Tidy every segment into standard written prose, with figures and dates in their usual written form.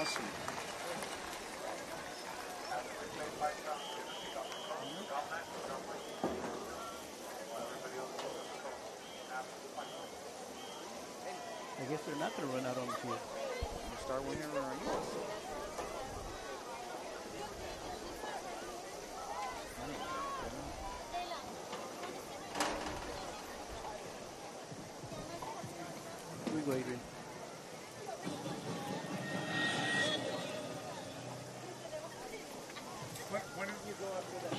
awesome. I guess they're not going to run out on the field. Star winner or yours? Here we go, Adrian. Why don't you go after that?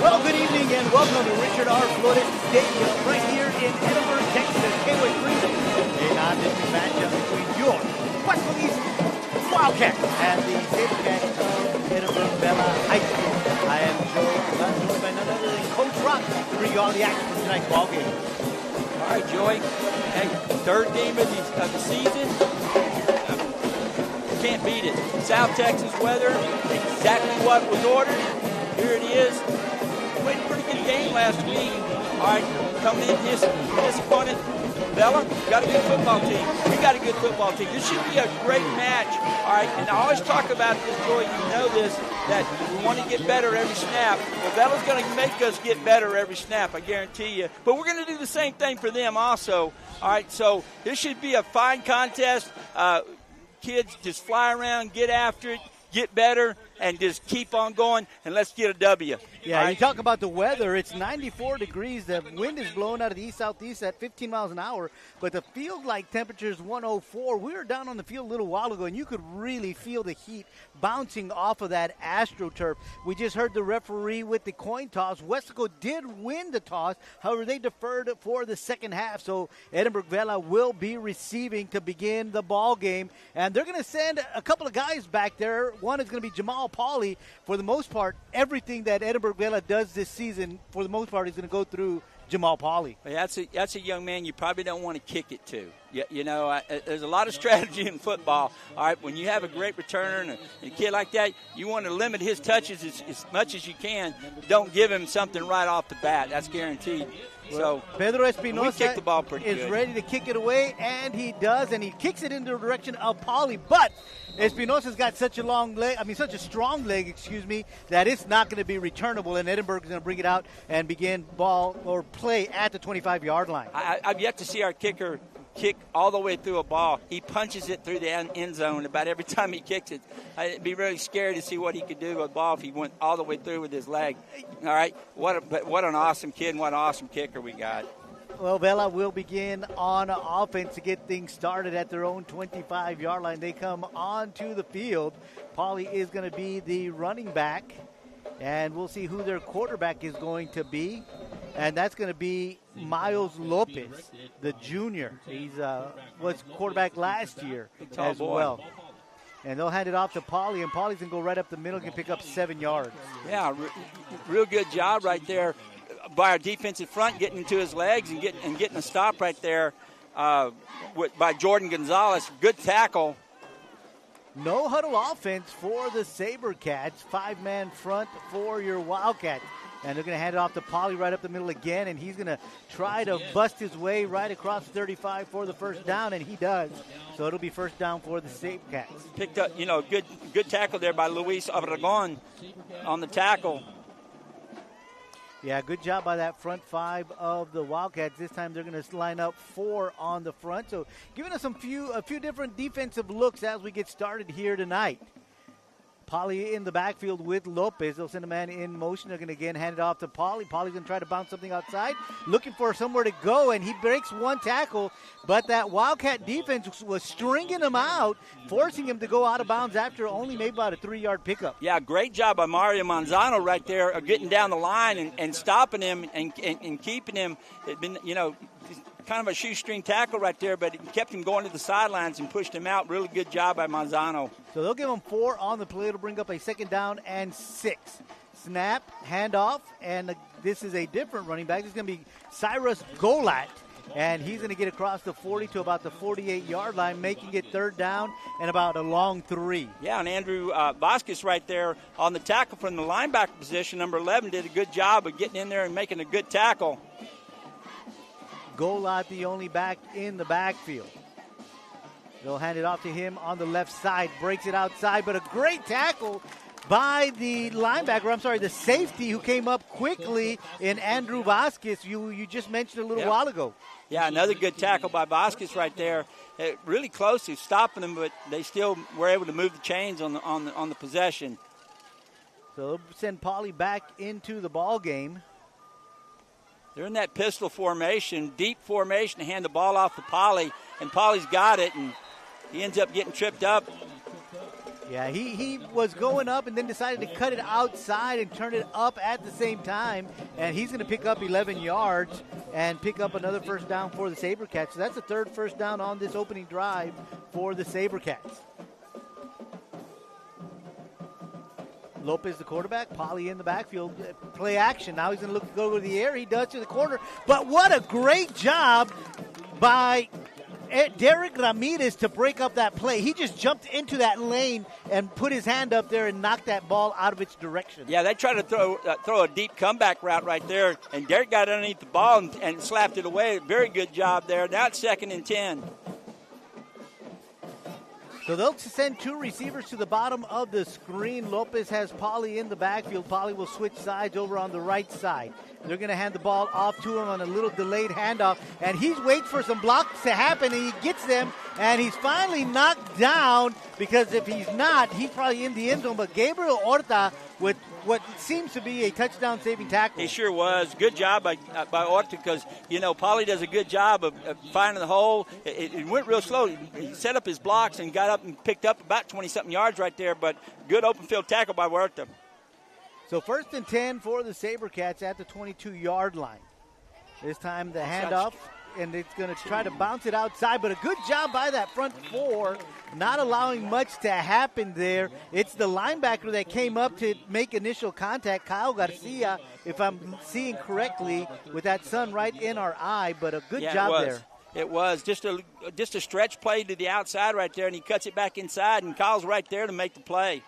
Well, good evening and welcome to Richard R. Flores Stadium right here in Edinburg, Texas. KWES brings a non-district matchup between your Weslaco Wildcats and the Sabercats of Edinburg Vela High School. I am joined by none other than Coach Rock to bring you all the action from tonight's ball game. All right, Joey. Hey, third game of the season. Can't beat it. South Texas weather, exactly what was ordered. Here it is. Played a pretty good game last week. All right, coming in his opponent, Vela, got a good football team. We got a good football team. This should be a great match. All right, and I always talk about this, Joey. You know this, that we want to get better every snap. Well, Vela's going to make us get better every snap, I guarantee you. But we're going to do the same thing for them also. All right, so this should be a fine contest. Kids just fly around, get after it, get better, and just keep on going, and let's get a W. Yeah, right? You talk about the weather. It's 94 degrees. The wind is blowing out of the east-southeast at 15 miles an hour, but the field-like temperature is 104. We were down on the field a little while ago, and you could really feel the heat bouncing off of that AstroTurf. We just heard the referee with the coin toss. Weslaco did win the toss. However, they deferred for the second half, so Edinburg Vela will be receiving to begin the ball game, and they're going to send a couple of guys back there. One is going to be Jamal Paulie. For the most part, everything that Edinburg Vela does this season, for the most part, is going to go through Jamal Paulie. Well, that's a young man you probably don't want to kick it to. You know, there's a lot of strategy in football. All right, when you have a great returner and a kid like that, you want to limit his touches as much as you can. Don't give him something right off the bat. That's guaranteed. So Pedro Espinosa the ball pretty is good. ready to kick it away, and he does, and he kicks it in the direction of Paulie. But Espinosa's got such a strong leg, that it's not going to be returnable, and Edinburg is going to bring it out and begin ball or play at the 25-yard line. I've yet to see our kicker kick all the way through a ball. He punches it through the end zone about every time he kicks it. I'd be really scared to see what he could do with a ball if he went all the way through with his leg. All right, what an awesome kid and what an awesome kicker we got. Well, Vela will begin on offense to get things started at their own 25-yard line. They come onto the field. Paulie is going to be the running back, and we'll see who their quarterback is going to be. And that's going to be Miles Lopez, the junior. He was quarterback last year as well. And they'll hand it off to Paulie, and Paulie's going to go right up the middle and pick up 7 yards. Yeah, real good job right there by our defensive front, getting into his legs and getting a stop right there by Jordan Gonzalez. Good tackle. No huddle offense for the Sabercats. 5-man front for your Wildcats. And they're going to hand it off to Paulie right up the middle again, and he's going to try to bust his way right across 35 for the first down, and he does. So it'll be first down for the Sabercats. Picked up, good tackle there by Luis Obregon on the tackle. Yeah, good job by that front five of the Wildcats. This time they're going to line up 4 on the front. So giving us a few different defensive looks as we get started here tonight. Paulie in the backfield with Lopez. They'll send a man in motion. They're going to again hand it off to Paulie. Paulie's going to try to bounce something outside, looking for somewhere to go, and he breaks one tackle. But that Wildcat defense was stringing him out, forcing him to go out of bounds after only maybe about a 3-yard pickup. Yeah, great job by Mario Manzano right there of getting down the line and stopping him and keeping him. It'd been, kind of a shoestring tackle right there, but it kept him going to the sidelines and pushed him out. Really good job by Manzano. So they'll give him 4 on the play. It'll bring up a 2nd down and 6. Snap, handoff, and this is a different running back. This is going to be Cyrus Golat, and he's going to get across the 40 to about the 48-yard line, making it 3rd down and about a long 3. Yeah, and Andrew Vasquez right there on the tackle from the linebacker position, number 11, did a good job of getting in there and making a good tackle. Golat, the only back in the backfield. They'll hand it off to him on the left side. Breaks it outside, but a great tackle by the linebacker, the safety who came up quickly in Andrew Vasquez, you just mentioned a little while ago. Yeah, another good tackle by Vasquez right there. Really close to stopping them, but they still were able to move the chains on the possession. So they'll send Paulie back into the ball game. They're in that pistol formation, deep formation, to hand the ball off to Paulie, and Paulie's got it, and he ends up getting tripped up. Yeah, he was going up and then decided to cut it outside and turn it up at the same time, and he's going to pick up 11 yards and pick up another 1st down for the Sabercats. So that's the 3rd 1st down on this opening drive for the Sabercats. Lopez, the quarterback, Paulie in the backfield, play action. Now he's going to go to the air. He does to the corner. But what a great job by Derek Ramirez to break up that play. He just jumped into that lane and put his hand up there and knocked that ball out of its direction. Yeah, they tried to throw a deep comeback route right there, and Derek got underneath the ball and slapped it away. Very good job there. Now it's 2nd and 10. So they'll send 2 receivers to the bottom of the screen. Lopez has Paulie in the backfield. Paulie will switch sides over on the right side. They're going to hand the ball off to him on a little delayed handoff. And he's waiting for some blocks to happen, and he gets them. And he's finally knocked down, because if he's not, he's probably in the end zone. But Gabriel Horta with what seems to be a touchdown-saving tackle. He sure was. Good job by Horta, because, Paulie does a good job of finding the hole. It went real slow. He set up his blocks and got up and picked up about 20-something yards right there, but good open field tackle by Horta. So 1st and 10 for the Sabercats at the 22-yard line. This time the handoff, and it's going to try to bounce it outside, but a good job by that front 4, not allowing much to happen there. It's the linebacker that came up to make initial contact, Kyle Garcia, if I'm seeing correctly, with that sun right in our eye, but a good job there. It was just a stretch play to the outside right there, and he cuts it back inside, and Kyle's right there to make the play.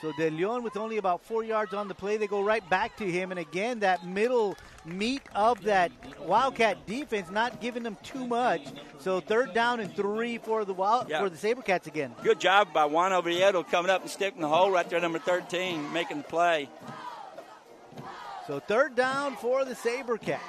So De Leon with only about 4 yards on the play. They go right back to him. And again, that middle meat of that Wildcat defense not giving them too much. So 3rd down and 3 for the Sabercats again. Good job by Juan Oviedo coming up and sticking the hole right there, number 13, making the play. So 3rd down for the Sabercats.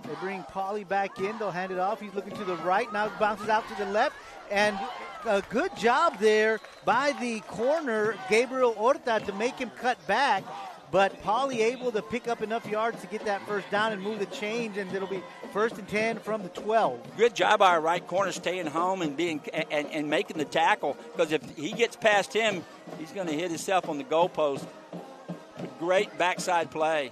They bring Paulie back in. They'll hand it off. He's looking to the right. Now it bounces out to the left. And a good job there by the corner, Gabriel Horta, to make him cut back. But Paulie able to pick up enough yards to get that 1st down and move the chains, and it'll be 1st and 10 from the 12. Good job by our right corner staying home and and making the tackle, because if he gets past him, he's going to hit himself on the goalpost. Great backside play.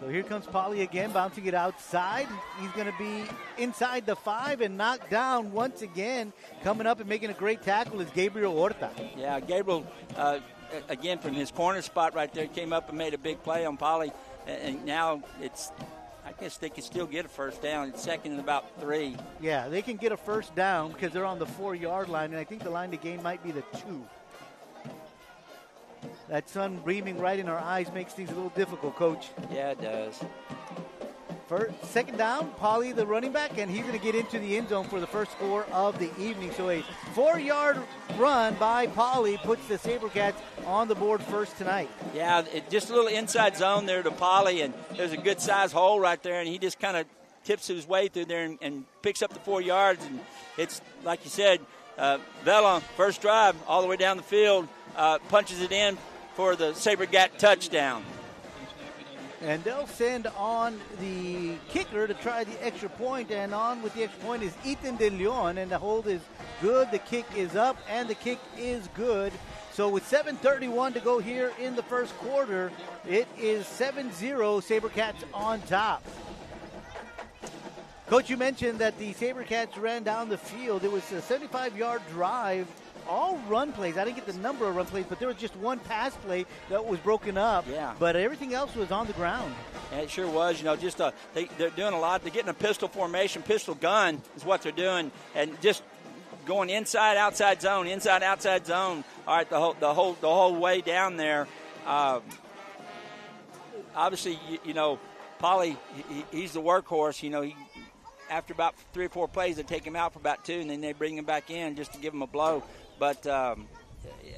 So here comes Paulie again, bouncing it outside. He's going to be inside the 5 and knocked down once again. Coming up and making a great tackle is Gabriel Horta. Yeah, Gabriel, again, from his corner spot right there, came up and made a big play on Paulie. And now I guess they can still get a 1st down. It's 2nd and about 3. Yeah, they can get a 1st down because they're on the 4-yard line, and I think the line to gain might be the 2. That sun beaming right in our eyes makes things a little difficult, Coach. Yeah, it does. 2nd down, Paulie, the running back, and he's going to get into the end zone for the first score of the evening. So a 4-yard run by Paulie puts the Sabercats on the board first tonight. Yeah, just a little inside zone there to Paulie, and there's a good-sized hole right there, and he just kind of tips his way through there and picks up the 4 yards. And it's, like you said, Vela, first drive, all the way down the field, punches it in for the Sabercat touchdown. And they'll send on the kicker to try the extra point, and on with the extra point is Ethan De Leon, and the hold is good. The kick is up, and the kick is good. So with 7:31 to go here in the first quarter, it is 7-0, Sabercats on top. Coach, you mentioned that the Sabercats ran down the field. It was a 75-yard drive, all run plays. I didn't get the number of run plays, but there was just one pass play that was broken up. Yeah. But everything else was on the ground. And it sure was. You know, just they're doing a lot. They're getting a pistol formation, pistol gun is what they're doing, and just going inside, outside zone, inside, outside zone. All right, the whole way down there. Obviously, you know, Paulie, he's the workhorse. You know, after about 3 or 4 plays, they take him out for about 2, and then they bring him back in just to give him a blow. But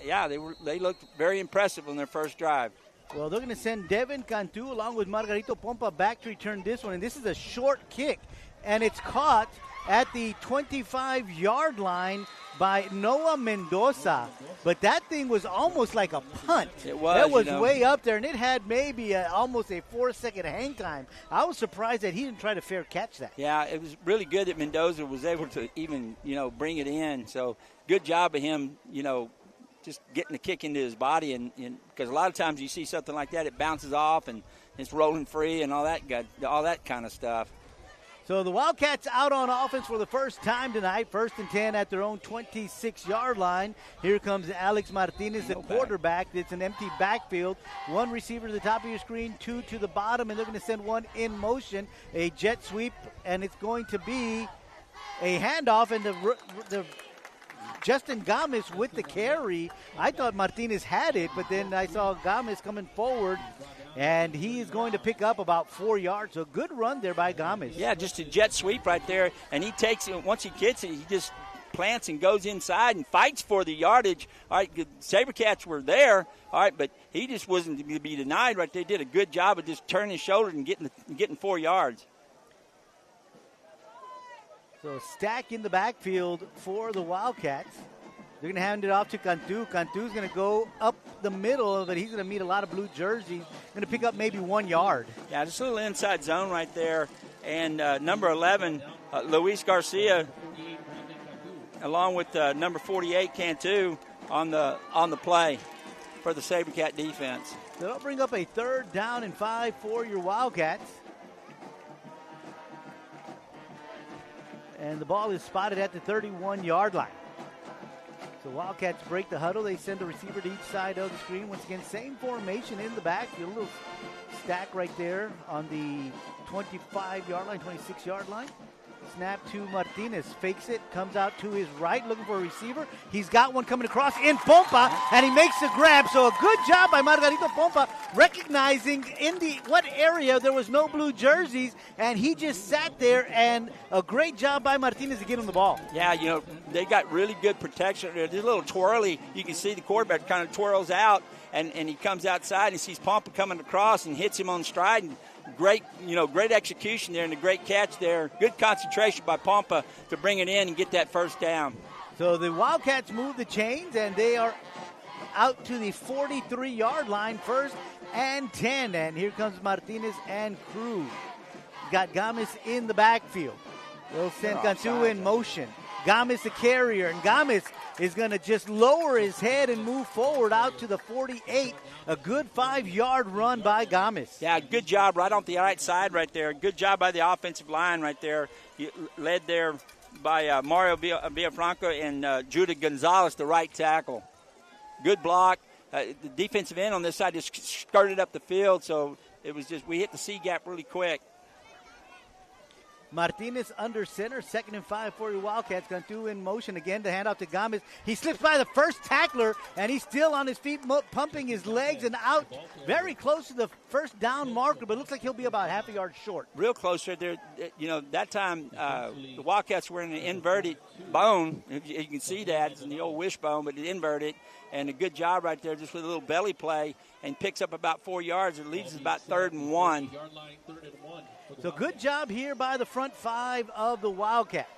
yeah, they looked very impressive on their first drive. Well, they're going to send Devin Cantu along with Margarito Pompa back to return this one, and this is a short kick, and it's caught at the 25-yard line by Noah Mendoza. But that thing was almost like a punt. It was. That was way up there, and it had maybe almost a 4-second hang time. I was surprised that he didn't try to fair catch that. Yeah, it was really good that Mendoza was able to even, you know, bring it in. So good job of him, you know, just getting the kick into his body. And because a lot of times you see something like that, it bounces off and it's rolling free and all that kind of stuff. So the Wildcats out on offense for the first time tonight. 1st and 10 at their own 26-yard line. Here comes Alex Martinez, the quarterback. It's an empty backfield. 1 receiver to the top of your screen, 2 to the bottom, and they're going to send 1 in motion, a jet sweep, and it's going to be a handoff, and the Justin Gomez with the carry. I thought Martinez had it, but then I saw Gomez coming forward, and he is going to pick up about 4 yards. So good run there by Gomez. Yeah, just a jet sweep right there, and he takes it. Once he gets it, he just plants and goes inside and fights for the yardage. All right, the Sabercats were there, all right, but he just wasn't to be denied right there. He did a good job of just turning his shoulder and getting 4 yards. So Stack in the backfield for the Wildcats. They're going to hand it off to Cantu. Cantu's going to go up the middle, but he's going to meet a lot of blue jerseys. Going to pick up maybe 1 yard. Yeah, just a little inside zone right there. And number 11, Luis Garcia, along with number 48, Cantu, on the play for the Sabercat defense. So they'll bring up a 3rd down and 5 for your Wildcats. And the ball is spotted at the 31-yard line. So Wildcats break the huddle. They send a receiver to each side of the screen. Once again, same formation in the backfield. A little stack right there on the 25-yard line, 26-yard line. Snap to Martinez. Fakes it. Comes out to his right looking for a receiver. He's got one coming across in Pompa, and he makes the grab. So a good job by Margarito Pompa recognizing in what area there was no blue jerseys, and he just sat there, and a great job by Martinez to get him the ball. Yeah, you know, they got really good protection. There's a little twirly. You can see the quarterback kind of twirls out, and he comes outside and sees Pompa coming across and hits him on stride. And great execution there and a great catch there. Good concentration by Pompa to bring it in and get that first down. So the Wildcats move the chains, and they are out to the 43-yard line, 1st and 10. And here comes Martinez and crew. Got Gomez in the backfield. They'll send Cantu in motion. Gomez the carrier, and Gomez is going to just lower his head and move forward out to the 48. A good 5-yard run by Gomez. Yeah, good job right on the right side right there. Good job by the offensive line right there. Led there by Mario Villafranca and Judah Gonzalez, the right tackle. Good block. The defensive end on this side just skirted up the field, so it was just we hit the C gap really quick. Martinez under center, 2nd and 5 for your Wildcats. Cantu in motion again to hand off to Gomez. He slips by the first tackler, and he's still on his feet, pumping his legs and out very close to the first down marker, but it looks like he'll be about half a yard short. Real close right there. You know, that time the Wildcats were in an inverted bone. You can see that. It's in the old wishbone, but it inverted. And a good job right there just with a little belly play and picks up about 4 yards. It leaves us about 3rd and 1. So good job here by the front 5 of the Wildcats.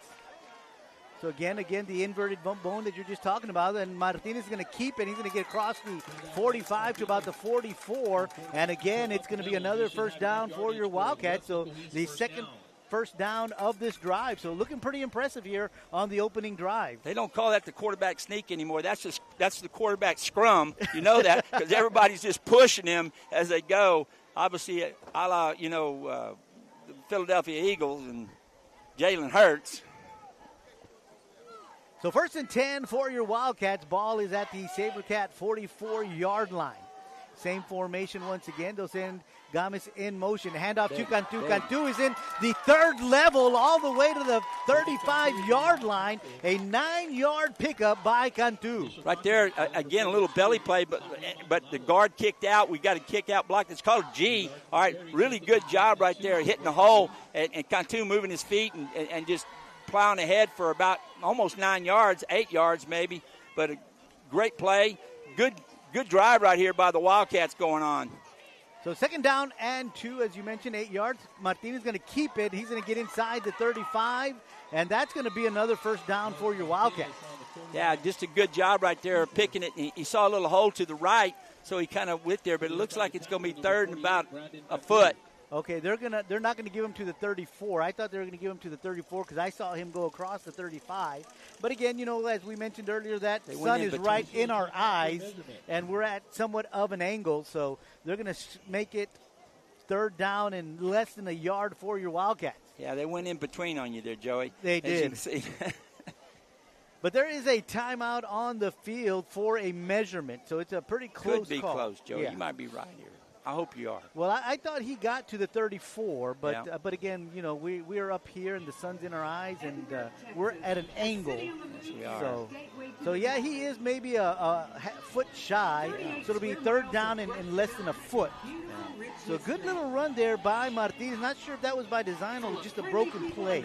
So again, the inverted bone that you're just talking about, and Martinez is going to keep it. He's going to get across the 45 to about the 44, and again, it's going to be another first down for your Wildcats. So the second first down of this drive. So looking pretty impressive here on the opening drive. They don't call that the quarterback sneak anymore. That's the quarterback scrum. You know that because everybody's just pushing him as they go. Obviously, a la, the Philadelphia Eagles and Jalen Hurts. So 1st and 10 for your Wildcats. Ball is at the Sabercat 44-yard line. Same formation once again. They'll send Gamis in motion. Handoff to Cantu. Cantu is in the third level all the way to the 35-yard line. A 9-yard pickup by Cantu. Right there, again, a little belly play, but the guard kicked out. We got a kick-out block. It's called G. All right, really good job right there hitting the hole, and Cantu moving his feet and just plowing ahead for about almost 9 yards, 8 yards maybe, but a great play. Good drive right here by the Wildcats going on. So 2nd down and 2, as you mentioned, 8 yards. Martinez is going to keep it. He's going to get inside the 35, and that's going to be another first down for your Wildcats. Yeah, just a good job right there picking it. He saw a little hole to the right, so he kind of went there, but it looks like it's going to be 3rd and about a foot. Okay, they're not going to give him to the 34. I thought they were going to give him to the 34 because I saw him go across the 35. But again, as we mentioned earlier, that sun is right in our eyes, and we're at somewhat of an angle. So they're going to make it 3rd down and less than a yard for your Wildcats. Yeah, they went in between on you there, Joey. They as you did. can see. But there is a timeout on the field for a measurement, so it's a pretty close Could be call. close, Joey. Yeah. You might be right here. I hope you are. Well, I thought he got to the 34, but Yeah. but again, we are up here and the sun's in our eyes, and we're at an angle. Yes, we are. So yeah, he is maybe a foot shy. So it'll be 3rd down and less than a foot. So a good little run there by Martinez. Not sure if that was by design or just a broken play.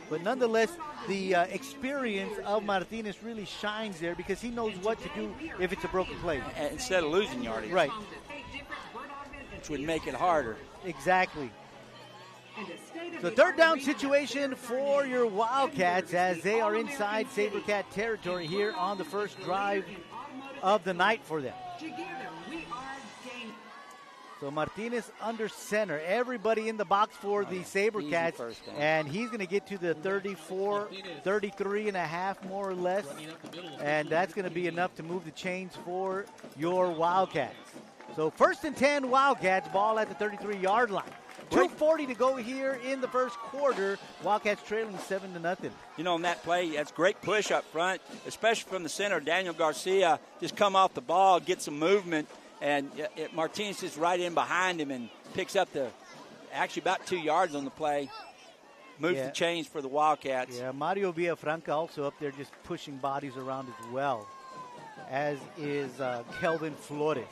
But nonetheless, the experience of Martinez really shines there because he knows what to do if it's a broken play. Instead of losing yardage. Right. Which would make it harder. Exactly. So 3rd down situation for your Wildcats as they are inside Sabercat territory here on the first drive of the night for them. So Martinez under center. Everybody in the box for the Sabercats. And he's going to get to the 34, 33 and a half more or less. And that's going to be enough to move the chains for your Wildcats. So 1st and 10 Wildcats, ball at the 33-yard line. 2:40 to go here in the first quarter. Wildcats trailing 7-0. On that play, that's great push up front, especially from the center. Daniel Garcia just come off the ball, get some movement, and Martinez is right in behind him and picks up actually about 2 yards on the play. Moves the chains for the Wildcats. Yeah, Mario Villafranca also up there just pushing bodies around as well, as is Kelvin Flores.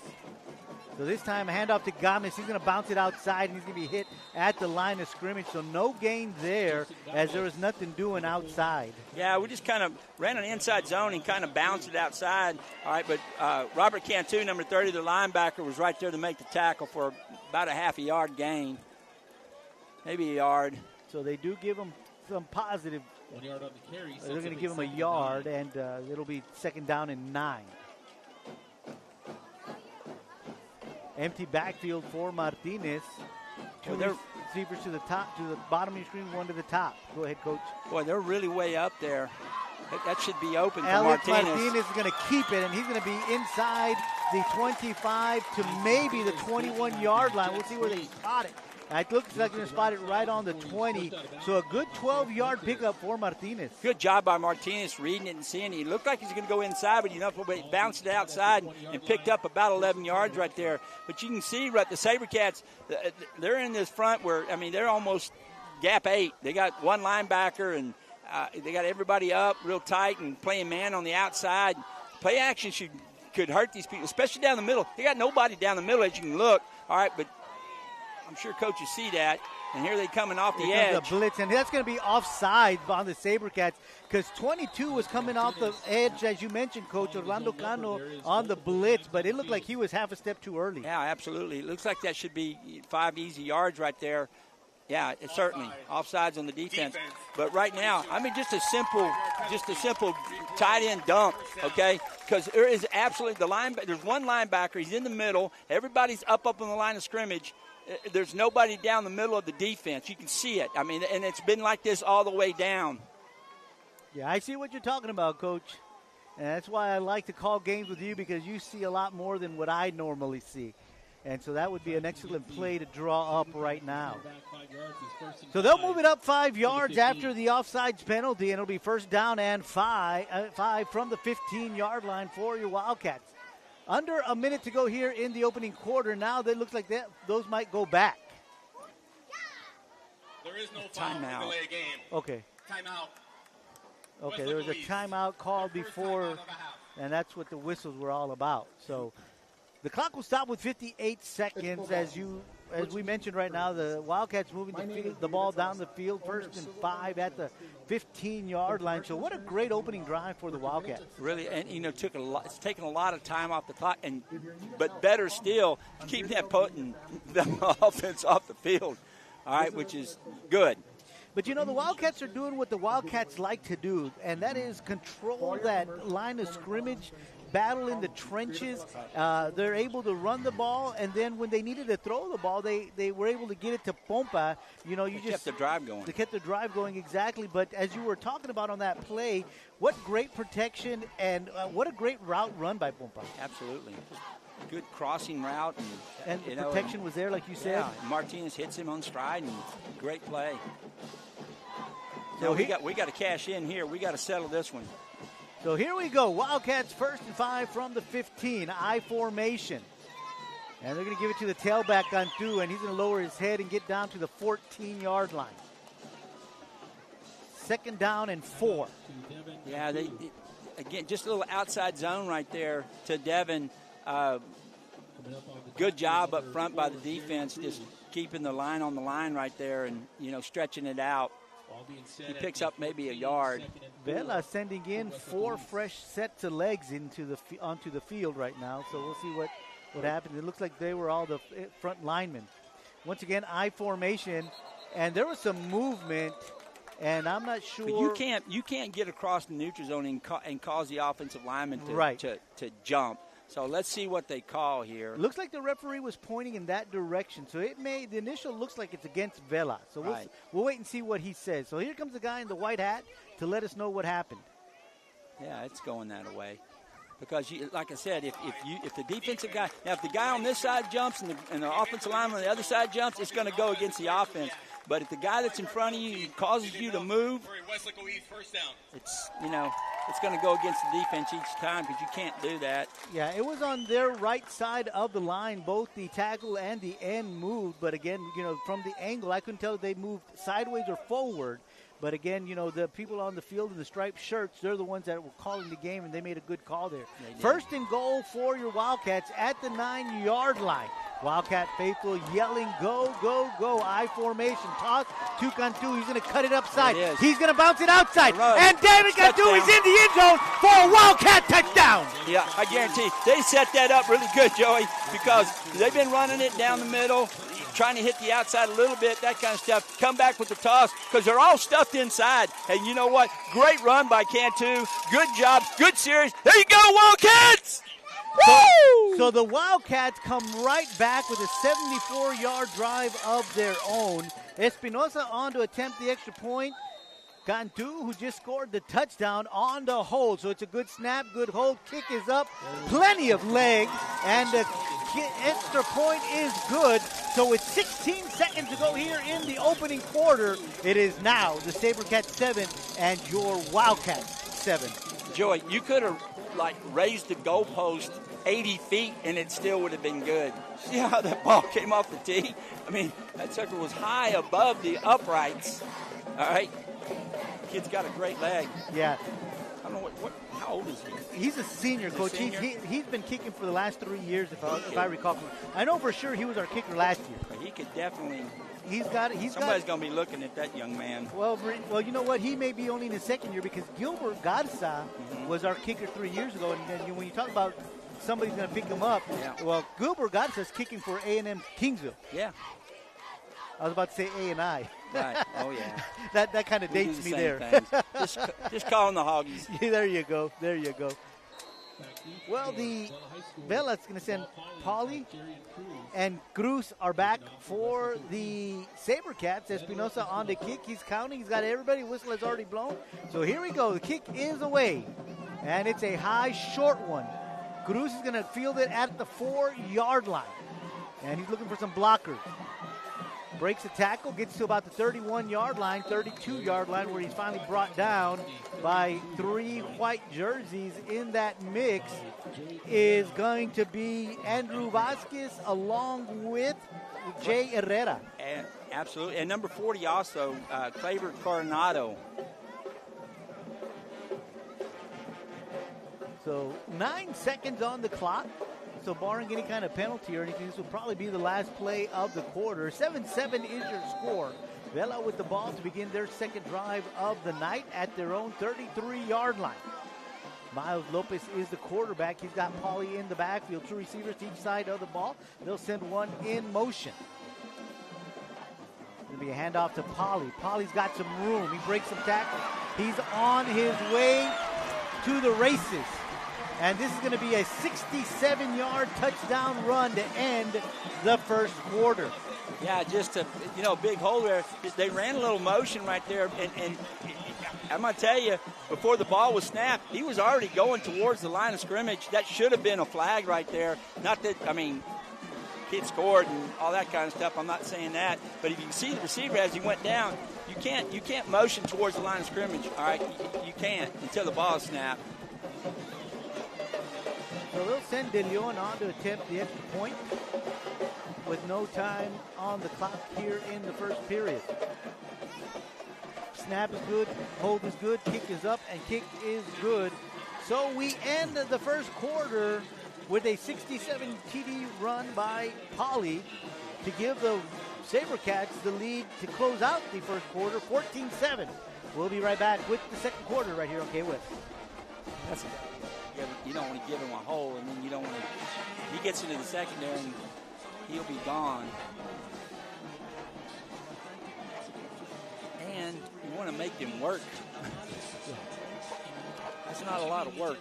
So this time, a handoff to Gamis. He's going to bounce it outside, and he's going to be hit at the line of scrimmage. So no gain there, as there was nothing doing outside. Yeah, we just kind of ran an inside zone and kind of bounced it outside. All right, but Robert Cantu, number 30, the linebacker, was right there to make the tackle for about a half a yard gain, maybe a yard. So they do give him some positive. 1 yard on the carry. They're going to give him a yard, and it'll be 2nd down and 9. Empty backfield for Martinez. Two receivers to the top, to the bottom of your screen, one to the top. Go ahead, Coach. Boy, they're really way up there. That should be open for Alex Martinez. Martinez is going to keep it, and he's going to be inside the 25 to maybe the 21-yard line. We'll see where they spot it. It looks like they're going to spot it right on the 20. So a good 12-yard pickup for Martinez. Good job by Martinez reading it and seeing it. He looked like he's going to go inside, but he bounced it outside and picked up about 11 yards right there. But you can see right, the Sabercats, they're in this front where, they're almost gap 8. They got one linebacker, and they got everybody up real tight and playing man on the outside. Play action could hurt these people, especially down the middle. They got nobody down the middle as you can look. All right, but I'm sure coaches see that, and here they coming off the edge. The blitz, and that's going to be offside on the Sabercats because 22 was coming off the edge, as you mentioned, Coach Orlando Cano on the blitz, but it looked like he was half a step too early. Yeah, absolutely. It looks like that should be 5 easy yards right there Yeah, it's certainly offsides on the defense. But right now, I mean, just a simple tight end dump, okay? Because there is absolutely there's one linebacker. He's in the middle. Everybody's up on the line of scrimmage. There's nobody down the middle of the defense. You can see it. I mean, and it's been like this all the way down. Yeah, I see what you're talking about, Coach. And that's why I like to call games with you, because you see a lot more than what I normally see. And so that would be an excellent play to draw up right now. So they'll move it up 5 yards after the offsides penalty, and it'll be first down and five from the 15-yard line for your Wildcats. Under a minute to go here in the opening quarter. Now it looks like those might go back. There is no timeout. Delay game. Okay. Timeout. Okay, there was a timeout called before, and that's what the whistles were all about. So the clock will stop with 58 seconds. As we mentioned right now, the Wildcats moving the ball down the field, 1st and 5 at the 15-yard line. So what a great opening drive for the Wildcats. Really, and it's taken a lot of time off the clock, but better still, keep putting the offense off the field. All right, which is good. But, the Wildcats are doing what the Wildcats like to do, and that is control that line of scrimmage, battle in the trenches. They're able to run the ball, and then when they needed to throw the ball, they were able to get it to Pompa. They kept the drive going. They kept the drive going, exactly. But as you were talking about on that play, what great protection and what a great route run by Pompa. Absolutely. Good crossing route. And the protection was there, like you said. Yeah, Martinez hits him on stride, and great play. So we got to cash in here. We got to settle this one. So here we go. Wildcats 1st and 5 from the 15. I formation. And they're going to give it to the tailback, Gantu, and he's going to lower his head and get down to the 14-yard line. 2nd down and 4. Yeah, again, just a little outside zone right there to Devin. Good job up front by the defense, just keeping the line on the line right there and, stretching it out. He picks up maybe a yard. Vela sending in 4 fresh sets of legs onto the field right now, so we'll see what happens. It looks like they were all the front linemen. Once again, I formation, and there was some movement, and I'm not sure. But you can't get across the neutral zone and cause the offensive lineman to jump. So let's see what they call here. Looks like the referee was pointing in that direction. So the initial looks like it's against Vela. So we'll wait and see what he says. So here comes the guy in the white hat to let us know what happened. Yeah, it's going that way. Because, like I said, if the defensive guy, now if the guy on this side jumps and the offensive lineman on the other side jumps, it's going to go against the offense. But if the guy that's in front of you causes you to move, Weslaco East, first down. It's going to go against the defense each time because you can't do that. Yeah, it was on their right side of the line. Both the tackle and the end moved. But again, from the angle, I couldn't tell if they moved sideways or forward. But again, the people on the field in the striped shirts, they're the ones that were calling the game, and they made a good call there. 1st and goal for your Wildcats at the 9-yard line. Wildcat faithful yelling, go, go, go. I formation. Toss to Cantu. He's going to cut it upside. He's going to bounce it outside. And David Cantu is in the end zone for a Wildcat touchdown. Yeah, I guarantee they set that up really good, Joey, because they've been running it down the middle, trying to hit the outside a little bit, that kind of stuff. Come back with the toss because they're all stuffed inside. And you know what? Great run by Cantu. Good job. Good series. There you go, Wildcats! So the Wildcats come right back with a 74-yard drive of their own. Espinosa on to attempt the extra point. Cantu, who just scored the touchdown, on the hold. So it's a good snap, good hold. Kick is up. Plenty of leg. And the extra point is good. So with 16 seconds to go here in the opening quarter, it is now the Sabercats 7 and your Wildcats 7. Joey, you could have raised the goalpost 80 feet and it still would have been good. See how that ball came off the tee? I mean, that sucker was high above the uprights. All right. Kid's got a great leg. Yeah. I don't know how old is he? He's a senior, Coach. He's been kicking for the last 3 years, if I recall. I know for sure he was our kicker last year. But he could definitely. Somebody's going to be looking at that young man. Well, you know what? He may be only in his 2nd year because Gilbert Garza was our kicker 3 years ago. And when you talk about somebody's going to pick him up, well, Gilbert Garza's kicking for A&M Kingsville. Yeah. I was about to say A and I. Right. Oh, yeah. that kind of We do dates the me same there. things. just calling the Hoggies. There you go. There you go. Well, the Vela's going to send Paulie and Cruz are back for the Sabercats. Espinosa on the kick. He's counting. He's got everybody. Whistle has already blown. So here we go. The kick is away, and it's a high, short one. Cruz is going to field it at the 4-yard line, and he's looking for some blockers. Breaks a tackle, gets to about the 31-yard line, 32-yard line, where he's finally brought down by 3 white jerseys. In that mix is going to be Andrew Vasquez along with Jay Herrera. And absolutely. And number 40 also, Claver Coronado. So 9 seconds on the clock. So barring any kind of penalty or anything, this will probably be the last play of the quarter. 7-7 is your score. Vela with the ball to begin their second drive of the night at their own 33-yard line. Miles Lopez is the quarterback. He's got Paulie in the backfield. 2 receivers to each side of the ball. They'll send one in motion. Going to be a handoff to Paulie. Paulie's got some room. He breaks some tackles. He's on his way to the races. And this is going to be a 67-yard touchdown run to end the first quarter. Yeah, just a big hole there. They ran a little motion right there, and I'm going to tell you, before the ball was snapped, he was already going towards the line of scrimmage. That should have been a flag right there. Not that, kid scored and all that kind of stuff. I'm not saying that, but if you can see the receiver as he went down, you can't motion towards the line of scrimmage. All right, you can't until the ball is snapped. So they'll send De Leon on to attempt the extra point with no time on the clock here in the first period. Snap is good, hold is good, kick is up, and kick is good. So we end the first quarter with a 67 TD run by Paulie to give the Sabercats the lead to close out the first quarter, 14-7. We'll be right back with the second quarter right here on KWES. You don't want to give him a hole, and then you don't want to. He gets into the secondary, and he'll be gone. And you want to make him work. That's not a lot of work.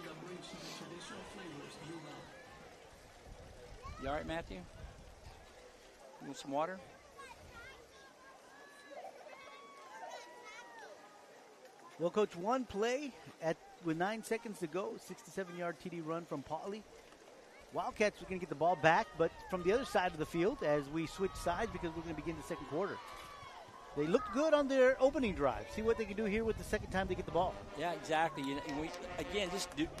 You all right, Matthew? You want some water? Well, Coach, one play with 9 seconds to go, 67-yard TD run from Paulie. Wildcats are going to get the ball back, but from the other side of the field as we switch sides because we're going to begin the second quarter. They looked good on their opening drive. See what they can do here with the second time they get the ball. Yeah, exactly.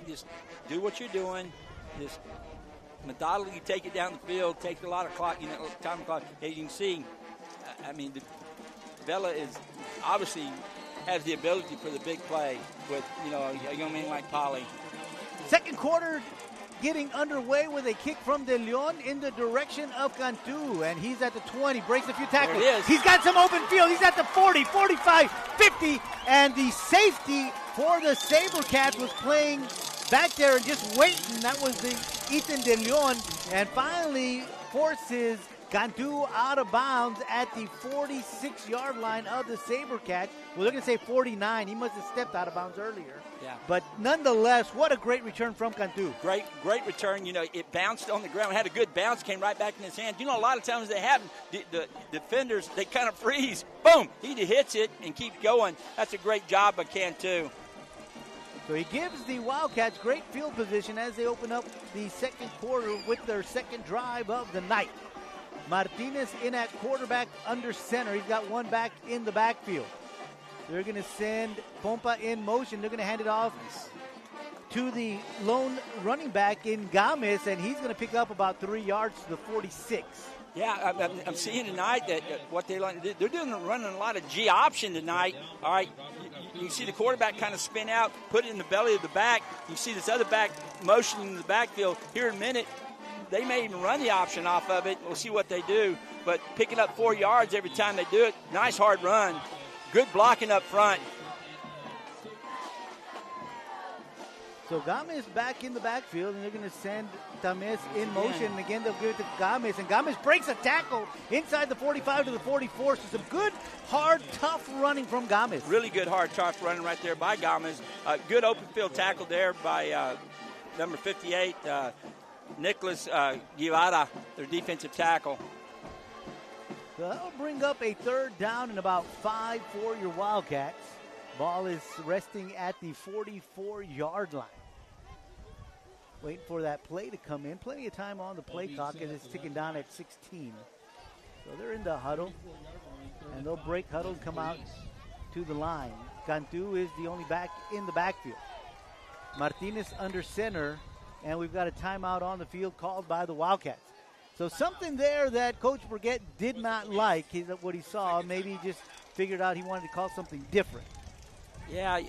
Just do what you're doing. Just methodically take it down the field. Take a lot of clock, time clock. As you can see, Vela is obviously has the ability for the big play with, a young man like Paulie. Second quarter getting underway with a kick from De Leon in the direction of Cantu, and he's at the 20, breaks a few tackles. There it is. He's got some open field. He's at the 40, 45, 50, and the safety for the Sabercats was playing back there and just waiting. That was the Ethan De Leon, and finally forces Cantu out of bounds at the 46-yard line of the Sabercats. Well, they're going to say 49. He must have stepped out of bounds earlier. Yeah. But nonetheless, what a great return from Cantu. Great return. It bounced on the ground. Had a good bounce. Came right back in his hand. A lot of times they happen. The defenders, they kind of freeze. Boom. He hits it and keeps going. That's a great job by Cantu. So he gives the Wildcats great field position as they open up the second quarter with their second drive of the night. Martinez in at quarterback under center. He's got one back in the backfield. They're going to send Pompa in motion. They're going to hand it off to the lone running back in Gomez, and he's going to pick up about 3 yards to the 46. Yeah, I'm seeing tonight that what they're running a lot of G option tonight. All right, you see the quarterback kind of spin out, put it in the belly of the back. You see this other back motioning in the backfield. Here in a minute, they may even run the option off of it. We'll see what they do. But picking up 4 yards every time they do it, nice hard run. Good blocking up front. So Games back in the backfield, and they're going to send Tames in motion. And again, they'll give it to Games, and Games breaks a tackle inside the 45 to the 44. So some good, hard, tough running from Games. Really good, hard, tough running right there by Games. Good open field tackle there by number 58, Nicholas Guevara, their defensive tackle. So that'll bring up a third down and about 5 for your Wildcats. Ball is resting at the 44-yard line. Waiting for that play to come in. Plenty of time on the play clock as it's ticking down at 16. So they're in the huddle, and they'll break huddle and come out to the line. Cantu is the only back in the backfield. Martinez under center, and we've got a timeout on the field called by the Wildcats. So something there that Coach Burgett did not like, what he saw. Maybe he just figured out he wanted to call something different. Yeah,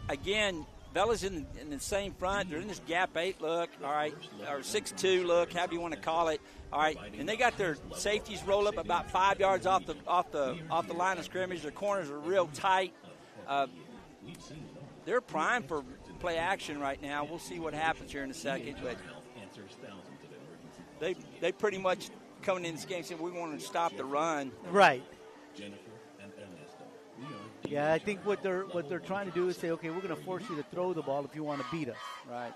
again, Vela's in the same front. They're in this gap 8 look, all right, or 6-2 look, however you want to call it, all right. And they got their safeties roll up about 5 yards off the line of scrimmage. Their corners are real tight. They're primed for play action right now. We'll see what happens here in a second, but they pretty much coming in this game saying we want to stop the run. Right. Yeah, I think what they're trying to do is say, okay, we're going to force you to throw the ball if you want to beat us. Right.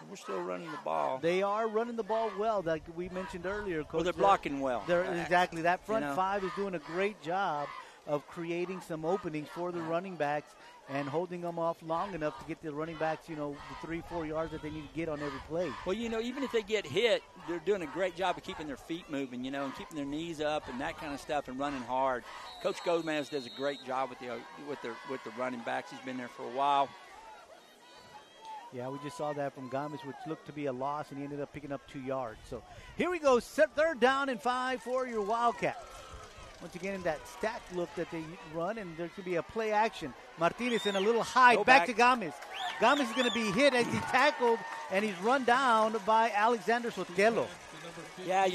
We're still running the ball. They are running the ball well, like we mentioned earlier, Coach. Well, they're blocking well. Exactly. That front five is doing a great job of creating some openings for the running backs and holding them off long enough to get the running backs, the 3-4 yards that they need to get on every play. Well, even if they get hit, they're doing a great job of keeping their feet moving, and keeping their knees up and that kind of stuff and running hard. Coach Gomez does a great job with the running backs. He's been there for a while. Yeah, we just saw that from Games, which looked to be a loss, and he ended up picking up 2 yards. So here we go, third down and 5 for your Wildcats. Once again, in that stack look that they run, and there could be a play action. Martinez in a little high, back to Games. Games is going to be hit as he's tackled, and he's run down by Alexander Sotelo. Yeah,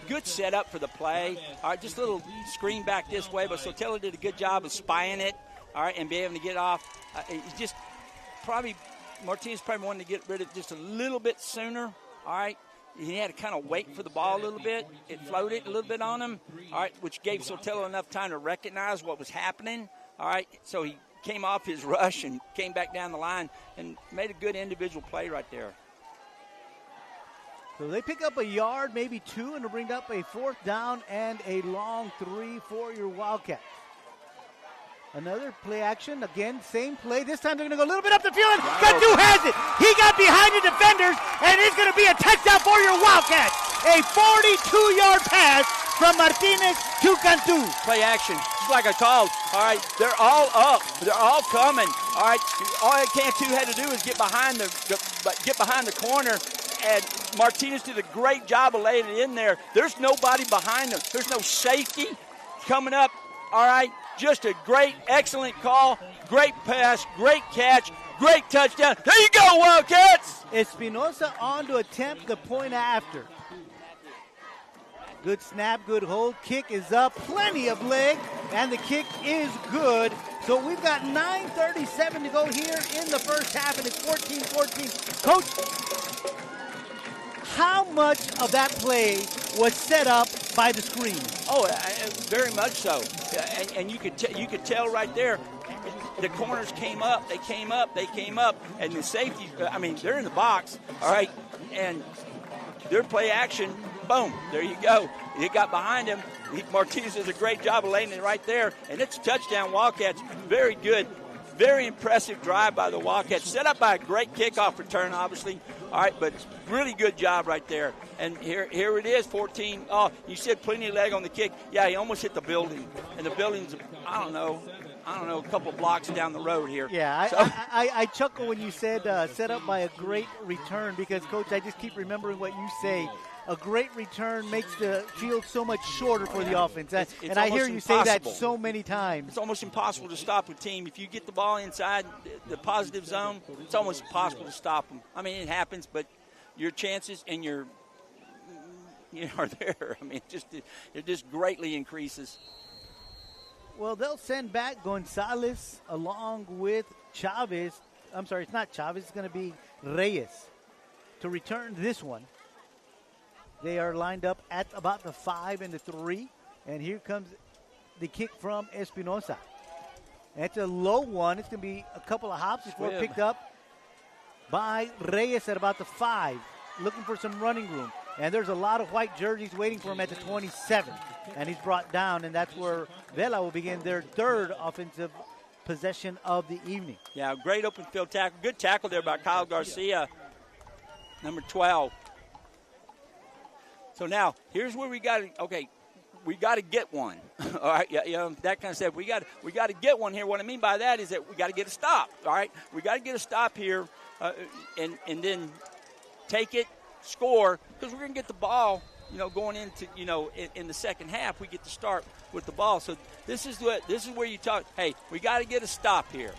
good setup for the play. All right, just a little screen back this way, but Sotelo did a good job of spying it, all right, and being able to get off. Martinez probably wanted to get rid of it just a little bit sooner, all right. He had to kind of wait for the ball a little bit. It floated a little bit on him, all right, which gave Sotelo enough time to recognize what was happening, all right. So he came off his rush and came back down the line and made a good individual play right there. So they pick up a yard, maybe 2, and they'll bring up a 4th down and a long 3 for your Wildcats. Another play action. Again, same play. This time they're going to go a little bit up the field. Cantu has it. He got behind the defenders, and it's going to be a touchdown for your Wildcats. A 42-yard pass from Martinez to Cantu. Play action, just like I called. All right, they're all up. They're all coming. All right, all Cantu had to do was get behind the corner, and Martinez did a great job of laying it in there. There's nobody behind them. There's no safety coming up. All right. Just a great, excellent call, great pass, great catch, great touchdown. There you go, Wildcats! Espinosa on to attempt the point after. Good snap, good hold. Kick is up, plenty of leg, and the kick is good. So we've got 9:37 to go here in the first half, and it's 14-14. Coach, how much of that play was set up by the screen? Oh, very much so. And you could tell right there, the corners came up, and the safeties, they're in the box, all right, and their play action, boom, there you go. He got behind him. Martinez does a great job of laying it right there, and it's a touchdown, Wildcats. Very good. Very impressive drive by the Wildcats. Set up by a great kickoff return, obviously. All right, but really good job right there. And here it is, 14. Oh, you said plenty of leg on the kick. Yeah, he almost hit the building. And the building's, I don't know, a couple blocks down the road here. Yeah, I chuckle when you said set up by a great return because, Coach, I just keep remembering what you say. A great return makes the field so much shorter for the offense. And I hear you say that so many times. It's almost impossible to stop a team. If you get the ball inside the positive zone, it's almost impossible to stop them. I mean, it happens, but your chances and are there. I mean, it just greatly increases. Well, they'll send back Gonzalez along with Chavez. I'm sorry, it's not Chavez. It's going to be Reyes to return this one. They are lined up at about the 5 and the 3. And here comes the kick from Espinosa. And it's a low one. It's going to be a couple of hops before picked up by Reyes at about the 5, looking for some running room. And there's a lot of white jerseys waiting for him at the 27. And he's brought down, and that's where Vela will begin their third offensive possession of the evening. Yeah, great open field tackle. Good tackle there by Kyle Garcia, number 12. So now, here's where we got to get one. All right, that kind of stuff. We got to get one here. What I mean by that is that we got to get a stop. All right, we got to get a stop here, and then take it, score, because we're going to get the ball. Going into in the second half, we get to start with the ball. So this is where you talk. Hey, we got to get a stop here.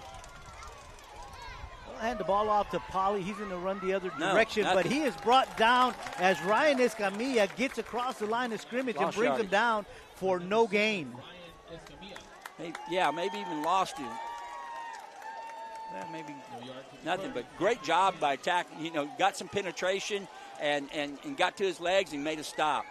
We'll hand the ball off to Paulie. He's going to run the other direction, but he is brought down as Ryan Escamilla gets across the line of scrimmage and brings him down for no gain. Maybe even lost him. Maybe nothing, but great job by attacking. Got some penetration and got to his legs and made a stop.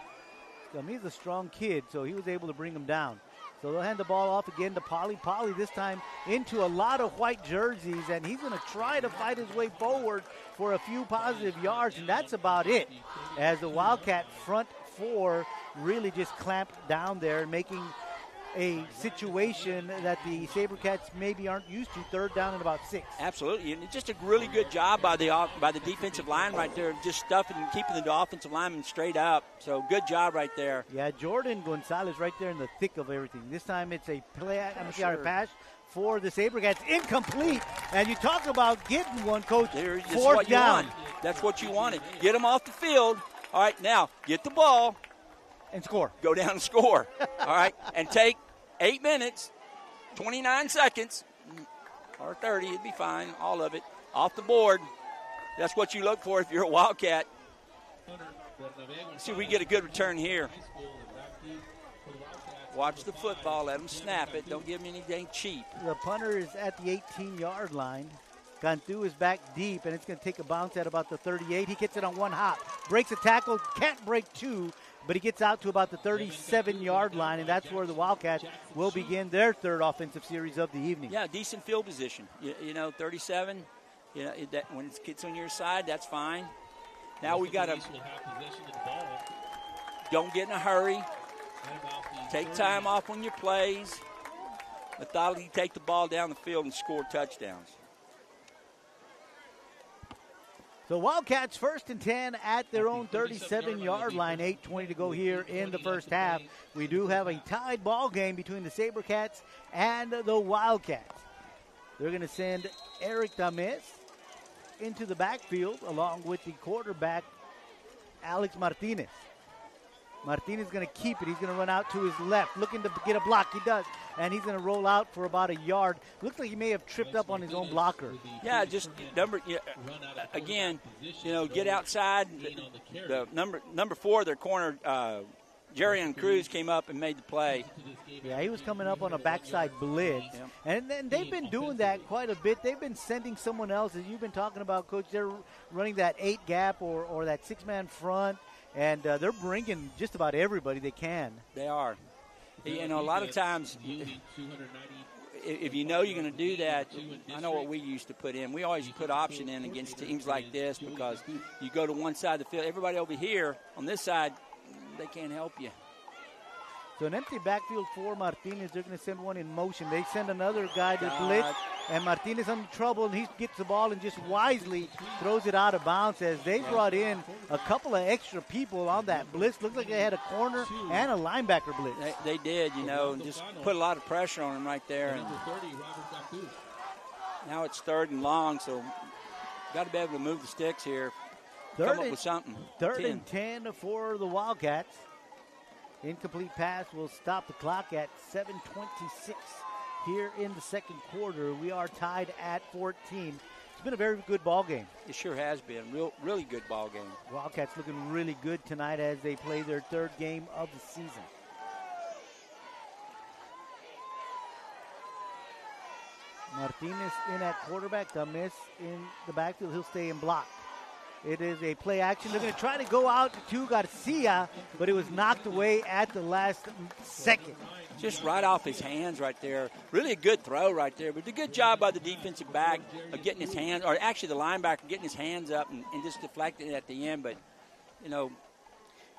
He's a strong kid, so he was able to bring him down. So they'll hand the ball off again to Paulie. Paulie this time into a lot of white jerseys, and he's going to try to fight his way forward for a few positive yards, and that's about it. As the Wildcat front four really just clamped down there, making a situation that the Sabercats maybe aren't used to, third down and about 6. Absolutely, and just a really good job by the defensive line right there, just stuffing and keeping the offensive lineman straight up. So good job right there. Yeah, Jordan Gonzalez right there in the thick of everything. This time it's a pass for the Sabercats, incomplete. And you talk about getting one, Coach. Fourth down. That's what you wanted. Get them off the field. All right, now get the ball. And score. Go down and score. All right, and take 8 minutes, 29 seconds, or 30, it'd be fine, all of it, off the board. That's what you look for if you're a Wildcat. See if we get a good return here. Watch the football. Let them snap it. Don't give them anything cheap. The punter is at the 18-yard line. Cantu is back deep, and it's going to take a bounce at about the 38. He gets it on one hop. Breaks a tackle. Can't break two, but he gets out to about the 37-yard line, and that's where the Wildcats will begin their third offensive series of the evening. Yeah, decent field position. 37, when it gets on your side, that's fine. Now we got to don't get in a hurry. Take time off on your plays. Methodically take the ball down the field and score touchdowns. So Wildcats first and 10 at their own 37-yard line. 8:20 to go here in the first half. We do have a tied ball game between the Sabercats and the Wildcats. They're going to send Eric Tamez into the backfield along with the quarterback, Alex Martinez. Martinez is going to keep it. He's going to run out to his left, looking to get a block. He does, and he's going to roll out for about a yard. Looks like he may have tripped up on his own blocker. Yeah, just again, get outside. The number 4, their corner, Jerian Cruz came up and made the play. Yeah, he was coming up on a backside blitz. Yeah. And then they've been doing that quite a bit. They've been sending someone else, as you've been talking about, Coach. They're running that 8 gap or that 6-man front. And they're bringing just about everybody they can. They are. A lot of times, if you know you're going to do that, I know what we used to put in. We always put option in against teams like this because you go to one side of the field. Everybody over here on this side, they can't help you. So an empty backfield for Martinez. They're going to send one in motion. They send another guy to blitz, and Martinez in trouble, and he gets the ball and just wisely throws it out of bounds as they brought in a couple of extra people on that blitz. Looks like they had a corner and a linebacker blitz. They did, just put a lot of pressure on him right there. And now it's 3rd and long, so got to be able to move the sticks here. Come up with something. 3rd and 10 for the Wildcats. Incomplete pass will stop the clock at 7:26 here in the second quarter. We are tied at 14. It's been a very good ball game. It sure has been. Really good ball game. Wildcats looking really good tonight as they play their 3rd game of the season. Martinez in at quarterback. Games in the backfield. He'll stay in block. It is a play action. They're going to try to go out to Garcia, but it was knocked away at the last second. Just right off his hands right there. Really a good throw right there. But a good job by the defensive back of getting his hands, or actually the linebacker getting his hands up and just deflecting it at the end. But,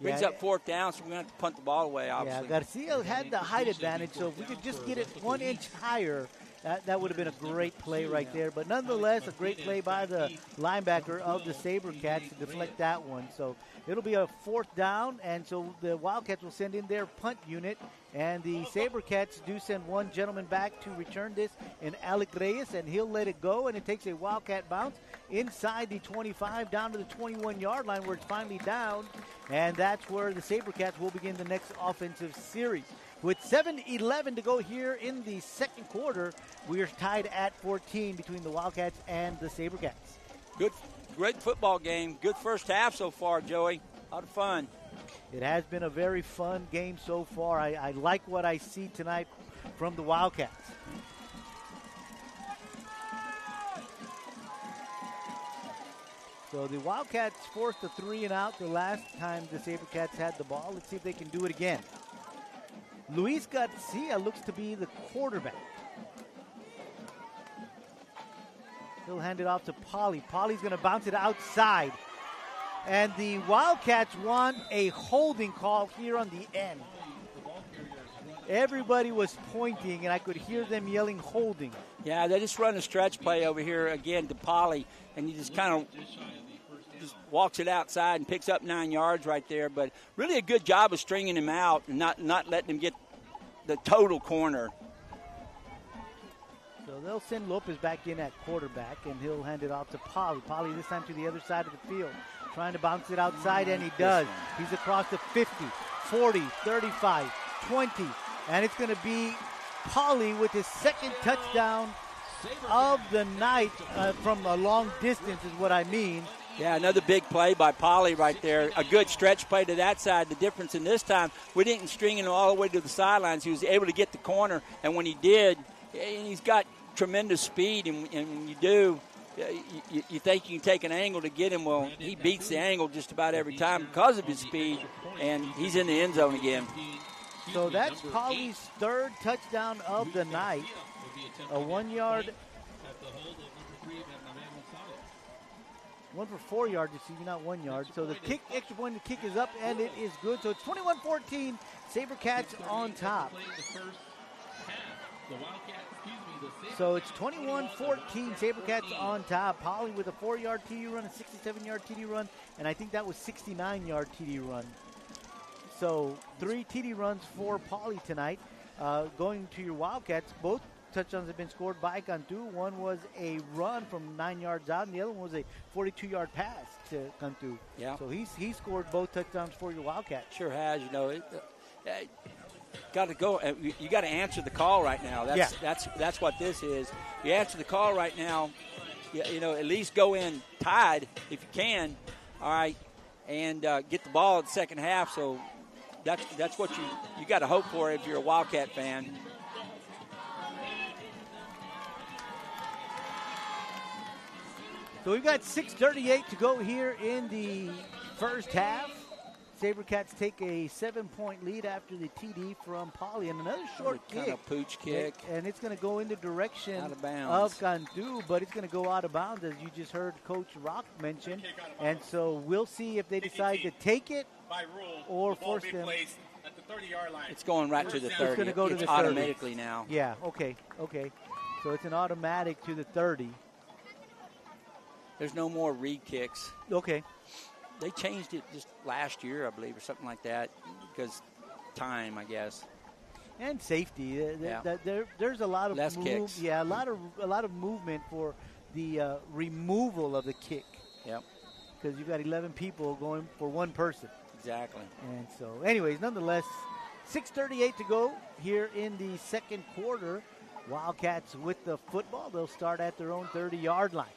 brings up fourth down, so we're going to have to punt the ball away, obviously. Yeah, Garcia had the height advantage, so if we could just get it 1 inch higher, that would have been a great play right there. But nonetheless, a great play by the linebacker of the Sabercats to deflect that one. So it'll be a fourth down, and so the Wildcats will send in their punt unit. And the Sabercats do send one gentleman back to return this in Alec Reyes, and he'll let it go, and it takes a Wildcat bounce inside the 25 down to the 21-yard line where it's finally down. And that's where the Sabercats will begin the next offensive series. With 7:11 to go here in the second quarter, we are tied at 14 between the Wildcats and the Sabercats. Great football game. Good first half so far, Joey. A lot of fun. It has been a very fun game so far. I like what I see tonight from the Wildcats. So the Wildcats forced a 3-and-out the last time the Sabercats had the ball. Let's see if they can do it again. Luis Garcia looks to be the quarterback. He'll hand it off to Paulie. Paulie's going to bounce it outside. And the Wildcats want a holding call here on the end. Everybody was pointing, and I could hear them yelling holding. Yeah, they just run a stretch play over here again to Paulie, and he just kind of just walks it outside and picks up 9 yards right there. But really a good job of stringing him out and not letting him get the total corner. So they'll send Lopez back in at quarterback, and he'll hand it off to Paulie. Paulie this time to the other side of the field, trying to bounce it outside, and he does. He's across the 50, 40, 35, 20, and it's going to be Paulie with his second touchdown of the night from a long distance is what I mean. Yeah, another big play by Paulie right there. A good stretch play to that side. The difference in this time, we didn't string him all the way to the sidelines. He was able to get the corner, and when he did, and he's got tremendous speed, and when you do, you think you can take an angle to get him. Well, he beats the angle just about every time because of his speed, and he's in the end zone again. So that's Paulie's third touchdown of the night. A 1 yard. One for 4 yards, not 1 yard. So the kick, extra point, the kick is up, and it is good. So it's 21-14, Sabercats on top. So it's 21-14, Sabercats on top. Paulie with a 4-yard TD run, a 67-yard TD run, and I think that was 69-yard TD run. So 3 TD runs for Paulie tonight. Going to your Wildcats, both touchdowns have been scored by Cantu. One was a run from 9 yards out, and the other one was a 42-yard pass to Cantu. Yeah. So he scored both touchdowns for your Wildcats. Sure has. Got to go. You got to answer the call right now. That's what this is. You answer the call right now. At least go in tied if you can. All right, and get the ball in the second half. So that's what you got to hope for if you're a Wildcat fan. So we've got 6:38 to go here in the first half. Sabercats take a 7-point lead after the TD from Paulie, and another short kick. Kind of pooch kick. And it's going to go in the direction out of bounds of Cantu, but it's going to go out of bounds, as you just heard Coach Rock mention. And so we'll see if they decide to take it or force them. At the 30-yard line. It's going right to the 30. It's going to go to the 30. Automatically now. Yeah, okay. So it's an automatic to the 30. There's no more read kicks. Okay. They changed it just last year, I believe, or something like that, because time, I guess. And safety. There's a lot of less kicks. Yeah, a lot of movement for the removal of the kick. Yep. Because you've got 11 people going for one person. Exactly. And so, anyways, nonetheless, 6:38 to go here in the second quarter. Wildcats with the football. They'll start at their own 30-yard line.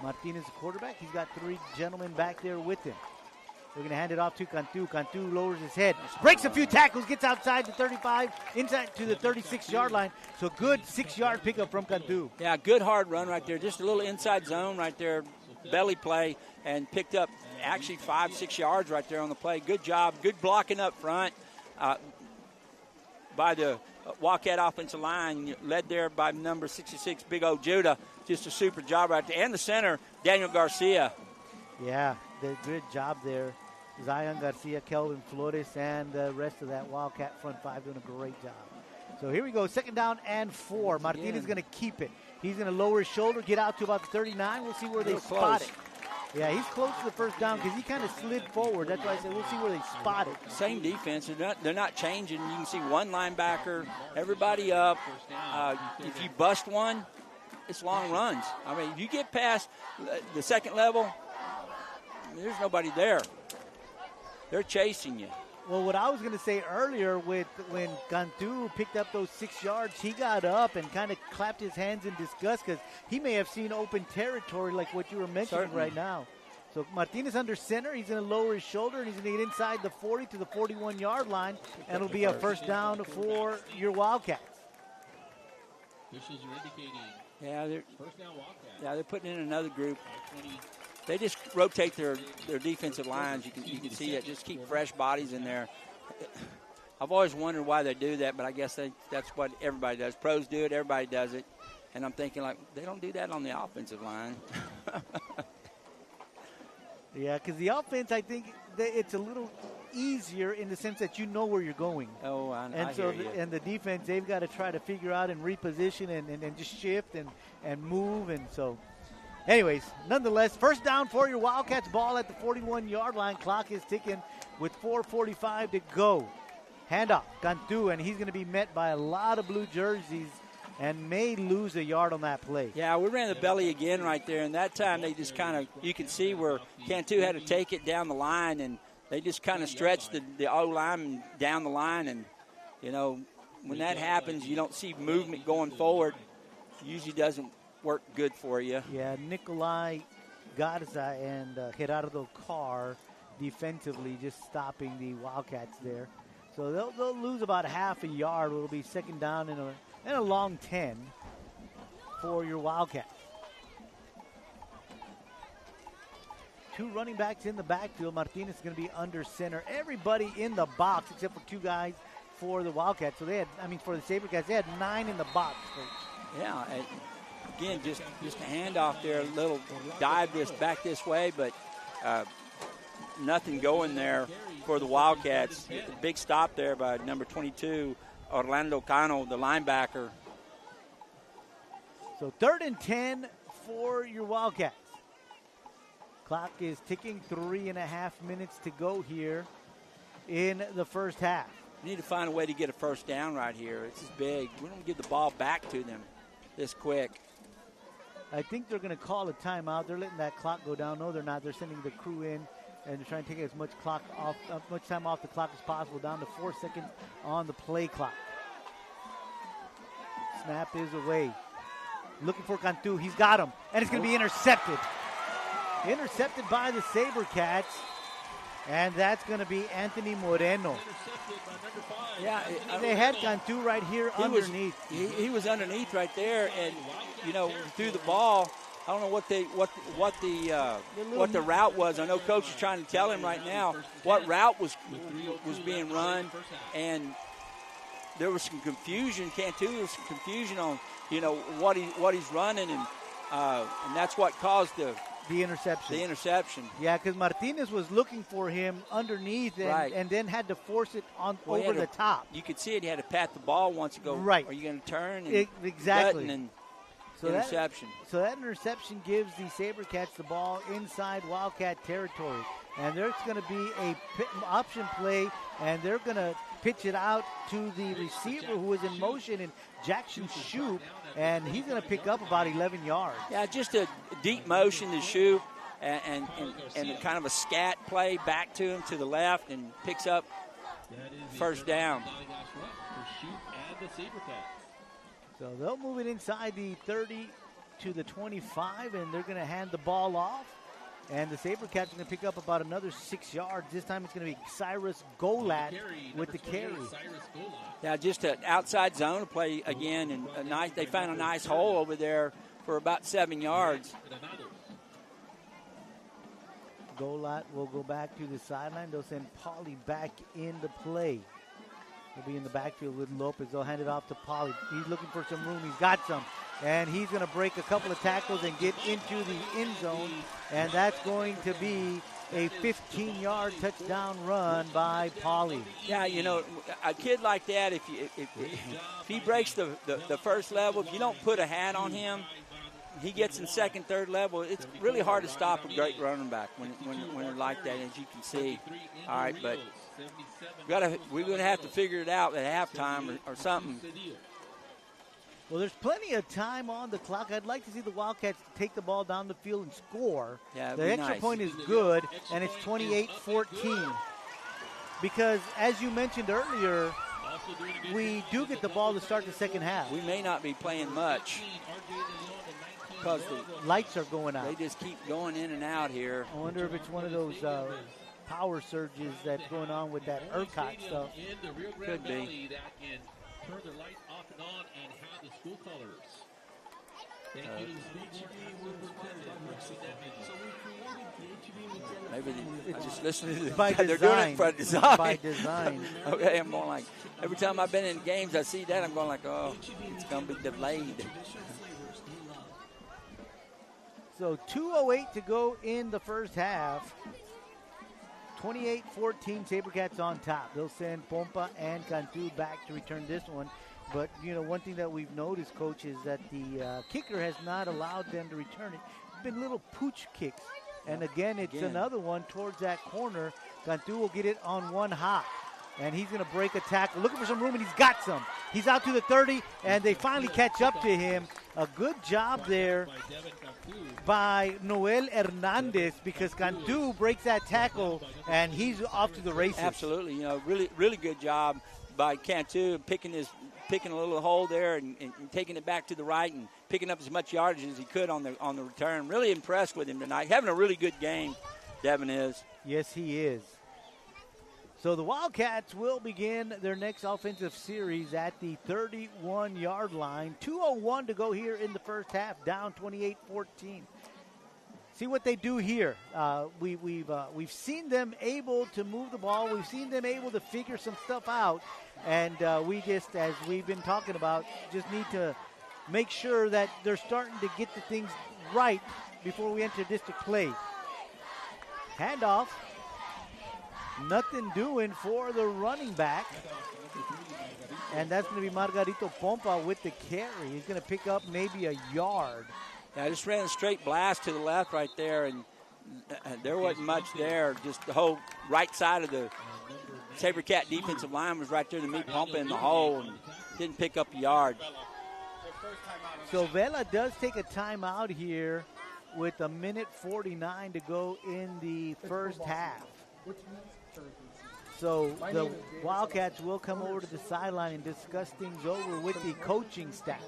Martinez, the quarterback. He's got 3 gentlemen back there with him. They're going to hand it off to Cantu. Cantu lowers his head, breaks a few tackles, gets outside the 35, inside to the 36-yard line. So good 6-yard pickup from Cantu. Yeah, good hard run right there. Just a little inside zone right there, belly play, and picked up actually 5-6 yards right there on the play. Good job. Good blocking up front by the Wildcat offensive line, led there by number 66, Big O Judah. Just a super job right there. And the center, Daniel Garcia. Yeah, good job there. Zion Garcia, Kelvin Flores, and the rest of that Wildcat front five doing a great job. So here we go, 2nd down and 4. Martinez going to keep it. He's going to lower his shoulder, get out to about the 39. We'll see where they spot it. Yeah, he's close to the 1st down because he kind of slid forward. That's why I said we'll see where they spot it. Same defense. They're not changing. You can see one linebacker, everybody up. If you bust one, it's long runs. I mean, if you get past the 2nd level, there's nobody there. They're chasing you. Well, what I was going to say earlier when Cantu picked up those 6 yards, he got up and kind of clapped his hands in disgust because he may have seen open territory like what you were mentioning right now. So Martinez under center. He's going to lower his shoulder, and he's going to get inside the 40 to the 41-yard line, and it'll be a 1st down for your Wildcats. Officials are indicating Yeah, first down Wildcats. they're putting in another group. They just rotate their defensive lines. You can see it. Just keep fresh bodies in there. I've always wondered why they do that, but I guess that's what everybody does. Pros do it. Everybody does it. And I'm thinking, like, they don't do that on the offensive line. Yeah, because the offense, I think it's a little easier in the sense that you know where you're going. Oh, I so hear you. and the defense, they've got to try to figure out and reposition and just shift and move. And so, anyways, nonetheless, 1st down for your Wildcats. Ball at the 41-yard line. Clock is ticking with 4:45 to go. Handoff, Cantu, and he's going to be met by a lot of blue jerseys and may lose a yard on that play. Yeah, we ran the belly again right there, and that time they just kind of, you can see where Cantu had to take it down the line, and they just kind of stretched the O-line down the line, and, you know, when that happens, you don't see movement going forward. It usually doesn't work good for you. Yeah, Nikolai Garza and Gerardo Carr defensively just stopping the Wildcats there. So they'll lose about half a yard. It'll be 2nd down and a long 10 for your Wildcats. 2 running backs in the backfield. Martinez is going to be under center. Everybody in the box except for 2 guys for the Wildcats. So for the Sabercats, they had 9 in the box, Coach. Yeah, again, just a handoff there, a little dive back this way, but nothing going there for the Wildcats. Big stop there by number 22, Orlando Cano, the linebacker. So 3rd and 10 for your Wildcats. Clock is ticking, 3.5 minutes to go here in the 1st half. We need to find a way to get a 1st down right here. This is big. We don't give the ball back to them this quick. I think they're going to call a timeout. They're letting that clock go down. No, they're not. They're sending the crew in, and they're trying to take as much time off the clock as possible, down to 4 seconds on the play clock. Snap is away. Looking for Cantu. He's got him, and it's going to be intercepted. Intercepted by the Sabercats, and that's going to be Anthony Moreno. Yeah, they had Cantu right here underneath. He was underneath right there, and you know, threw the ball. I don't know what the route was. I know Coach is trying to tell him right now what route was being run, and there was some confusion. Cantu, there was some confusion on what he's running, and that's what caused the interception. Yeah, because Martinez was looking for him underneath and then had to force it over the top. You could see it. He had to pat the ball once and go, right. Are you going to turn? And exactly. And interception. That interception gives the Sabercats the ball inside Wildcat territory. And there's going to be a option play, and they're going to pitch it out to the receiver who is in motion, and Jackson Shoup, and he's going to pick up about 11 yards. Yeah, just a deep motion to Shoup and kind of a scat play back to him to the left, and picks up 1st down. So they'll move it inside the 30 to the 25, and they're going to hand the ball off. And the Sabercats are going to pick up about another 6 yards. This time it's going to be Cyrus Golat with the carry. Yeah, just an outside zone play again, and they found a nice hole over there for about 7 yards. Golat will go back to the sideline. They'll send Paulie back into play. He'll be in the backfield with Lopez. They'll hand it off to Paulie. He's looking for some room. He's got some. And he's going to break a couple of tackles and get into the end zone. And that's going to be a 15-yard touchdown run by Paulie. Yeah, you know, a kid like that, if he breaks the first level, if you don't put a hat on him, he gets in second, third level. It's really hard to stop a great running back when they're like that, as you can see. All right, but we're going to have to figure it out at halftime or something. Well, there's plenty of time on the clock. I'd like to see the Wildcats take the ball down the field and score. Yeah, the extra point is good, and it's 28-14. Because, as you mentioned earlier, we do get the ball to start the second half. We may not be playing much because the lights are going out. They just keep going in and out here. I wonder if it's one of those power surges that's going on with that ERCOT stuff. Could be. Turn the lights off and on and have the school colors. Thank you to the school maybe I just listen to by they're design. doing it by design. By design. Okay, I'm going like, every time I've been in games, I see that, I'm going like, oh, it's going to be delayed. So 2:08 to go in the first half. 28-14, Sabercats on top. They'll send Pompa and Cantu back to return this one. But, you know, one thing that we've noticed, Coach, is that the kicker has not allowed them to return it. It's been little pooch kicks. And, again, it's another one towards that corner. Cantu will get it on one hop. And he's going to break a tackle. Looking for some room, and he's got some. He's out to the 30, and they finally catch up to him. A good job there by Noel Hernandez, because Cantu breaks that tackle, and he's off to the races. Absolutely. You know, really, really good job by Cantu picking a little hole there and taking it back to the right and picking up as much yardage as he could on the return. Really impressed with him tonight. Having a really good game, Devin is. Yes, he is. So the Wildcats will begin their next offensive series at the 31-yard line. 2:01 to go here in the first half, down 28-14. See what they do here. We've seen them able to move the ball. We've seen them able to figure some stuff out. And we just, as we've been talking about, just need to make sure that they're starting to get the things right before we enter district play. Handoff. Nothing doing for the running back. And that's going to be Margarito Pompa with the carry. He's going to pick up maybe a yard. Yeah, I just ran a straight blast to the left right there, and there wasn't much there. Just the whole right side of the Sabercat defensive line was right there to meet Pompa in the hole and didn't pick up a yard. So Vela does take a timeout here with 1:49 to go in the first half. So the Wildcats will come over to the sideline and discuss things over with the coaching staff.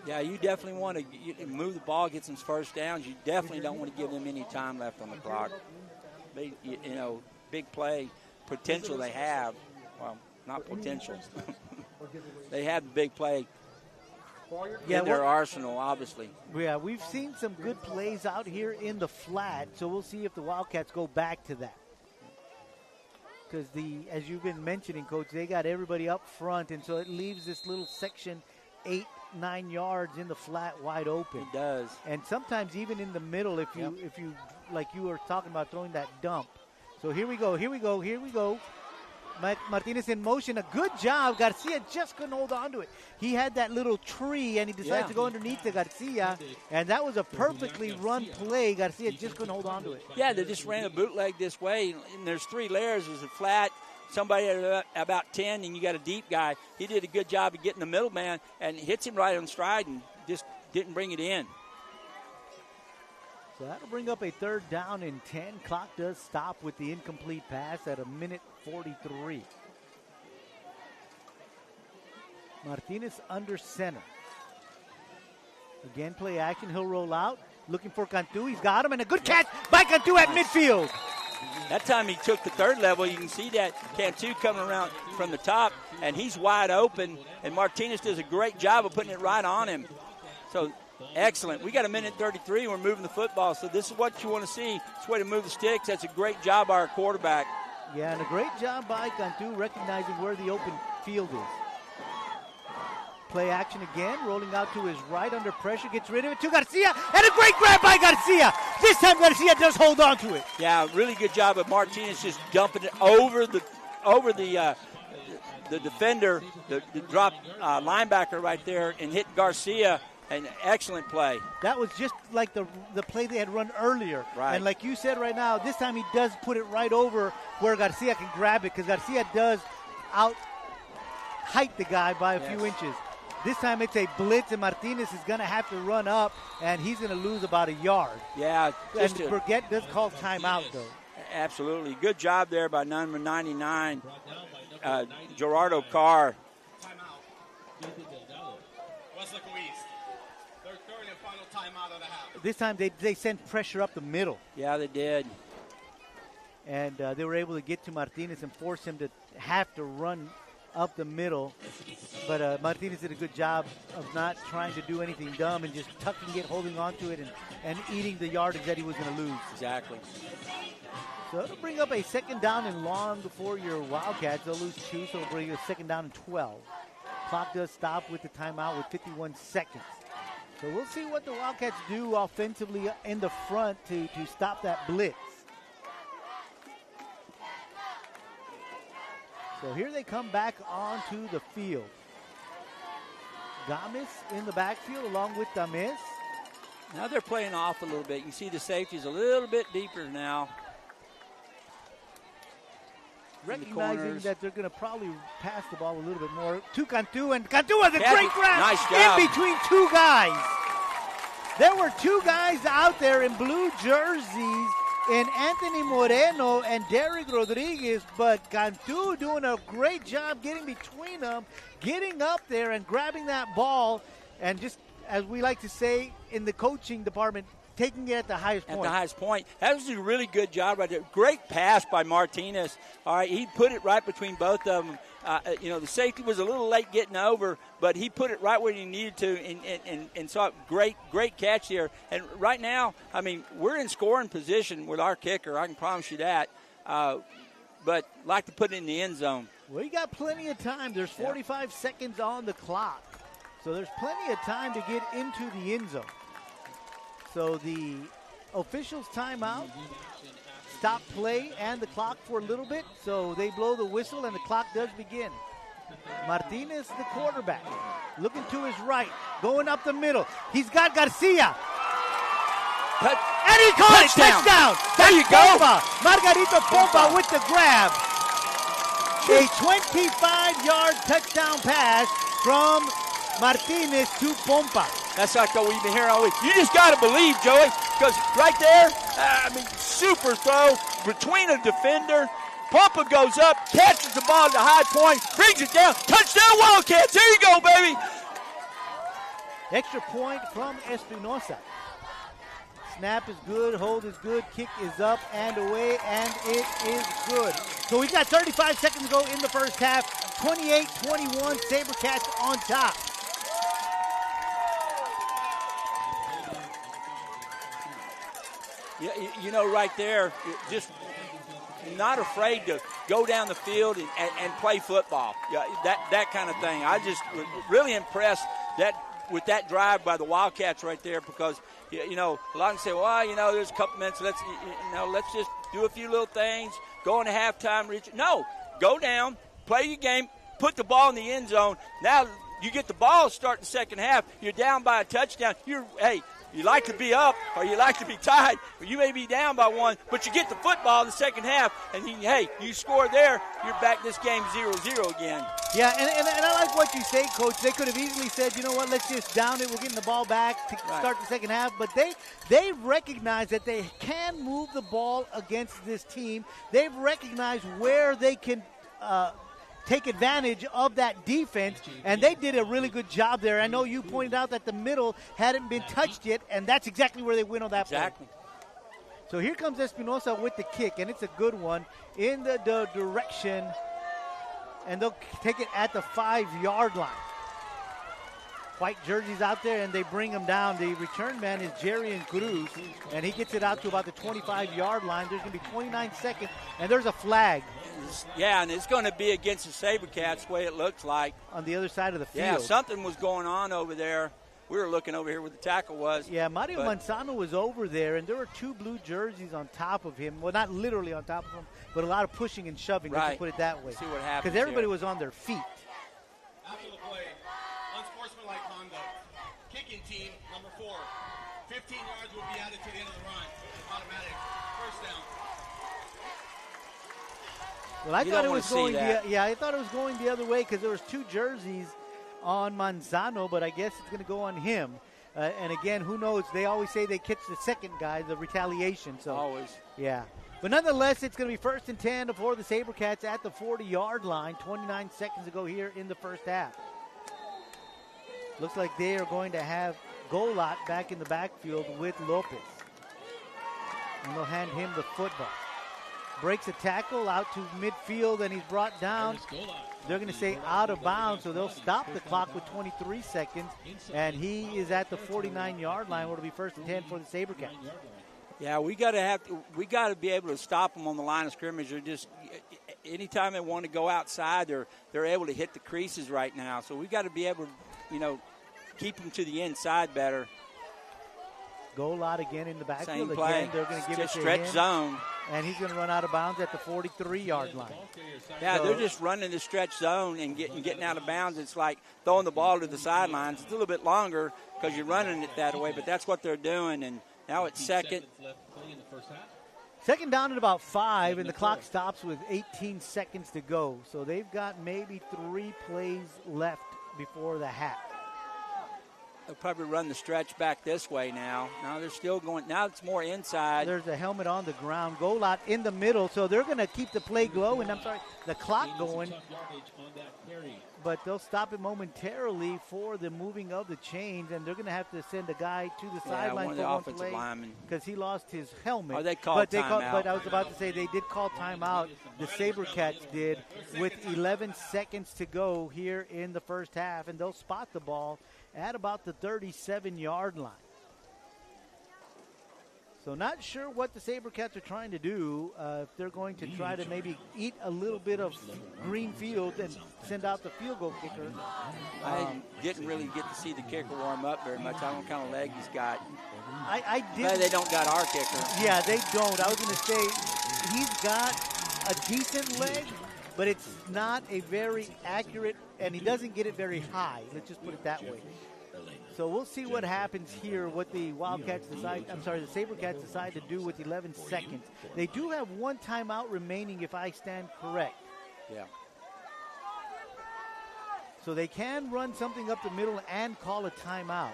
Yeah, you definitely want to move the ball, get some first downs. You definitely don't want to give them any time left on the clock. Big play potential they have. Well, not potential. They have the big play in their arsenal, obviously. Yeah, we've seen some good plays out here in the flat, so we'll see if the Wildcats go back to that. Because as you've been mentioning, Coach, they got everybody up front, and so it leaves this little section 8-9 yards in the flat wide open. It does. And sometimes even in the middle, if you like you were talking about throwing that dump. So here we go. Martinez in motion. A good job. Garcia just couldn't hold on to it. He had that little tree, and he decided to go underneath the Garcia, and that was a perfectly run play. Garcia just couldn't hold on to it. Yeah, they just ran a bootleg this way, and there's three layers. There's a flat, somebody at about 10, and you got a deep guy. He did a good job of getting the middleman and hits him right on stride and just didn't bring it in. So that'll bring up a 3rd down and 10. Clock does stop with the incomplete pass at 1:43. Martinez under center. Again, play action. He'll roll out. Looking for Cantu. He's got him, and a good catch by Cantu at midfield. That time he took the third level. You can see that Cantu coming around from the top, and he's wide open, and Martinez does a great job of putting it right on him. So excellent. We got a minute 33. We're moving the football, so this is what you want to see. It's a way to move the sticks. That's a great job by our quarterback. Yeah, and a great job by Cantu recognizing where the open field is. Play action again, rolling out to his right under pressure, gets rid of it to Garcia, and a great grab by Garcia. This time Garcia does hold on to it. Yeah, really good job of Martinez just dumping it over the defender, the drop linebacker right there, and hit Garcia. An excellent play. That was just like the play they had run earlier. Right. And like you said right now, this time he does put it right over where Garcia can grab it, because Garcia does out-height the guy by a few inches. This time it's a blitz, and Martinez is going to have to run up, and he's going to lose about a yard. Yeah. And Burgett does call timeout, though. Absolutely. Good job there by number 99, Gerardo Carr. Timeout. Weslaco East. Their third and final timeout of the half. This time they sent pressure up the middle. Yeah, they did. And they were able to get to Martinez and force him to have to run up the middle. But Martinez did a good job of not trying to do anything dumb and just tucking it, holding on to it, and eating the yardage that he was going to lose. Exactly. So it'll bring up a second down and long for your Wildcats. They'll lose 2, so it'll bring a second down and 12. Clock does stop with the timeout with 51 seconds. So we'll see what the Wildcats do offensively in the front to stop that blitz. So here they come back onto the field. Gamis in the backfield along with Dames. Now they're playing off a little bit. You can see the safety's a little bit deeper now. Recognizing that they're going to probably pass the ball a little bit more to Cantu, and Cantu has a great grab nice job. in between two guys. There were two guys out there in blue jerseys, in Anthony Moreno and Derek Rodriguez, but Cantu doing a great job getting between them, getting up there and grabbing that ball, and just, as we like to say in the coaching department, taking it at the highest point. At the highest point. That was a really good job right there. Great pass by Martinez. All right, he put it right between both of them. The safety was a little late getting over, but he put it right where he needed to, and saw great catch there. And right now, I mean, we're in scoring position with our kicker. I can promise you that. But like to put it in the end zone. Well, you got plenty of time. There's 45 seconds on the clock. So there's plenty of time to get into the end zone. So the officials timeout, stop play and the clock for a little bit. So they blow the whistle and the clock does begin. Martinez, the quarterback, looking to his right, going up the middle. He's got Garcia. And he caught it. Touchdown. There you go. Margarito Pompa with the grab. A 25-yard touchdown pass from Martinez to Pompa. That's like what we've been hearing all week. You just got to believe, Joey, because right there, super throw between a defender. Pompa goes up, catches the ball at the high point, brings it down. Touchdown, Wildcats. There you go, baby. Extra point from Espinosa. Snap is good, hold is good, kick is up and away, and it is good. So we've got 35 seconds to go in the first half. 28-21, Sabercats on top. Yeah, right there, just not afraid to go down the field and play football. Yeah, that kind of thing. I just really impressed with that drive by the Wildcats right there, because a lot can say, well, there's a couple minutes. Let's just do a few little things. Go into halftime. No, go down, play your game, put the ball in the end zone. Now you get the ball start the second half. You're down by a touchdown. You like to be up or you like to be tied. You may be down by one, but you get the football in the second half, and you score there. You're back this game 0-0 again. Yeah, and I like what you say, Coach. They could have easily said, you know what, let's just down it. We're getting the ball back to start the second half. But they recognize that they can move the ball against this team. They've recognized where they can take advantage of that defense, and they did a really good job there. I know you pointed out that the middle hadn't been touched yet, and that's exactly where they win on that play. So here comes Espinosa with the kick, and it's a good one in the direction, and they'll take it at the 5-yard line. White jerseys out there, and they bring him down. The return man is Jerry Cruz, and he gets it out to about the 25-yard line. There's going to be 29 seconds, and there's a flag. Yeah, and it's going to be against the Sabercats, the way it looks like. On the other side of the field. Yeah, something was going on over there. We were looking over here where the tackle was. Yeah, Mario Manzano was over there, and there were 2 blue jerseys on top of him. Well, not literally on top of him, but a lot of pushing and shoving, right. Let's put it that way. See what happens. Because everybody was on their feet. After the play, unsportsmanlike conduct. Kicking team, number 4. 15 yards will be added to the end of the run. Automatic. First down. Well, I thought it was going I thought it was going the other way because there was 2 jerseys on Manzano, but I guess it's going to go on him. And again, who knows? They always say they catch the second guy, the retaliation. So always. Yeah. But nonetheless, it's going to be 1st and 10 for the Sabercats at the 40-yard line. 29 seconds to go here in the first half. Looks like they are going to have Golot back in the backfield with Lopez. And they'll hand him the football. Breaks a tackle out to midfield, and he's brought down. They're going to say out of bounds, so they'll stop the clock with 23 seconds, and he is at the 49-yard line, where it'll be 1st and 10 for the Sabercats. Yeah, we got to be able to stop them on the line of scrimmage. They're just anytime they want to go outside, they're able to hit the creases right now. So we got to be able to, keep them to the inside better. Golot again in the backfield. Same play. Again, they're going to give it to stretch him. Zone. And he's going to run out of bounds at the 43-yard line. Yeah, they're just running the stretch zone and getting out of bounds. It's like throwing the ball to the sidelines. It's a little bit longer because you're running it that way, but that's what they're doing. And now it's second. Second down at about 5, and the clock stops with 18 seconds to go. So they've got maybe 3 plays left before the half. They'll probably run the stretch back this way now. Now they're still going. Now it's more inside. There's a helmet on the ground. Golot in the middle, so they're going to keep the play going. The clock going. But they'll stop it momentarily for the moving of the chains, and they're going to have to send a guy to the sideline for one offensive play linemen, because he lost his helmet. Oh, they called timeout. But I was about to say they did call timeout. The Sabercats did with 11 seconds to go here in the first half, and they'll spot the ball at about the 37-yard line. So not sure what the Sabercats are trying to do. If they're going to try to maybe eat a little bit of green field and send out the field goal kicker. I didn't really get to see the kicker warm up very much. I don't know what kind of leg he's got. I did. But they don't got our kicker. Yeah, they don't. I was going to say he's got a decent leg, but it's not a very accurate, and he doesn't get it very high. Let's just put it that way. So we'll see what happens here, what the the Sabercats decide to do with 11 seconds. They do have 1 timeout remaining, if I stand correct. Yeah. So they can run something up the middle and call a timeout.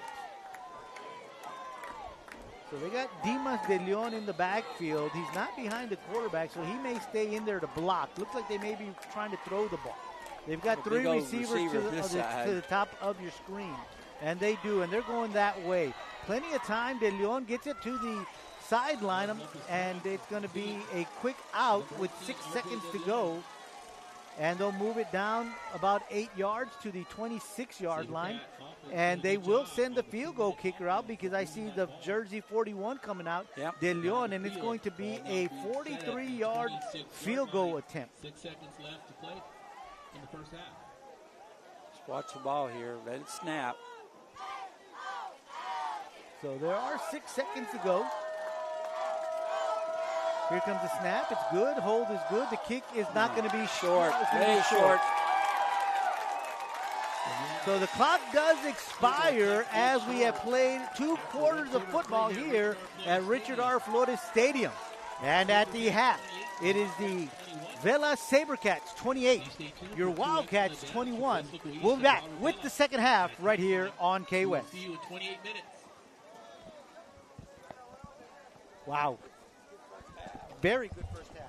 So they got Dimas de Leon in the backfield. He's not behind the quarterback, so he may stay in there to block. Looks like they may be trying to throw the ball. They've got 3 receivers to the top of your screen. And they do, and they're going that way. Plenty of time. De Leon gets it to the sideline, and it's going to be a quick out with 6 seconds to go. And they'll move it down about 8 yards to the 26-yard line. And they will send the field goal kicker out because I see the jersey 41 coming out, De Leon, and it's going to be a 43-yard field goal attempt. 6 seconds left to play in the first half. Just watch the ball here. Let it snap. So there are 6 seconds to go. Here comes the snap. It's good. Hold is good. The kick is not going to be short. It's going to be short. So the clock does expire as we have played 2 quarters of football here at Richard R. Flores Stadium. And at the half, it is the Vela Sabercats 28, your Wildcats 21. We'll be back with the second half right here on KWES. See you in 28 minutes. Wow. Very good first half.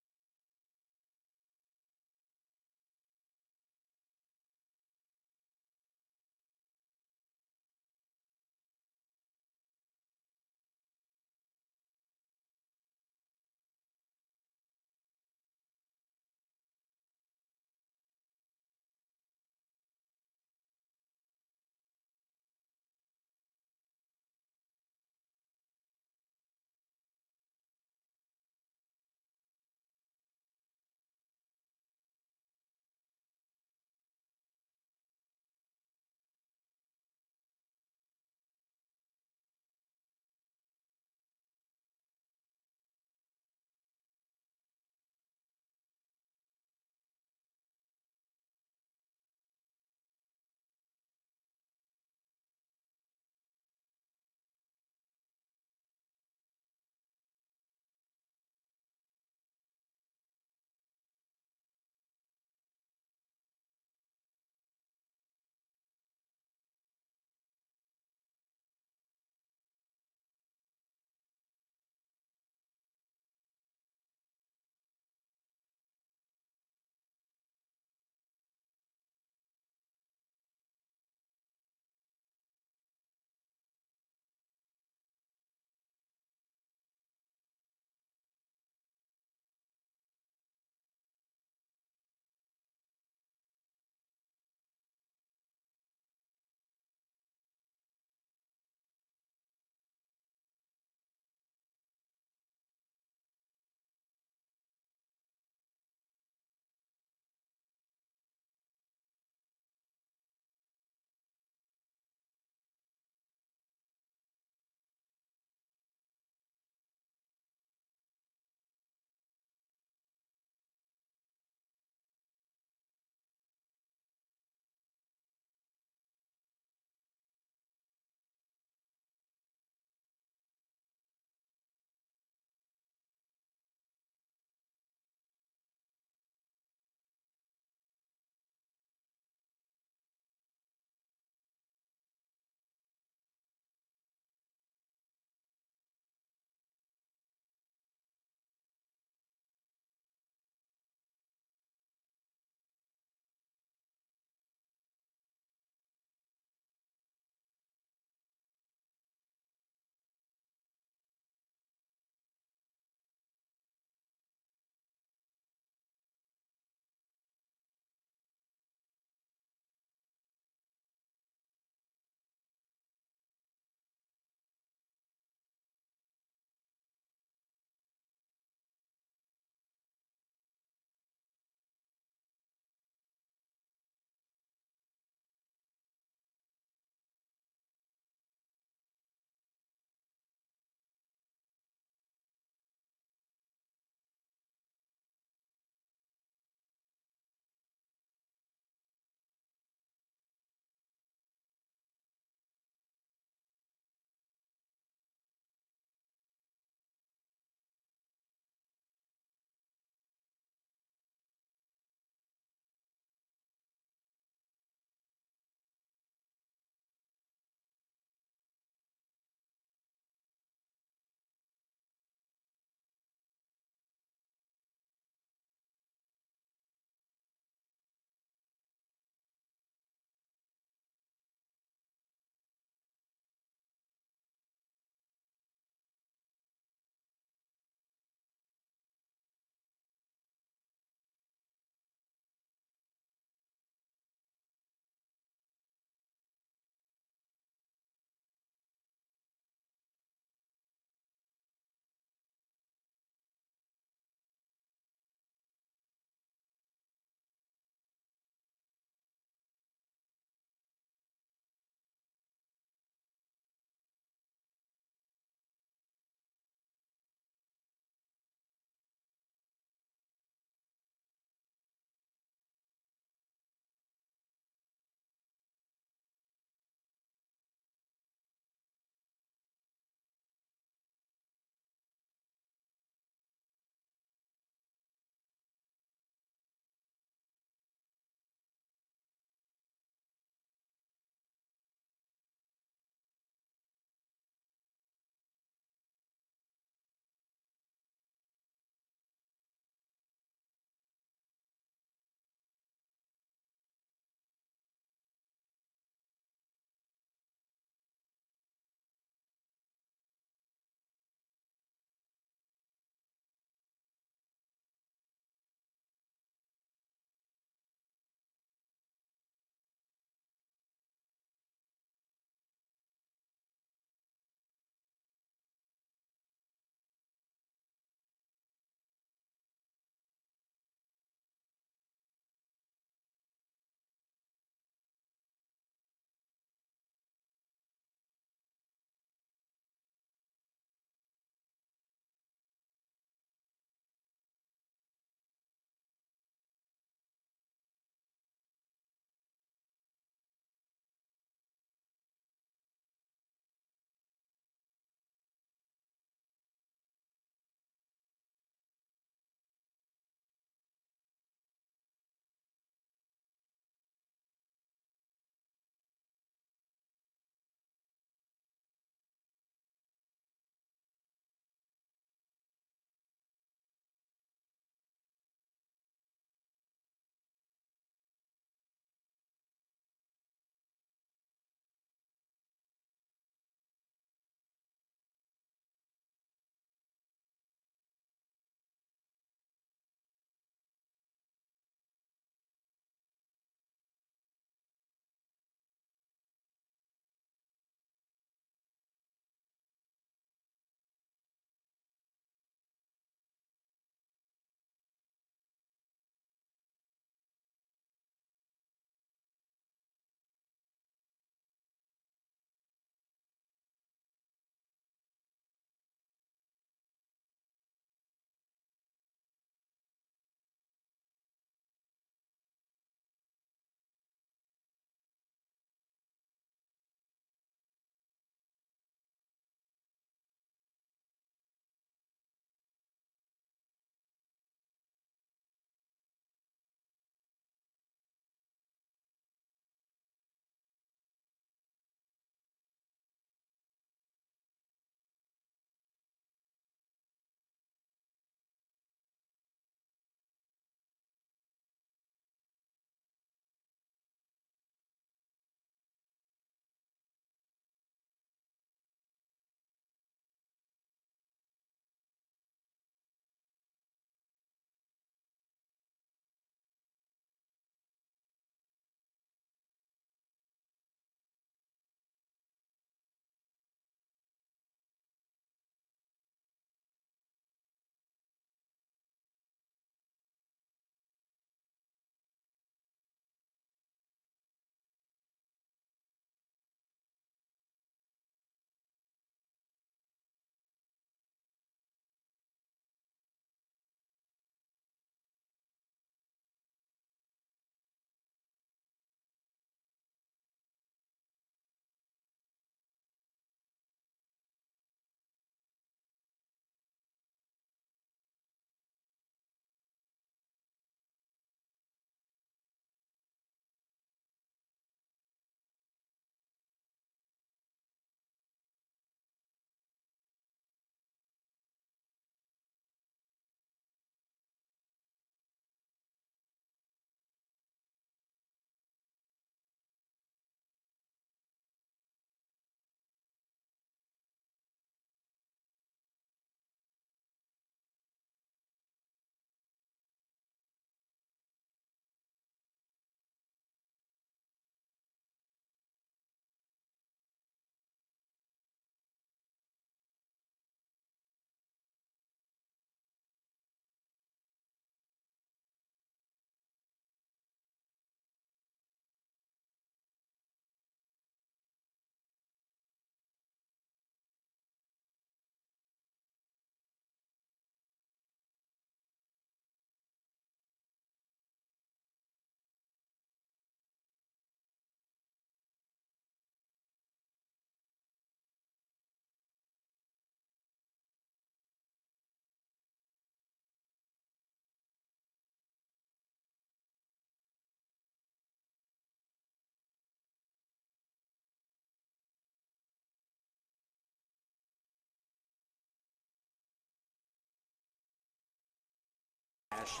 Gosh.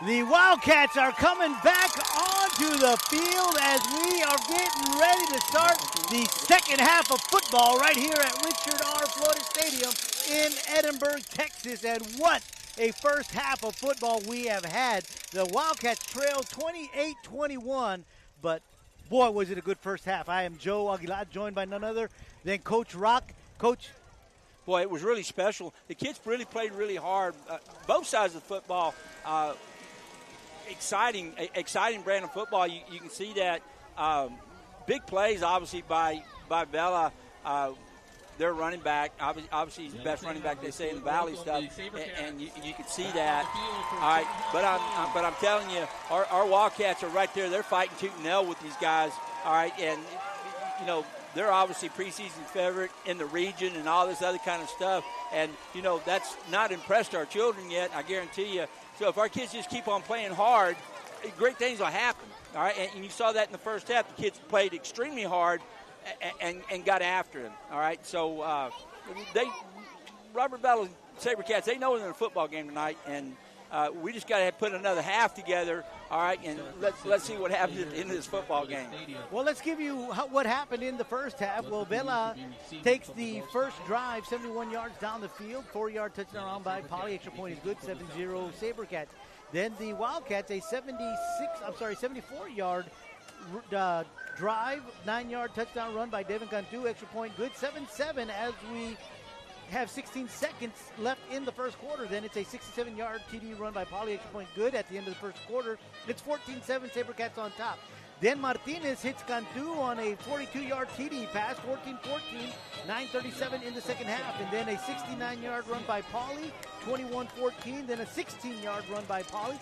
The Wildcats are coming back onto the field as we are getting ready to start the second half of football right here at Richard R. Florida Stadium in Edinburg, Texas. And what a first half of football we have had. The Wildcats trail 28-21, but boy, was it a good first half. I am Joe Aguilar, joined by none other than Coach Rock. Coach. Boy, it was really special. The kids really played really hard. Both sides of the football. Exciting brand of football. You can see that. Big plays, obviously, by Vela. Their running back, obviously he's the best running back, they say, in the Valley stuff, and you can see that. All right, but I'm telling you, our Wildcats are right there. They're fighting tooth and nail with these guys. All right, and you know they're obviously preseason favorite in the region and all this other kind of stuff. And you know that's not impressed our children yet, I guarantee you. So if our kids just keep on playing hard, great things will happen. All right, and you saw that in the first half. The kids played extremely hard and got after him. All right, so Robert Vela Sabercats, they know they're in a football game tonight, and we just got to put another half together. All right, and let's see what happens at the end of this football game. Well, let's give you what happened in the first half. Well, Vela takes the first drive, 71 yards down the field, 4-yard touchdown run by Paulie. Extra point is good, 7-0 Sabercats. Then the Wildcats, a 74-yard drive, 9-yard touchdown run by Devin Cantu. Extra point good, 7-7 as we have 16 seconds left in the first quarter. Then it's a 67-yard TD run by Paulie. Extra point good at the end of the first quarter. It's 14-7 Sabercats on top. Then Martinez hits Cantu on a 42-yard TD pass, 14-14, 9:37 in the second half. And then a 69-yard run by Paulie, 21-14. Then a 16-yard run by Paulie,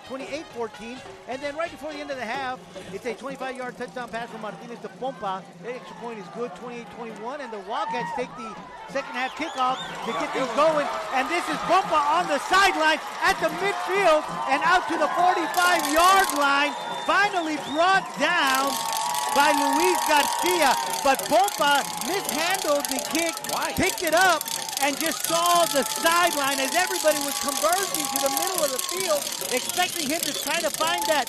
28-14. And then right before the end of the half, it's a 25-yard touchdown pass from Martinez to Pompa. The extra point is good, 28-21. And the Wildcats take the second half kickoff to get things going. And this is Pompa on the sideline at the midfield and out to the 45-yard line. Finally brought down by Luis Garcia, but Pompa mishandled the kick, picked it up, and just saw the sideline as everybody was converging to the middle of the field, expecting him to try to find that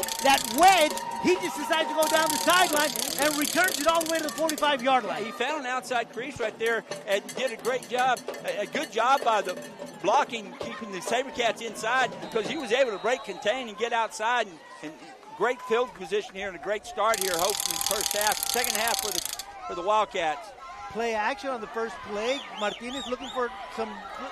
wedge. He just decides to go down the sideline and returns it all the way to the 45-yard line. He found an outside crease right there and did a great job, a good job by the blocking, keeping the Sabercats inside, because he was able to break, contain, and get outside and great field position here and a great start here, hopefully in the first half. Second half for the Wildcats. Play action on the first play. Martinez looking for some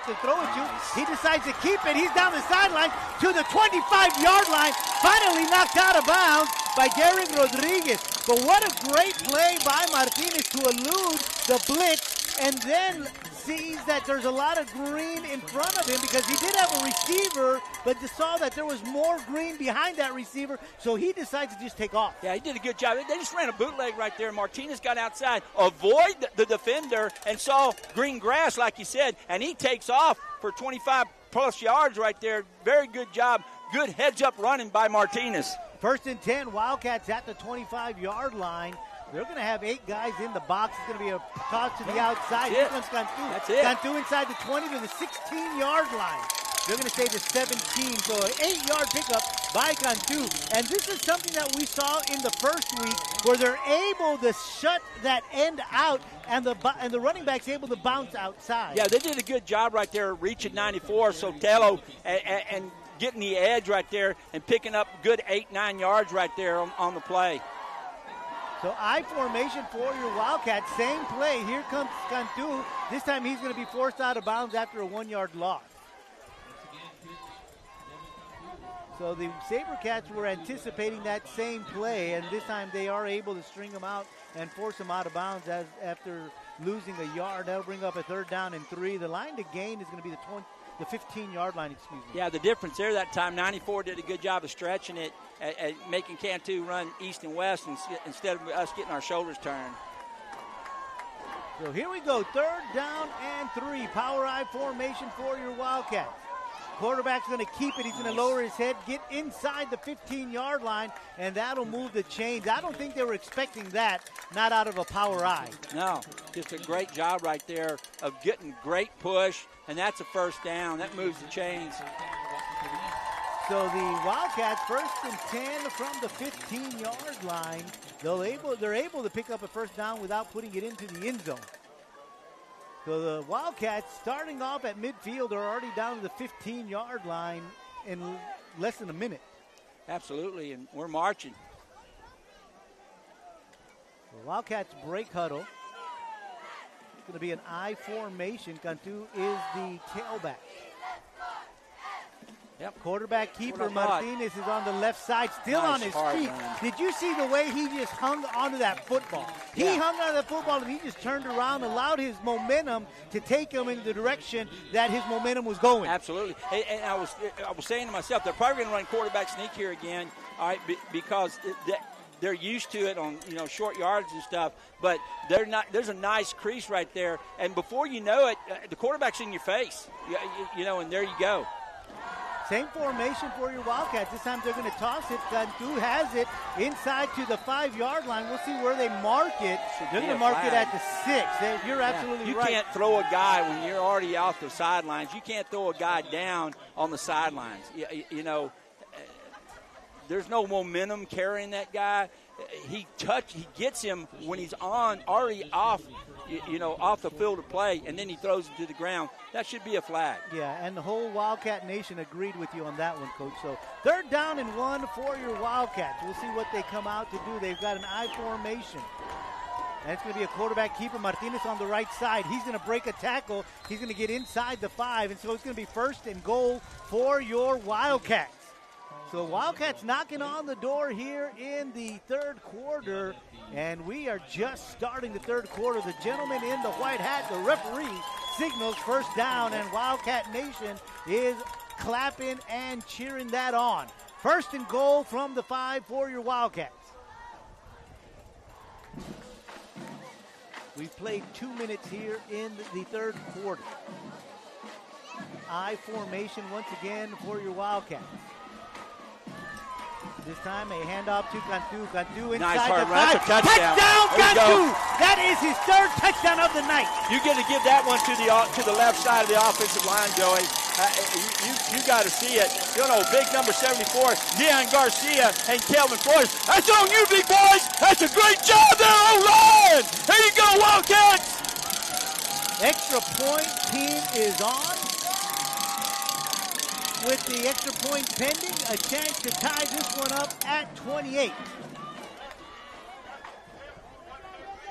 to throw it to. He decides to keep it. He's down the sideline to the 25-yard line. Finally knocked out of bounds by Derek Rodriguez. But what a great play by Martinez to elude the blitz and then sees that there's a lot of green in front of him because he did have a receiver, but saw that there was more green behind that receiver, so he decides to just take off. Yeah, he did a good job. They just ran a bootleg right there. Martinez got outside, avoid the defender, and saw green grass, like you said, and he takes off for 25-plus yards right there. Very good job. Good heads-up running by Martinez. 1st and 10, Wildcats at the 25-yard line. They're going to have 8 guys in the box. It's going to be a toss to the outside. Here comes Cantu. That's it. Cantu inside the 20 to the 16-yard line. They're going to say the 17. So an 8-yard pickup by Cantu. And this is something that we saw in the first week where they're able to shut that end out and the running back's able to bounce outside. Yeah, they did a good job right there reaching 94. Sotelo and getting the edge right there and picking up good 8-9 yards right there on the play. So I formation for your Wildcats. Same play. Here comes Cantu. This time he's going to be forced out of bounds after a 1-yard loss. So the Sabercats were anticipating that same play, and this time they are able to string him out and force him out of bounds after losing a yard. That'll bring up a 3rd down and 3. The line to gain is going to be the 15-yard line, excuse me. Yeah, the difference there that time, 94 did a good job of stretching it, at making Cantu run east and west instead of us getting our shoulders turned. So here we go, 3rd down and 3. Power I formation for your Wildcats. Quarterback's going to keep it. He's going to lower his head, get inside the 15-yard line, and that'll move the chains. I don't think they were expecting that, not out of a power I. No, just a great job right there of getting great push, and that's a 1st down. That moves the chains. So the Wildcats first and 10 from the 15-yard line. They're able to pick up a first down without putting it into the end zone. So the Wildcats starting off at midfield are already down to the 15-yard line in less than a minute. Absolutely, and we're marching. The Wildcats break huddle. It's going to be an I formation. Cantu is the tailback. Yep. Quarterback keeper What I thought. Martinez is on the left side, still Nice on his hard feet. run. Did you see the way he just hung onto that football? He Yeah. hung onto the football and he just turned around, allowed his momentum to take him in the direction that his momentum was going. Absolutely. And I was saying to myself, they're probably going to run quarterback sneak here again, all right, because they're used to it on short yards and stuff. But they're not. There's a nice crease right there, and before you know it, the quarterback's in your face. And there you go. Same formation for your Wildcats. This time they're going to toss it. Cantu has it inside to the 5-yard line. We'll see where they mark it. They're going to mark it at the 6. You're absolutely right. You can't throw a guy when you're already off the sidelines. You can't throw a guy down on the sidelines. There's no momentum carrying that guy. He gets him when he's already off the field of play, and then he throws it to the ground. That should be a flag. Yeah, and the whole Wildcat Nation agreed with you on that one, Coach. So 3rd down and 1 for your Wildcats. We'll see what they come out to do. They've got an I formation. And it's going to be a quarterback keeper, Martinez, on the right side. He's going to break a tackle. He's going to get inside the 5, and so it's going to be 1st and goal for your Wildcats. So Wildcats knocking on the door here in the 3rd quarter, and we are just starting the 3rd quarter. The gentleman in the white hat, the referee, signals 1st down, and Wildcat Nation is clapping and cheering that on. 1st and goal from the 5 for your Wildcats. We've played 2 minutes here in the 3rd quarter. I formation once again for your Wildcats. This time a handoff to Cantu. Cantu inside hard the run. 5. That's a touchdown. Touchdown, There you Cantu! go. That is his 3rd touchdown of the night. You get to give that one to the left side of the offensive line, Joey. You got to see it. Big number 74, Leon Garcia and Kelvin Flores. That's on you, big boys. That's a great job there, O-line. There you go, Wildcats. Extra point team is on. With the extra point pending, a chance to tie this one up at 28.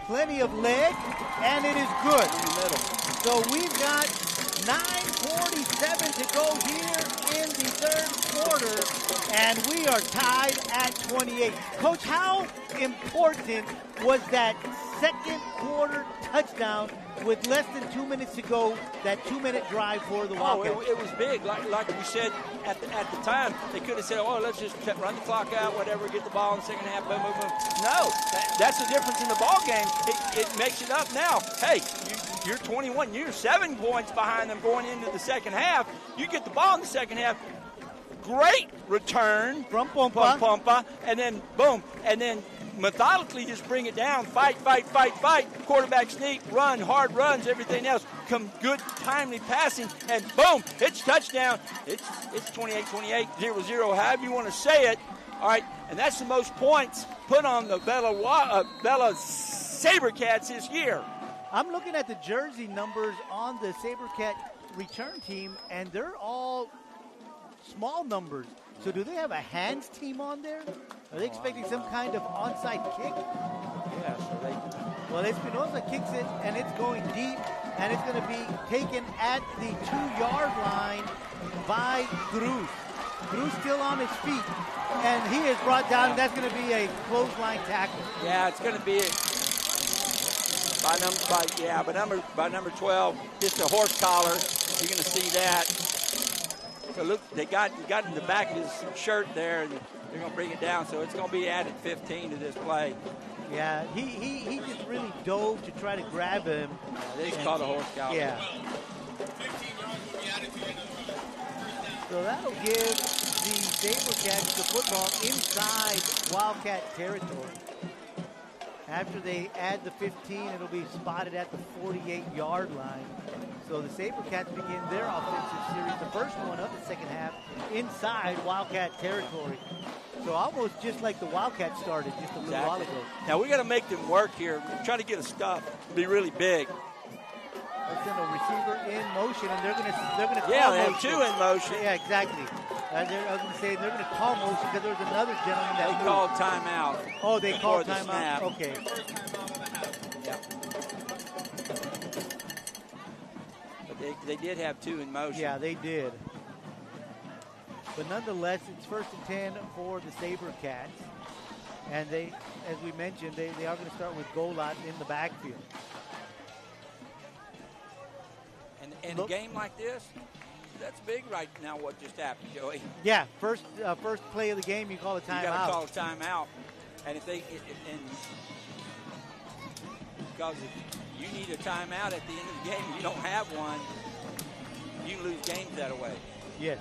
Plenty of leg, and it is good. So we've got 9:47 to go here in the 3rd quarter, and we are tied at 28. Coach, how important was that 2nd quarter touchdown with less than 2 minutes to go, that 2-minute drive for the Wildcats? It was big. Like we said at the time, they could have said, let's just run the clock out, whatever, get the ball in the 2nd half, boom, boom, boom. No, that's the difference in the ball game. It makes it up now. Hey, you're 21. You're 7 points behind them going into the 2nd half. You get the ball in the 2nd half. Great return from Pompa. And then, boom, and then methodically just bring it down, fight, quarterback sneak, run, hard runs, everything else, come good, timely passing, and boom, it's touchdown. It's 28-28, 0-0, however you want to say it. All right, and that's the most points put on the Vela Sabercats this year. I'm looking at the jersey numbers on the Sabercat return team, and they're all small numbers. So do they have a hands team on there? Are they expecting some kind of onside kick? Yeah, so Well, Espinosa kicks it, and it's going deep, and it's going to be taken at the 2-yard line by Cruz. Cruz still on his feet, and he is brought down, and that's going to be a clothesline tackle. Yeah, it's going to be by number 12, just a horse collar. You're going to see that. So look, they got in the back of his shirt there, and they're going to bring it down. So it's going to be added 15 to this play. Yeah, he just really dove to try to grab him. They just called a horse collar. Yeah. 15 yards will be added to the end of the run. So that'll give the Sabercats the football inside Wildcat territory. After they add the 15, it'll be spotted at the 48-yard line. So the Sabercats begin their offensive series, the first one of the 2nd half, inside Wildcat territory. So almost just like the Wildcats started just a little while ago. Now we got to make them work here. Try to get a stop, be really big. Let's send a receiver in motion, and they're gonna call they have motion. 2 in motion. Yeah, exactly. I was going to say they're going to call motion because there was another gentleman that They called timeout. Oh, they called the timeout. snap. Okay. Yeah. But they did have 2 in motion. Yeah, they did. But nonetheless, it's 1st and 10 for the Sabercats. And they, as we mentioned, they are going to start with Golat in the backfield. And in a game like this, that's big right now what just happened, Joey. Yeah, first play of the game, you call a timeout. You got to call a timeout. And if because if you need a timeout at the end of the game, you don't have one, you lose games that way. Yes.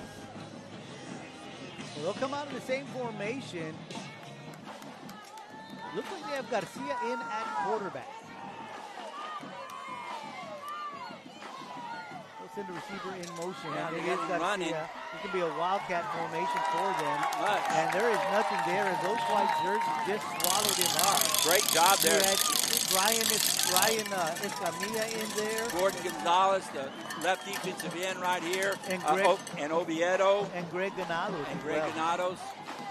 Well, they'll come out in the same formation. Looks like they have Garcia in at quarterback. They'll send the receiver in motion. Yeah, And they it got is him running. Garcia. It can be a Wildcat formation for them. Much. And there is nothing there as those white jerseys just swallowed him up. Great job there. You had Ryan Escamilla in there. Jordan Gonzalez, the left defensive end right here. And And Oviedo. And Greg Ganados. And as Greg well. Ganados.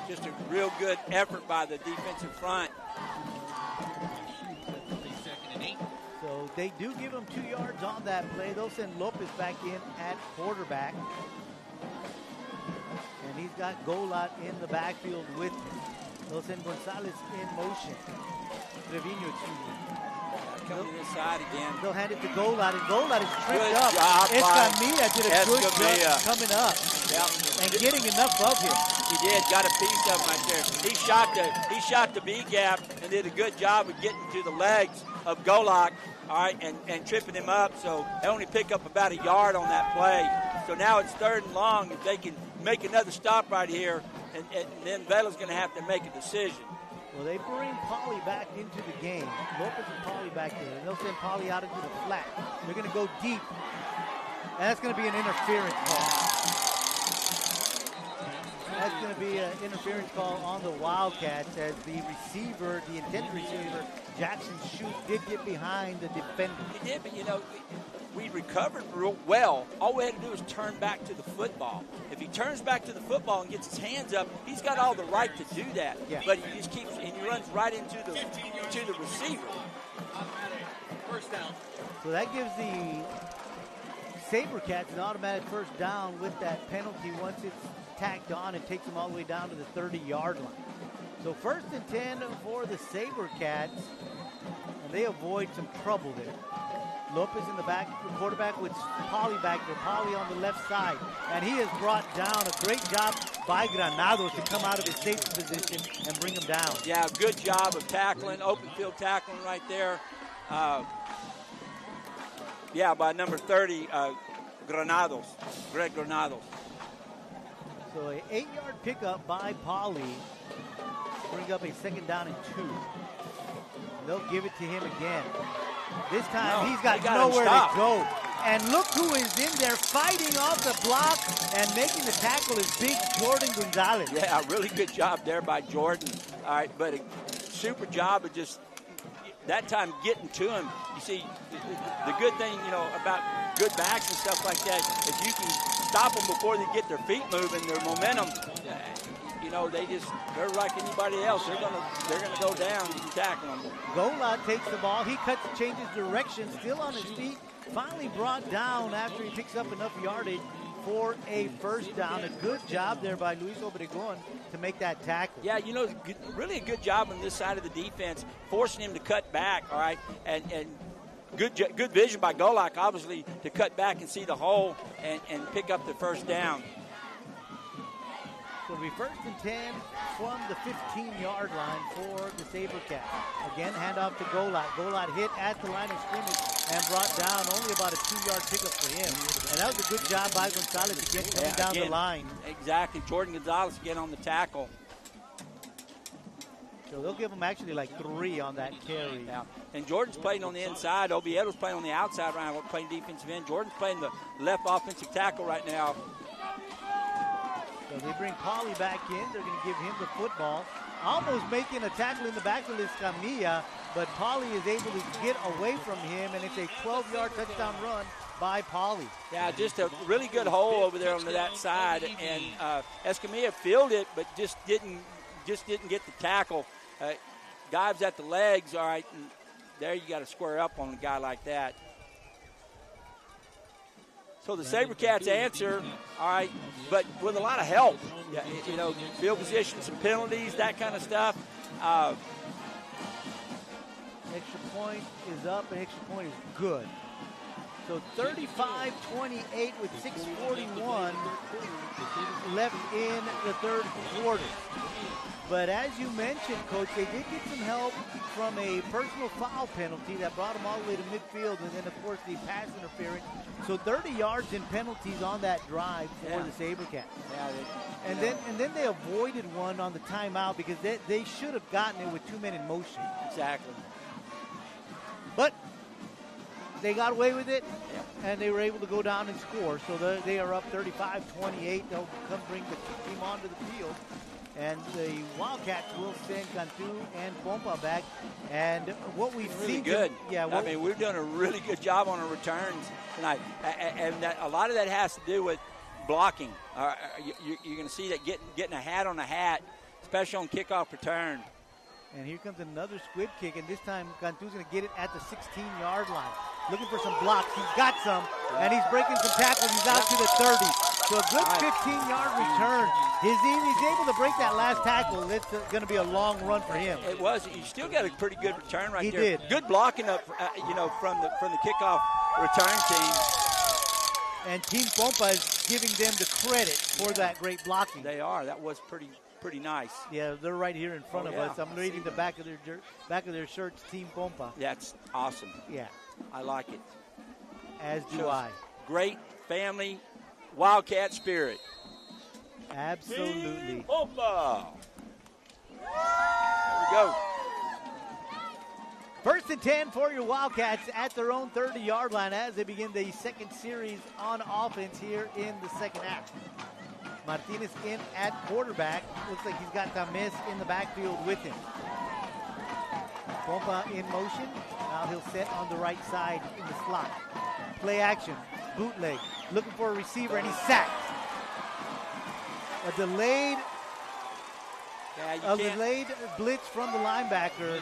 Just a real good effort by the defensive front. Second and 8. So they do give him 2 yards on that play. They'll send Lopez back in at quarterback. And he's got Golat in the backfield with him. They'll send Gonzalez in motion. Trevino, excuse me. Coming to this side again. They'll hand it to Golat, and Golat is tripped Good up. job by Escamilla did a good Escamilla. job coming up Yep. and getting enough of him. He did, got a piece of him right there. He shot the B gap and did a good job of getting to the legs of Golak, all right, and tripping him up. So they only pick up about a yard on that play. So now it's 3rd and long. If they can make another stop right here, and then Vela's going to have to make a decision. Well, they bring Paulie back into the game. Lopez and Paulie back there. They'll send Paulie out into the flat. They're going to go deep. And that's going to be an interference call. That's going to be an interference call on the Wildcats as the receiver, the intended receiver, Jackson Shute, did get behind the defender. He did, but, we recovered real well. All we had to do was turn back to the football. If he turns back to the football and gets his hands up, he's got all the right to do that. Yeah. But he just keeps, and he runs right into the receiver. First down. So that gives the Sabercats an automatic first down with that penalty once it's tacked on and takes them all the way down to the 30-yard line. So 1st and 10 for the Sabercats, and they avoid some trouble there. Lopez in the back, the quarterback with Paulie back there. Paulie on the left side. And he has brought down a great job by Granados to come out of his safety position and bring him down. Yeah, good job of tackling, open field tackling right there. By number 30, Greg Granados. So an 8-yard pickup by Paulie. Bring up a 2nd down and 2. They'll give it to him again. This time he's got nowhere to go. And look who is in there fighting off the block and making the tackle is big Jordan Gonzalez. Yeah, really good job there by Jordan. All right, but a super job of just that time getting to him. You see, the good thing, about good backs and stuff like that, if you can stop them before they get their feet moving, their momentum, they're like anybody else. They're gonna go down and tackle them. Golat takes the ball. He changes direction, still on his feet. Finally brought down after he picks up enough yardage for a first down. A good job there by Luis Obregon to make that tackle. Yeah, really a good job on this side of the defense, forcing him to cut back, all right, and good vision by Golak, obviously, to cut back and see the hole and pick up the first down. So it'll be 1st and 10 from the 15-yard line for the Sabercats. Again, handoff to Golat. Golat hit at the line of scrimmage and brought down only about a 2-yard pickup for him. And that was a good job by Gonzalez to get coming down the line. Exactly. Jordan Gonzalez again on the tackle. So they'll give him actually like 3 on that carry. Yeah. And Jordan's playing on the inside. Oviedo's playing on the outside right now, playing defensive end. Jordan's playing the left offensive tackle right now. So So they bring Paulie back in. They're going to give him the football. Almost making a tackle in the backfield is Camilla, but Paulie is able to get away from him, and it's a 12-yard touchdown run by Paulie. Yeah, just a really good hole over there on that side, and Escamilla fielded it, but just didn't get the tackle. Dives at the legs, all right, and there you got to square up on a guy like that. So the Sabercats answer, all right, but with a lot of help. Yeah, you know, field position, some penalties, that kind of stuff. Extra point is up, and extra point is good. So 35-28 with 6:41 left in the third quarter. But as you mentioned, Coach, they did get some help from a personal foul penalty that brought them all the way to midfield, and then, of course, the pass interference. So 30 yards in penalties on that drive for the Sabercats. Yeah, and then they avoided one on the timeout because they should have gotten it with 2 men in motion. Exactly. But they got away with it, and they were able to go down and score. So they are up 35-28. They'll come bring the team onto the field. And the Wildcats will send Cantu and Pompa back. And what we've seen... good. I mean, we've done a really good job on our returns tonight. And a lot of that has to do with blocking. You're going to see that getting a hat on a hat, especially on kickoff return. And here comes another squib kick, and this time Cantu's going to get it at the 16-yard line. Looking for some blocks. He's got some, and he's breaking some tackles. He's out to the 30. So a good 15-yard return. He's able to break that last tackle. It's going to be a long run for him. It was. He still got a pretty good return right there. He did. Good blocking up, from the kickoff return team. And Team Pompa is giving them the credit for that great blocking. They are. That was pretty nice. Yeah, they're right here in front of us. I'm reading the back of their shirts, Team Pompa. That's awesome. Yeah. I like it. As do I. Great family Wildcat spirit. Absolutely. Pompa. There we go. First and 10 for your Wildcats at their own 30-yard line as they begin the second series on offense here in the second half. Martinez in at quarterback. Looks like he's got Tamis in the backfield with him. Pompa in motion. Now he'll set on the right side in the slot. Play action. Bootleg. Looking for a receiver, and he's sacked. A delayed blitz from the linebacker,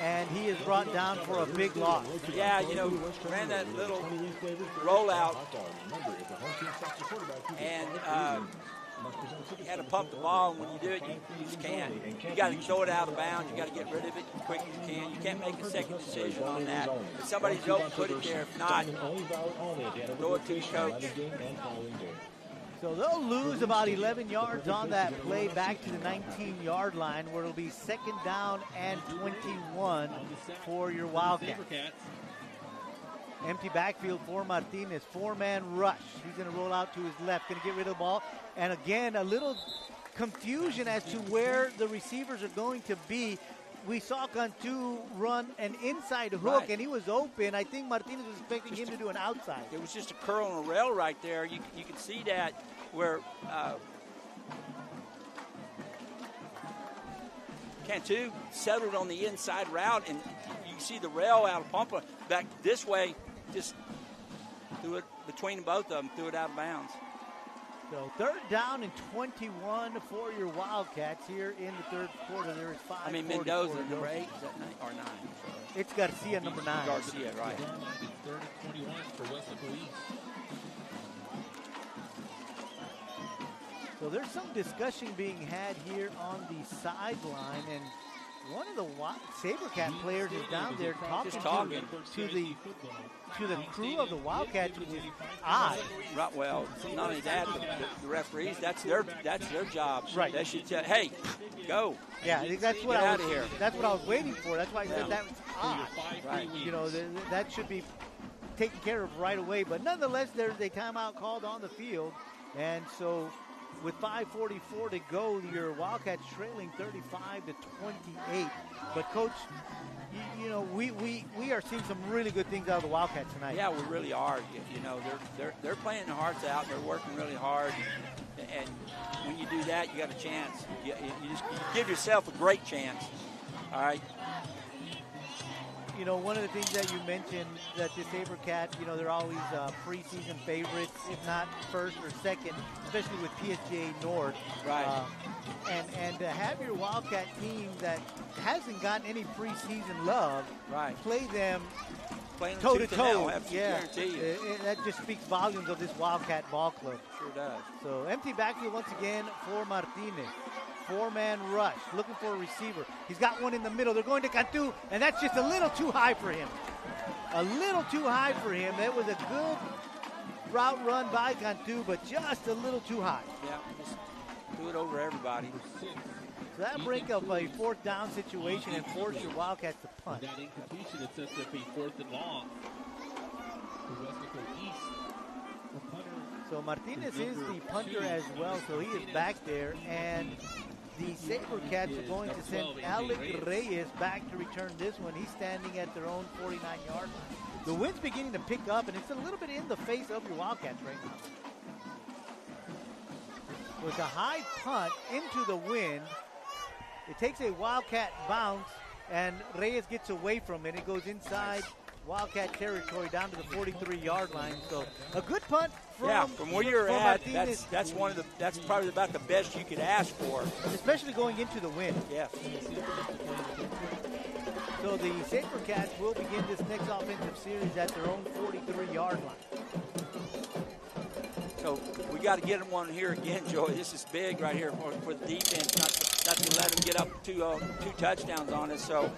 and he is brought down for a big loss. Yeah, ran that little rollout, and you had to pump the ball, and when you do it, you just can't. You got to throw it out of bounds. You got to get rid of it as quick as you can. You can't make a second decision on that. If somebody's open, put it there. If not, throw it to the coach. So they'll lose about 11 yards on that play back to the 19-yard line, where it'll be second down and 21 for your Wildcats. Empty backfield for Martinez. Four-man rush. He's going to roll out to his left, going to get rid of the ball. And again, a little confusion as to where the receivers are going to be. We saw Cantu run an inside hook, and he was open. I think Martinez was expecting him to do an outside. It was just a curl on a rail right there. You can see that where Cantu settled on the inside route, and you can see the rail out of Pompa back this way, just threw it between both of them, threw it out of bounds. So third down and 21 for your Wildcats here in the third quarter. There is 5. Mendoza, number 8, is that 9 or 9? It's Garcia, number 9. Garcia, right. Third and 21 for Weslaco East. So there's some discussion being had here on the sideline, and one of the Sabercat players is down there talking to the crew of the Wildcats, which is odd. Right, well, not only that, but the referees, that's their job. Right. They should say, hey, go. Yeah, I think that's what Get out of here. That's what I was waiting for. That's why I said that was odd. Right. That should be taken care of right away. But nonetheless, there's a timeout called on the field, and so with 5:44 to go, your Wildcats trailing 35-28. But Coach, we are seeing some really good things out of the Wildcats tonight. Yeah, we really are. They're playing their hearts out. They're working really hard. And when you do that, you got a chance. You give yourself a great chance. All right. You know, one of the things that you mentioned that the Sabercat, you know, they're always preseason favorites, if not first or second, especially with PSGA North. Right. And to have your Wildcat team that hasn't gotten any preseason love, right, play them playing toe to toe. Yeah, that just speaks volumes of this Wildcat ball club. Sure does. So empty backfield once again for Martinez. Four-man rush, looking for a receiver. He's got one in the middle. They're going to Cantu, and that's just a little too high for him. A little too high for him. That was a good route run by Cantu, but just a little too high. Yeah, just do it over everybody. So that break up a fourth down situation and force your Wildcats to punt. With that incompletion, it sets up a 4th and long. For Weslaco East. The punter. So Martinez is the punter as well, so he is back there, and the Sabercats are going to send Alec Reyes back to return this one. He's standing at their own 49-yard line. The wind's beginning to pick up, and it's a little bit in the face of your Wildcats right now. With a high punt into the wind, it takes a Wildcat bounce, and Reyes gets away from it. It goes inside Wildcat territory down to the 43-yard line. So a good punt from where you're at. Martinez. That's probably about the best you could ask for, especially going into the wind. Yeah. So the Sabercats will begin this next offensive series at their own 43-yard line. So we got to get one here again, Joey. This is big right here for the defense, not to let them get up to 2 touchdowns on us. So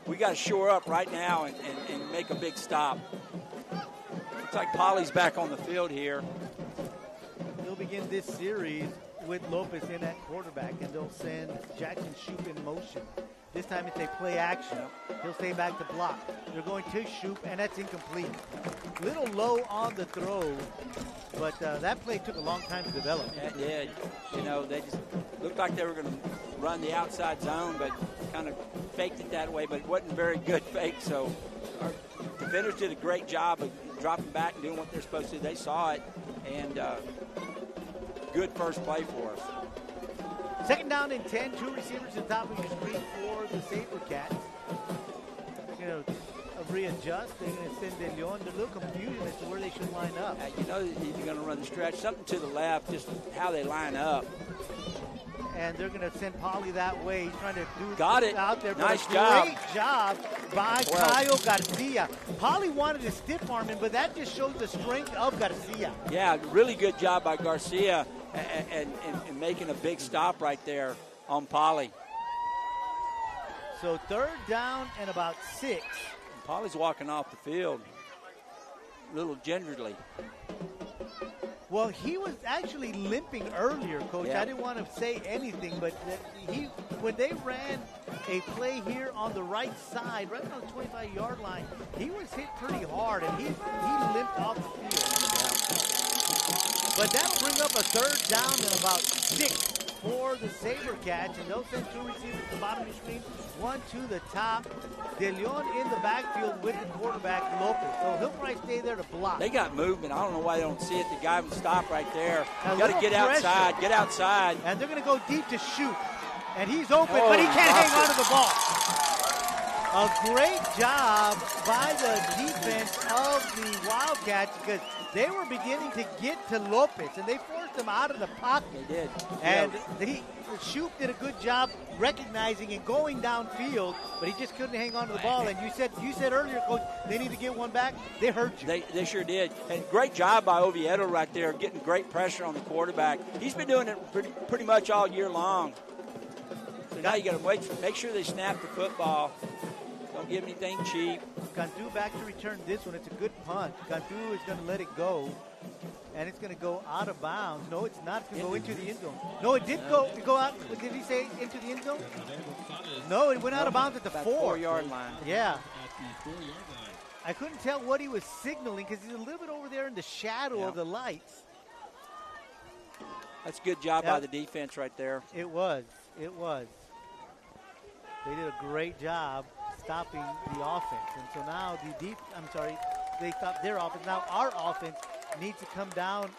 we got to shore up right now and make a big stop. Looks like Paulie's back on the field here. They'll begin this series with Lopez in at quarterback, and they'll send Jackson Shoop in motion. This time it's a play action. He'll stay back to block. They're going to Shoop, and that's incomplete. Little low on the throw, but that play took a long time to develop. Yeah, it did. You know, they just looked like they were going to run the outside zone, but kind of faked it that way, but it wasn't a very good fake. So our defenders did a great job of dropping back and doing what they're supposed to do. They saw it, and good first play for us. Second down and 10, 2 receivers at the top of your screen for the Sabercats. They're going to readjust. They're going to send De Leon. They're a little confusion as to where they should line up. You know you're going to run the stretch. Something to the left, just how they line up. And they're going to send Paulie that way. He's trying to do it out there. Nice job. Great job by Kyle Garcia. Paulie wanted to stiff arm him, but that just shows the strength of Garcia. Yeah, really good job by Garcia and making a big stop right there on Paulie. So third down and about 6. And Paulie's walking off the field a little gingerly. Well, he was actually limping earlier, Coach. Yeah. I didn't want to say anything, but when they ran a play here on the right side, right on the 25-yard line, he was hit pretty hard, and he limped off the field. But that'll bring up a third down and about 6 for the Sabercats, and they'll send 2 receivers to the bottom of the screen, 1 to the top. De Leon in the backfield with the quarterback, Lopez. So he'll probably stay there to block. They got movement. I don't know why they don't see it. The guy would stop right there. You got to get pressure. outside. Get outside. And they're going to go deep to shoot. And he's open, but he can't hang on to the ball. A great job by the defense of the Wildcats because they were beginning to get to Lopez, and they forced him out of the pocket. They did. And Shoop did a good job recognizing and going downfield, but he just couldn't hang on to the ball. And you said earlier, Coach, they need to get one back. They hurt you. They sure did. And great job by Oviedo right there, getting great pressure on the quarterback. He's been doing it pretty much all year long. So now you got to make sure they snap the football. Don't give anything cheap. Cantu back to return this one. It's a good punt. Cantu is going to let it go, and it's going to go out of bounds. No, it's not. It's going to go into the end zone. No, it did go out. Did he say into the end zone? No, it went out of bounds at the 4-yard line. Yeah. At the 4-yard line. I couldn't tell what he was signaling because he's a little bit over there in the shadow of the lights. That's a good job by the defense right there. It was. It was. They did a great job stopping the offense. And so now they stopped their offense. Now our offense needs to come down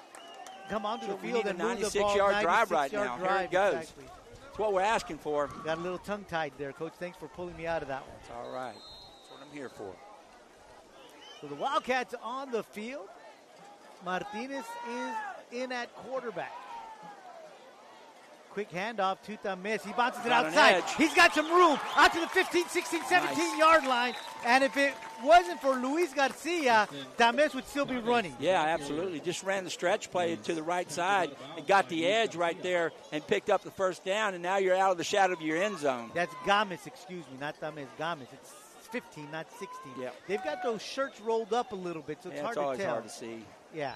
come onto So the we field need a and move the ball. 96-yard drive 96 right yard now. Here drive, it goes. exactly. That's what we're asking for. Got a little tongue-tied there, Coach. Thanks for pulling me out of that one. It's all right. That's what I'm here for. So the Wildcats on the field. Martinez is in at quarterback. Quick handoff to Tames. He bounces it Got an outside. edge. He's got some room out to the 15, 16, 17-yard line. And if it wasn't for Luis Garcia, Tames would still be running. Yeah, absolutely. Just ran the stretch play to the right side and got the edge right there and picked up the first down, and now you're out of the shadow of your end zone. That's Gamis, excuse me, not Tames. Gamis. It's 15, not 16. Yep. They've got those shirts rolled up a little bit, so it's Yeah, hard it's always to tell. hard to see. Yeah.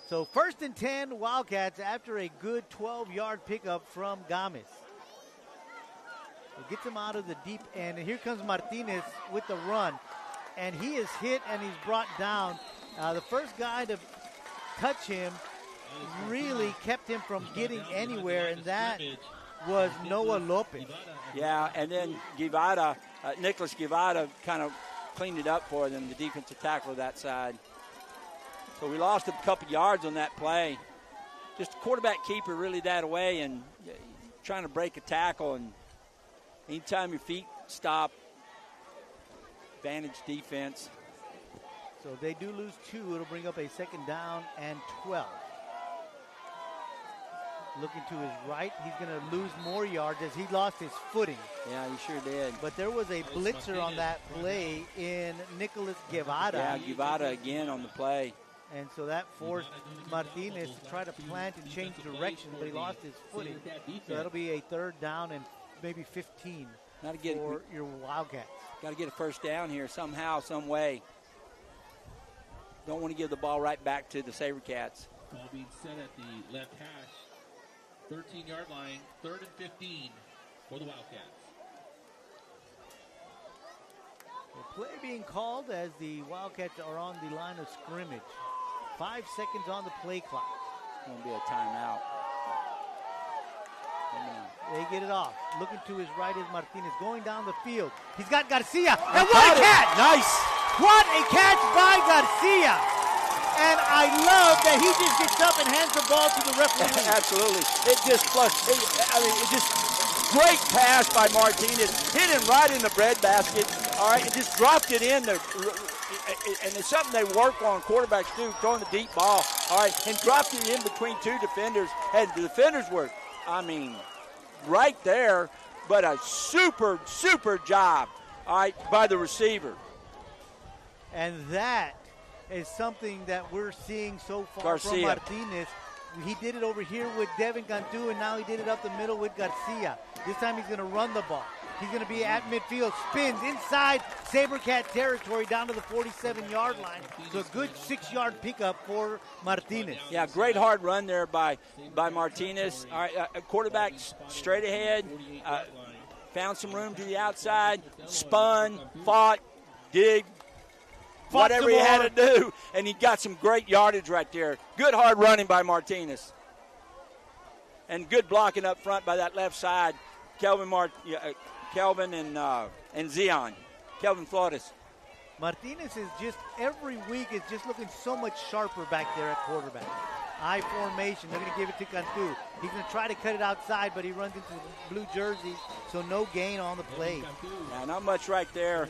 So 1st and 10 Wildcats after a good 12-yard pickup from Gamis. It gets him out of the deep end, and here comes Martinez with the run. And he is hit and he's brought down. The first guy to touch him really kept him from getting anywhere, and that was Noah Lopez. Yeah, and then Guevara, Nicholas Guevara kind of cleaned it up for them, the defensive tackle of that side. So we lost a couple yards on that play. Just a quarterback keeper really that away and trying to break a tackle. And anytime your feet stop, advantage defense. So they do lose 2. It'll bring up a 2nd down and 12. Looking to his right, he's going to lose more yards as he lost his footing. Yeah, he sure did. But there was a blitzer on that play in Nicholas Guevara. Yeah, Guevara again on the play. And so that forced Martinez to try to plant and change direction, but he lost his footing. So that'll be a 3rd down and maybe 15 for your Wildcats. Got to get a first down here somehow, some way. Don't want to give the ball right back to the Sabercats. Ball being set at the left hash. 13-yard line, 3rd and 15 for the Wildcats. The play being called as the Wildcats are on the line of scrimmage. 5 seconds on the play clock. It's going to be a timeout. They get it off. Looking to his right is Martinez going down the field. He's got Garcia. And what a catch! Nice! What a catch by Garcia! And I love that he just gets up and hands the ball to the referee. Absolutely. It just great pass by Martinez. Hit him right in the breadbasket. All right, and just dropped it in there. And it's something they work on, quarterbacks do, throwing the deep ball. All right, and dropped it in between 2 defenders. And the defenders were, right there, but a super, super job, all right, by the receiver. And that is something that we're seeing so far Garcia. from Martinez. He did it over here with Devin Cantu, and now he did it up the middle with Garcia. This time he's going to run the ball. He's going to be at midfield, spins inside Sabercat territory down to the 47-yard line. So a good 6-yard pickup for Martinez. Yeah, great hard run there by Martinez. All right, quarterback straight ahead, found some room to the outside, spun, fought, digged, whatever he had to do, and he got some great yardage right there. Good hard running by Martinez. And good blocking up front by that left side, Kelvin and Zion. Kelvin Flores. Martinez is just, every week is just looking so much sharper back there at quarterback. I formation, they're going to give it to Cantu. He's going to try to cut it outside, but he runs into the blue jersey, so no gain on the play. Yeah, not much right there.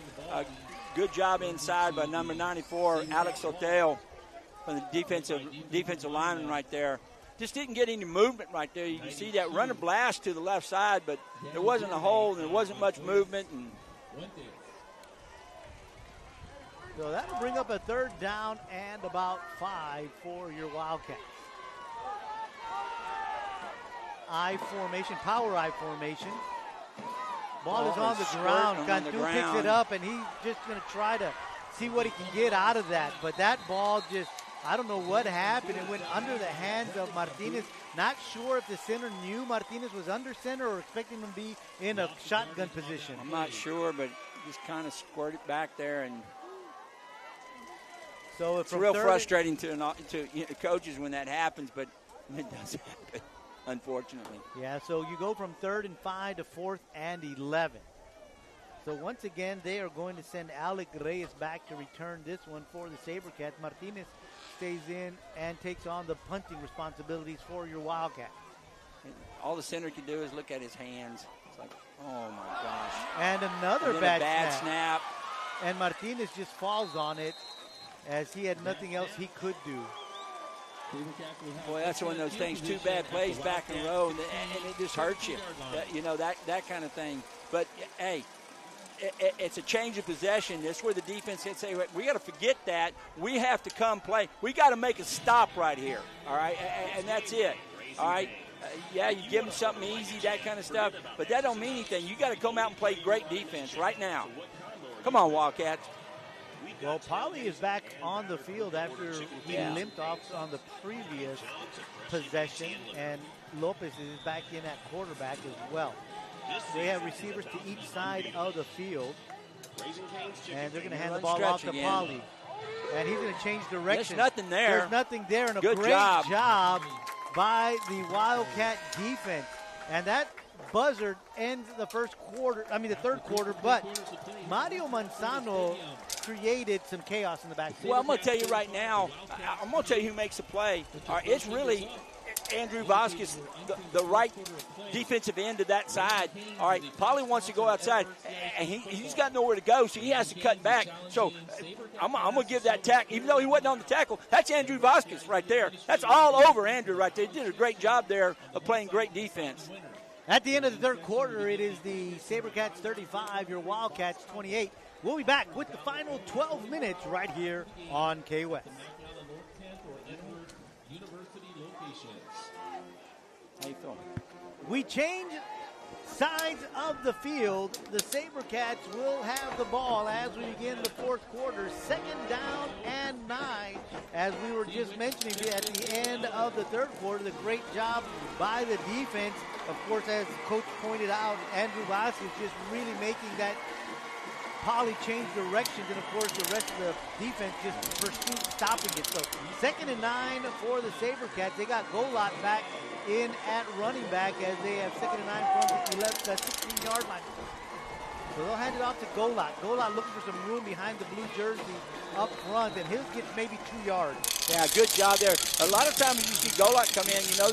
Good job inside by number 94, Alex Oteo, from the defensive lineman right there. Just didn't get any movement right there. You can see that runner blast to the left side, but there wasn't a hole and there wasn't much movement. And so that'll bring up a 3rd down and about 5 for your Wildcats. I formation, power I formation. Ball is on the ground. Cantu picks it up, and he's just going to try to see what he can get out of that. But that ball just, I don't know what happened. It went under the hands of Martinez. Not sure if the center knew Martinez was under center or expecting him to be in a shotgun position. I'm not sure, but just kind of squirted back there. And so it's real frustrating to coaches when that happens, but it does happen, unfortunately. Yeah, so you go from 3rd and 5 to 4th and 11. So once again, they are going to send Alec Reyes back to return this one for the Sabercats. Martinez stays in and takes on the punting responsibilities for your Wildcats. All the center can do is look at his hands. It's like, oh my gosh. And another and bad snap. And Martinez just falls on it as he had nothing else he could do. Boy, that's one of those things, 2 bad plays back in a row, and it just hurts you. That kind of thing. But, hey, it's a change of possession. That's where the defense can say, we got to forget that. We have to come play. We got to make a stop right here, all right? And that's it, all right? Yeah, you give them something easy, that kind of stuff, but that don't mean anything. You got to come out and play great defense right now. Come on, Wildcats. Well, Paulie is back on the field after he limped off on the previous possession, and Lopez is back in at quarterback as well. They have receivers to each side of the field, and they're going to hand the ball off to Paulie. And he's going to change direction. There's nothing there. There's nothing there, and a Good great job by the Wildcat defense. And that buzzer ends the third quarter, but Mario Manzano created some chaos in the backfield. Well, I'm going to tell you right now, I'm going to tell you who makes the play. It's really Andrew Vasquez, the right defensive end of that side. All right, Paulie wants to go outside, and he's got nowhere to go, so he has to cut back. So I'm going to give that tackle, even though he wasn't on the tackle, that's Andrew Vasquez right there. That's all over Andrew right there. He did a great job there of playing great defense. At the end of the third quarter, it is the Sabercats 35, your Wildcats 28. We'll be back with the final 12 minutes right here on KWES. How you feeling? We change sides of the field. The Sabercats will have the ball as we begin the fourth quarter. 2nd down and 9. As we were just mentioning at the end of the third quarter, the great job by the defense. Of course, as Coach pointed out, Andrew Vasquez just really making that Paulie change directions, and of course the rest of the defense just pursued stopping it. So 2nd and 9 for the Sabercats. They got Golot back in at running back as they have 2nd and 9 from the 16-yard line. So they'll hand it off to Golot. Golot looking for some room behind the blue jersey up front, and he'll get maybe 2 yards. Yeah, good job there. A lot of times when you see Golot come in, you know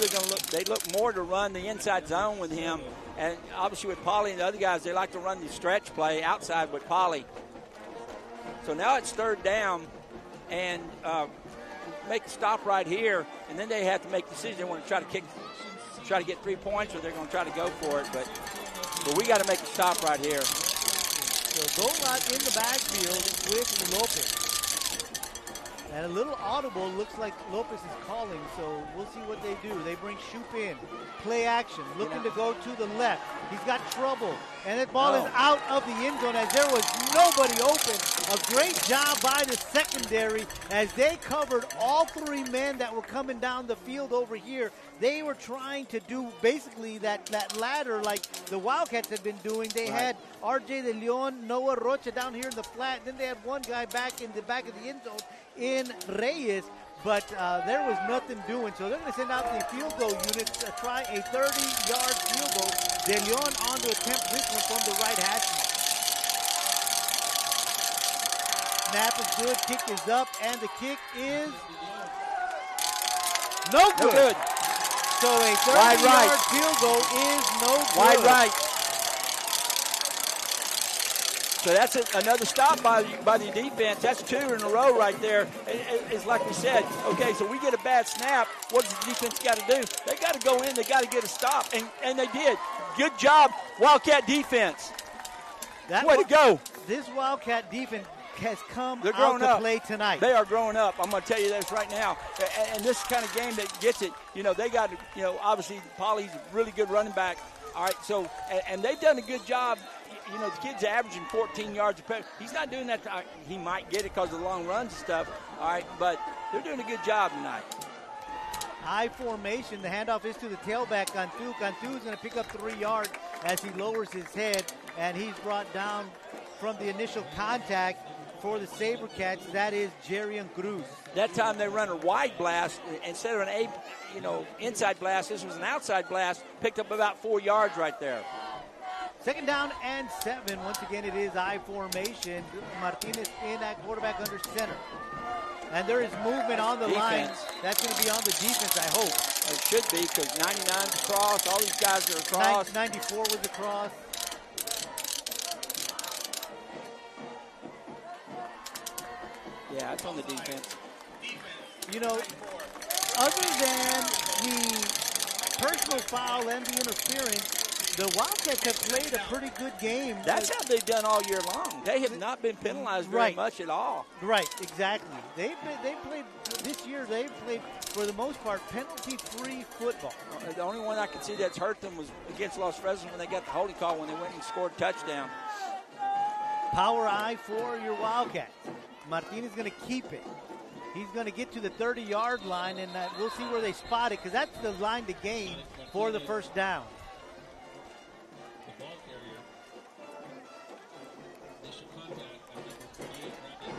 they look more to run the inside zone with him. And obviously with Paulie and the other guys, they like to run the stretch play outside with Paulie. So now it's 3rd down, and make a stop right here, and then they have to make a decision. They want to try to get 3 points, or they're going to try to go for it. But we got to make a stop right here. So Golot in the backfield with Lopez. And a little audible, looks like Lopez is calling, so we'll see what they do. They bring Shoop in. Play action, looking to go to the left. He's got trouble, and that ball is out of the end zone as there was nobody open. A great job by the secondary as they covered all 3 men that were coming down the field over here. They were trying to do basically that ladder like the Wildcats had been doing. They had R.J. De Leon, Noah Rocha down here in the flat. Then they had one guy back in the back of the end zone in Reyes, but there was nothing doing. So they're going to send out the field goal unit to try a 30-yard field goal. De Leon on to attempt this one from the right hash mark. Snap is good, kick is up, and the kick is no good. So a 30-yard field goal is no good. Wide right. So that's another stop by the defense. That's 2 in a row right there. It's like we said, okay, so we get a bad snap. What does the defense got to do? They got to go in. They got to get a stop, and they did. Good job, Wildcat defense. Way to go. This Wildcat defense has come They're out to up. play tonight. They are growing up. I'm going to tell you this right now. And this kind of game that gets it, they got, obviously Paulie's a really good running back. All right, so, and they've done a good job. The kid's averaging 14 yards a play. He's not doing that. He might get it because of the long runs and stuff. All right, but they're doing a good job tonight. High formation. The handoff is to the tailback, Cantu. Cantu is going to pick up 3 yards as he lowers his head, and he's brought down from the initial contact for the Sabercats. That is Jerian Cruz. That time they run a wide blast instead of an inside blast. This was an outside blast. Picked up about 4 yards right there. 2nd down and 7. Once again, it is I formation. Martinez in at quarterback under center. And there is movement on the line. Defense. That's going to be on the defense, I hope. It should be, because 99's across. All these guys are across. 94 was across. Yeah, it's on the defense. You know, other than the personal foul and the interference, the Wildcats have played a pretty good game. That's how they've done all year long. They have not been penalized very much at all. Right, exactly. They played this year. They've played for the most part penalty-free football. The only one I could see that's hurt them was against Los Fresnos when they got the holding call when they went and scored a touchdown. Power I for your Wildcats. Martinez is going to keep it. He's going to get to the 30-yard line, and we'll see where they spot it, because that's the line to gain for the first down.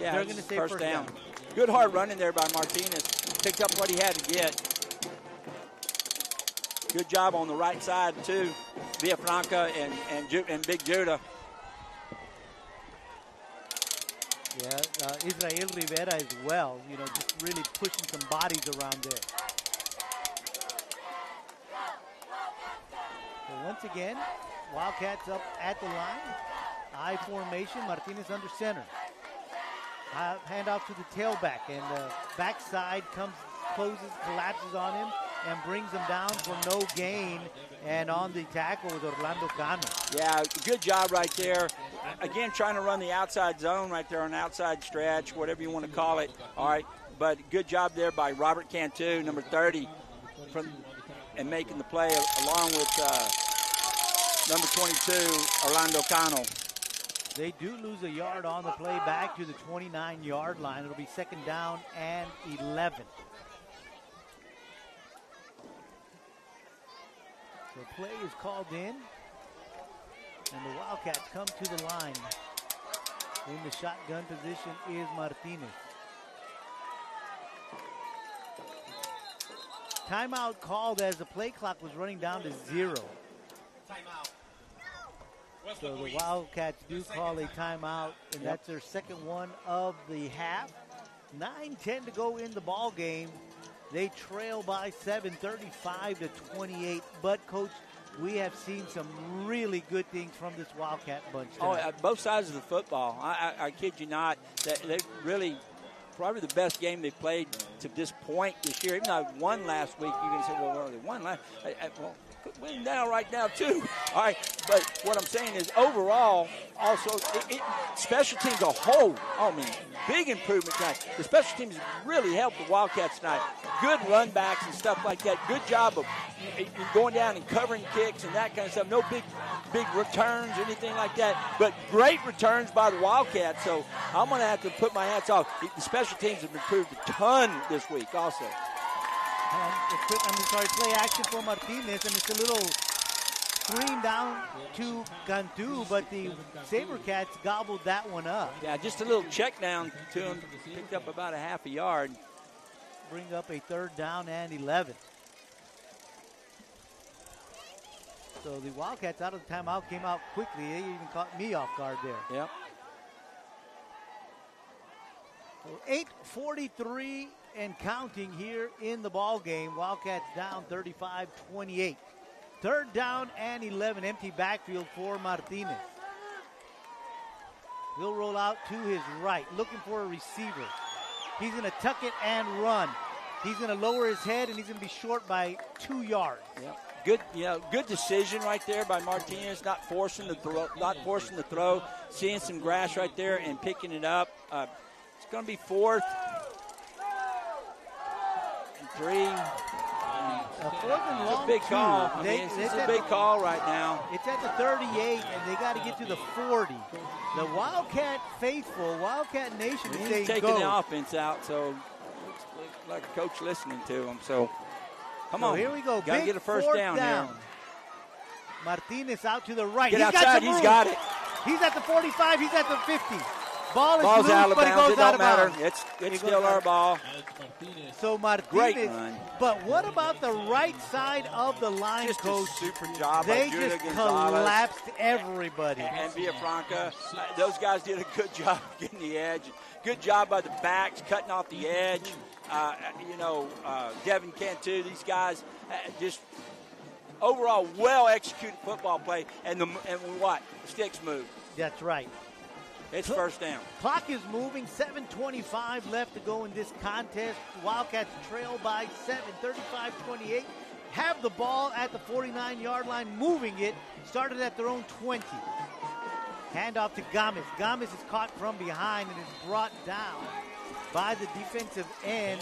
Yeah, they're going to say first down. Good hard running there by Martinez. Picked up what he had to get. Good job on the right side, too. Villafranca and Big Judah. Yeah, Israel Rivera as well, you know, just really pushing some bodies around there. So once again, Wildcats up at the line. I formation, Martinez under center. Hand off to the tailback, and the backside closes, collapses on him, and brings him down for no gain. And on the tackle was Orlando Cano. Yeah, good job right there. Again, trying to run the outside zone right there on outside stretch, whatever you want to call it. All right, but good job there by Robert Cantu, number 30, and making the play along with number 22, Orlando Cano. They do lose a yard on the play back to the 29-yard line. It'll be second down and 11. So play is called in, and the Wildcats come to the line. In the shotgun position is Martinez. Timeout called as the play clock was running down to 0. Timeout. So the Wildcats do call a timeout, and that's their second one of the half. 9:10 to go in the ball game. They trail by 7, 35-28. But, Coach, we have seen some really good things from this Wildcat bunch tonight. Oh, both sides of the football. I kid you not. They really probably the best game they've played to this point this year. Even though I won last week, you can say, well, they won last. Well, could win now right now too. All right, but what I'm saying is overall, also special teams a whole. I mean, big improvement tonight. The special teams really helped the Wildcats tonight. Good run backs and stuff like that. Good job of going down and covering kicks and that kind of stuff. No big returns or anything like that, but great returns by the Wildcats. So I'm going to have to put my hats off. The special teams have improved a ton this week also. Play action for Martinez, and it's a little screen down to Cantu, but the Sabercats gobbled that one up. Yeah, just a little check down to him, picked up about a half a yard. Bring up a third down and 11. So the Wildcats out of the timeout came out quickly. They even caught me off guard there. Yep. So 8:43 and counting here in the ball game. Wildcats down 35-28. Third down and 11. Empty backfield for Martinez. He'll roll out to his right, looking for a receiver. He's going to tuck it and run. He's going to lower his head, and he's going to be short by 2 yards. Yep. Good decision right there by Martinez, not forcing the throw, seeing some grass right there and picking it up. It's going to be 4th and 3. It's a big call. It's a big call right now. It's at the 38, and they got to get to the 40. The Wildcat faithful, Wildcat Nation is saying taking go. the offense out, so looks like a coach listening to him. So come on, here we go. Got to get a first down here. Martinez out to the right. Get outside. He's got it. He's at the 45. He's at the 50. Ball is Ball's loose, out of but it bounds. goes It out don't of matter. bounds. It's still our ball. So Martinez. Great run. But what about the right side of the line, Just Coach? a super job They by Judah just Gonzalez collapsed everybody. and Villafranca. Those guys did a good job getting the edge. Good job by the backs, cutting off the edge. Devin Cantu, these guys just overall well-executed football play. And what? The sticks move. That's right. It's first down. Clock is moving. 7:25 left to go in this contest. Wildcats trail by 7, 35-28. Have the ball at the 49-yard line, moving it. Started at their own 20. Handoff to Gamis. Gamis is caught from behind and is brought down by the defensive end.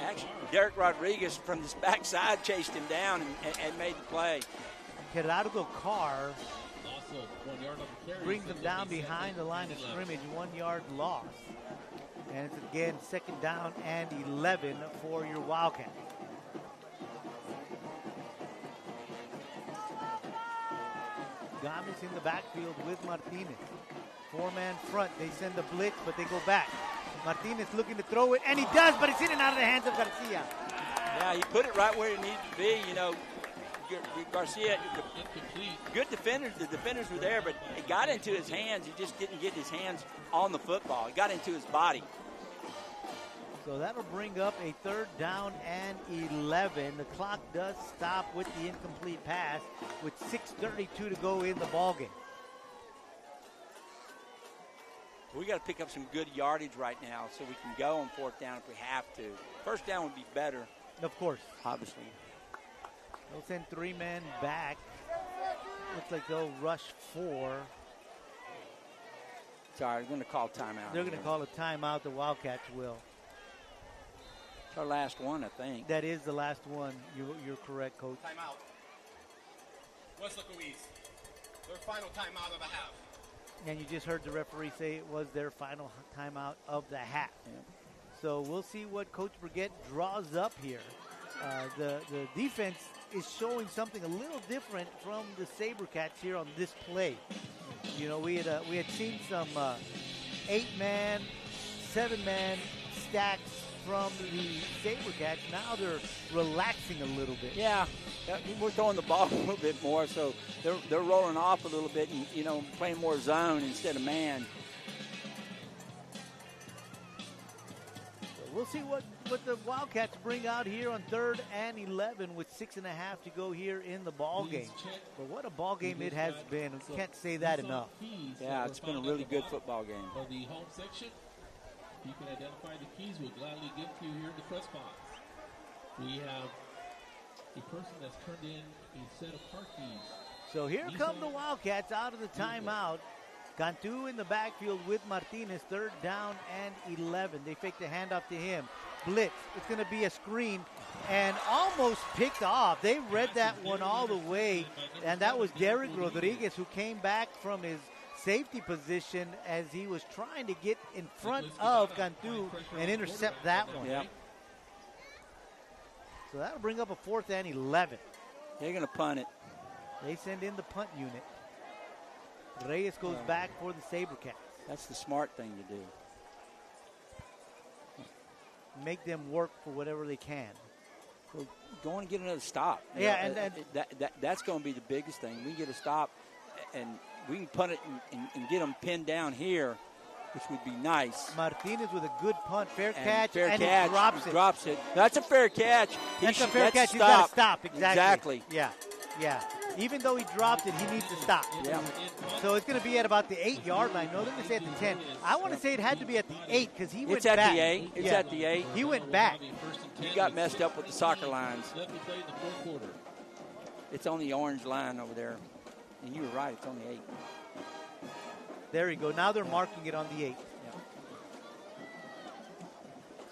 Actually, Derek Rodriguez from this backside chased him down and made the play. Gerardo Carr brings him down behind the line of scrimmage, 1 yard loss. And it's again 2nd down and 11 for your Wildcats. Gamis in the backfield with Martinez. 4-man front. They send the blitz, but they go back. Martinez looking to throw it, and he does, but it's in and out of the hands of Garcia. Yeah, he put it right where it needed to be. Garcia, good defenders. The defenders were there, but it got into his hands. He just didn't get his hands on the football. It got into his body. So that'll bring up a 3rd down and 11. The clock does stop with the incomplete pass with 6:32 to go in the ballgame. We got to pick up some good yardage right now so we can go on 4th down if we have to. First down would be better. Of course. Obviously. They'll send 3 men back. Looks like they'll rush 4. Sorry, they're going to call timeout. They're going to call a timeout. The Wildcats will. It's our last one, I think. That is the last one. You're correct, Coach. Timeout. Weslaco KWES. Their final timeout of the half. And you just heard the referee say it was their final timeout of the half. Yep. So we'll see what Coach Brigette draws up here. The defense is showing something a little different from the Sabercats here on this play. You know, we had seen some 8-man, 7-man stacks from the Sabercats. Now they're relaxing a little bit. Yeah, we're throwing the ball a little bit more, so they're rolling off a little bit and, playing more zone instead of man. We'll see what the Wildcats bring out here on 3rd and 11 with 6.5 to go here in the ball game. But what a ball game it has been. We can't say that enough. Yeah, it's been a really good football game. For the home section, you can identify the keys we'll gladly give to you here in the press box. We have a person that's turned in a set of car keys. So here come the Wildcats out of the timeout. Cantu in the backfield with Martinez, 3rd down and 11. They fake the handoff to him. Blitz. It's going to be a screen and almost picked off. They read that one all the way, and that was Derek Rodriguez who came back from his safety position as he was trying to get in front of Cantu and intercept that one. Yeah. So that'll bring up a 4th and 11. They're going to punt it. They send in the punt unit. Reyes goes back for the Sabercats. That's the smart thing to do. Make them work for whatever they can. Well, go on and get another stop. Yeah, and that's going to be the biggest thing. We get a stop, and we can punt it and get them pinned down here, which would be nice. Martinez with a good punt, fair catch, fair and catch, he drops it. That's a fair catch. That's a fair catch. He's got to stop. Exactly. Yeah. Even though he dropped it, he needs to stop. Yeah. So it's going to be at about the 8-yard line. No, they're going to say at the 10. I want to say it had to be at the 8 because he went back. It's at the 8. It's at the 8. He went back. He got messed up with the soccer lines. It's on the orange line over there. And you were right. It's on the 8. There you go. Now they're marking it on the 8.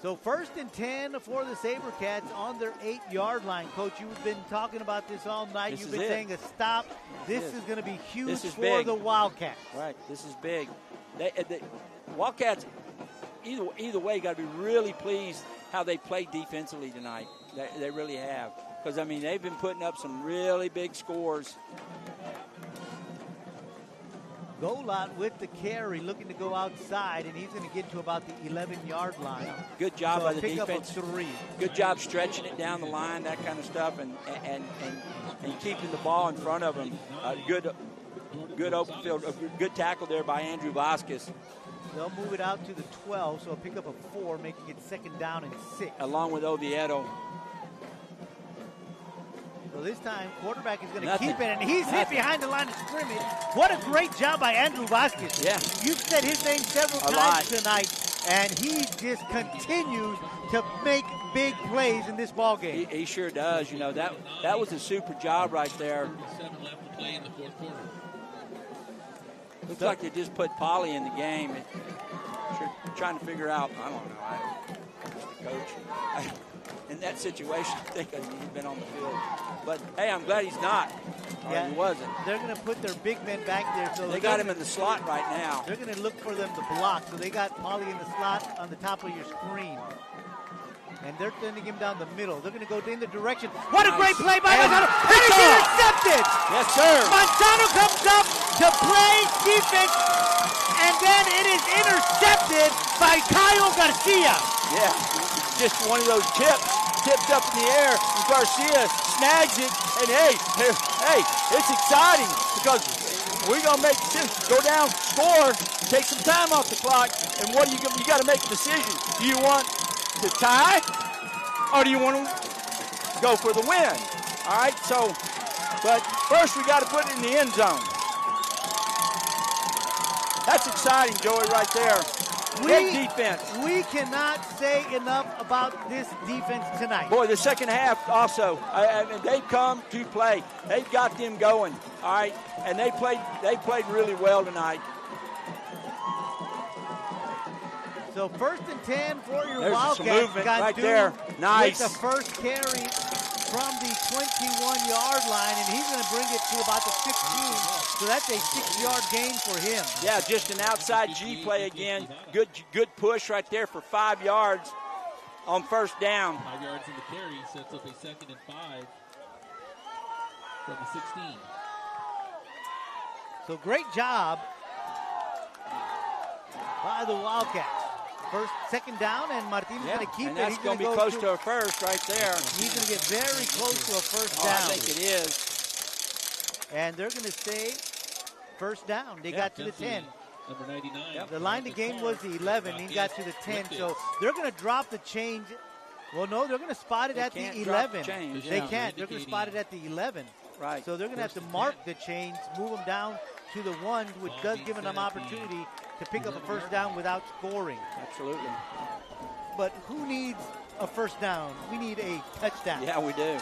So 1st and 10 for the Sabercats on their 8-yard line. Coach, you've been talking about this all night. You've been saying a stop. This is going to be huge for the Wildcats. Right. This is big. The Wildcats, either way, got to be really pleased how they played defensively tonight. They really have. Because, I mean, they've been putting up some really big scores. Goal lot with the carry, looking to go outside, and he's going to get to about the 11-yard line. Good job by the pick defense. Up a 3. Good job stretching it down the line, that kind of stuff, and keeping the ball in front of him. Good open field, a good tackle there by Andrew Vasquez. They'll move it out to the 12, so they'll pick up a 4, making it 2nd down and 6. Along with Oviedo. So this time, quarterback is going to keep it, and he's hit behind the line of scrimmage. What a great job by Andrew Vasquez. Yeah. You've said his name several times tonight, and he just continues to make big plays in this ball game. He sure does. You know, that was a super job right there. 7 left to play in the fourth quarter. Looks like they just put Paulie in the game. Sure, trying to figure out, I don't know, the coach. In that situation, I think he'd been on the field. But, hey, I'm glad he's not. He wasn't. They're going to put their big men back there. So they got him in the slot right now. They're going to look for them to block. So they got Paulie in the slot on the top of your screen. And they're sending him down the middle. They're going to go in the direction. What a great play by Manzano. And it's intercepted. Yes, sir. Manzano comes up to play defense. And then it is intercepted by Kyle Garcia. Yeah, just one of those tips up in the air. And Garcia snags it. And, hey, it's exciting because we're going to make decisions. Go down, score, take some time off the clock. And what you got to make a decision. Do you want to tie, or do you want to go for the win? All right, so, but first we got to put it in the end zone. That's exciting, Joey, right there. Great defense. We cannot say enough about this defense tonight. Boy, the second half also, they've come to play. They've got them going, all right, and they played really well tonight. So 1st and 10 for your There's Wildcats. some movement right there. Nice. With the first carry from the 21-yard line, and he's going to bring it to about the 15. So that's a 6-yard gain for him. Yeah, just an outside G play again. Good push right there for 5 yards on first down. 5 yards in the carry sets up a 2nd and 5 from the 16. So great job by the Wildcats. 2nd down, and Martinez is going to keep it. And that's going to be close to a first right there. He's going to get very close to a first down. I think it is. And they're going to say first down. They got to the 10. Number 99. The line to gain was the 11. He got to the 10. So they're going to drop the change. Well, no, they're going to spot it at the 11. They can't. They're going to spot it at the 11. Right. So they're going to have to mark the change, move them down to the 1, which does give them opportunity to pick up a first down without scoring. Absolutely. But who needs a first down? We need a touchdown. Yeah, we do.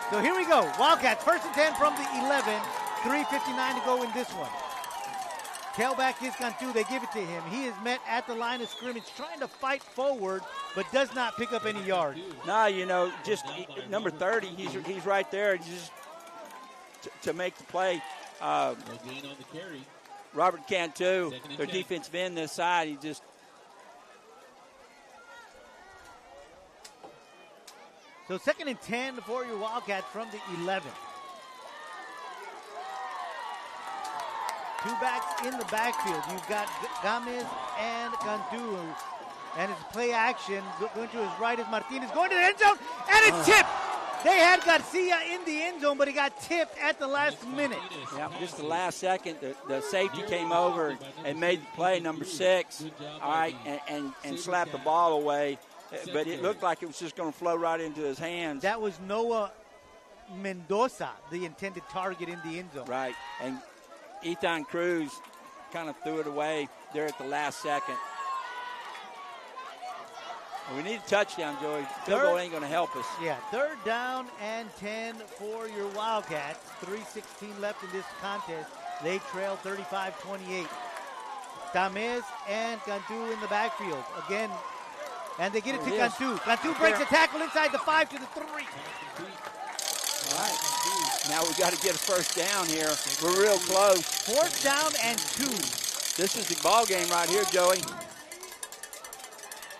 So here we go. Wildcats, 1st and 10 from the 11. 3:59 to go in this one. Tailback is Cantu. They give it to him. He is met at the line of scrimmage, trying to fight forward, but does not pick up any yards. No, you know, just number 30, he's right there just to make the play. No gain on the carry. Robert Cantu, their defensive end this side, he just. So 2nd and 10 for your Wildcats from the 11. 2 backs in the backfield. You've got Gomez and Cantu. And it's play action. Going to his right is Martinez. Going to the end zone, and it's tipped. They had Garcia in the end zone, but he got tipped at the last minute. Yeah, just the last second, the safety came over and made the play, number 6, all right, and slapped the ball away. But it looked like it was just going to flow right into his hands. That was Noah Mendoza, the intended target in the end zone. Right, and Ethan Cruz kind of threw it away there at the last second. We need a touchdown, Joey. Field goal ain't going to help us. Yeah, 3rd down and 10 for your Wildcats. 3:16 left in this contest. They trail 35-28. Tamez and Cantu in the backfield. Again, and they get it to Cantu. Cantu breaks a tackle inside the 5 to the 3. All right. Now we got to get a first down here. We're real close. 4th down and 2. This is the ball game right here, Joey.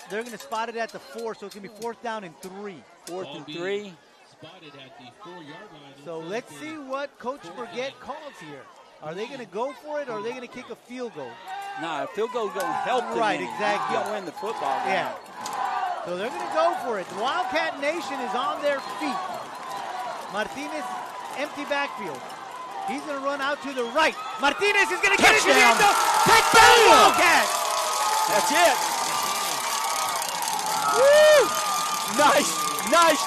They're going to spot it at the 4, so it's going to be 4th down and 3. 4th and 3. Spotted at the 4-yard line. So let's see what Coach Burgett calls here. Are they going to go for it, or are they going to kick a field goal? Nah, a field goal is going to help them. Right, exactly. You're going to win the football game. Yeah. So they're going to go for it. The Wildcat Nation is on their feet. Martinez, empty backfield. He's going to run out to the right. Martinez is going to get it to the end zone. Touchdown, Wildcats! That's it. Woo! Nice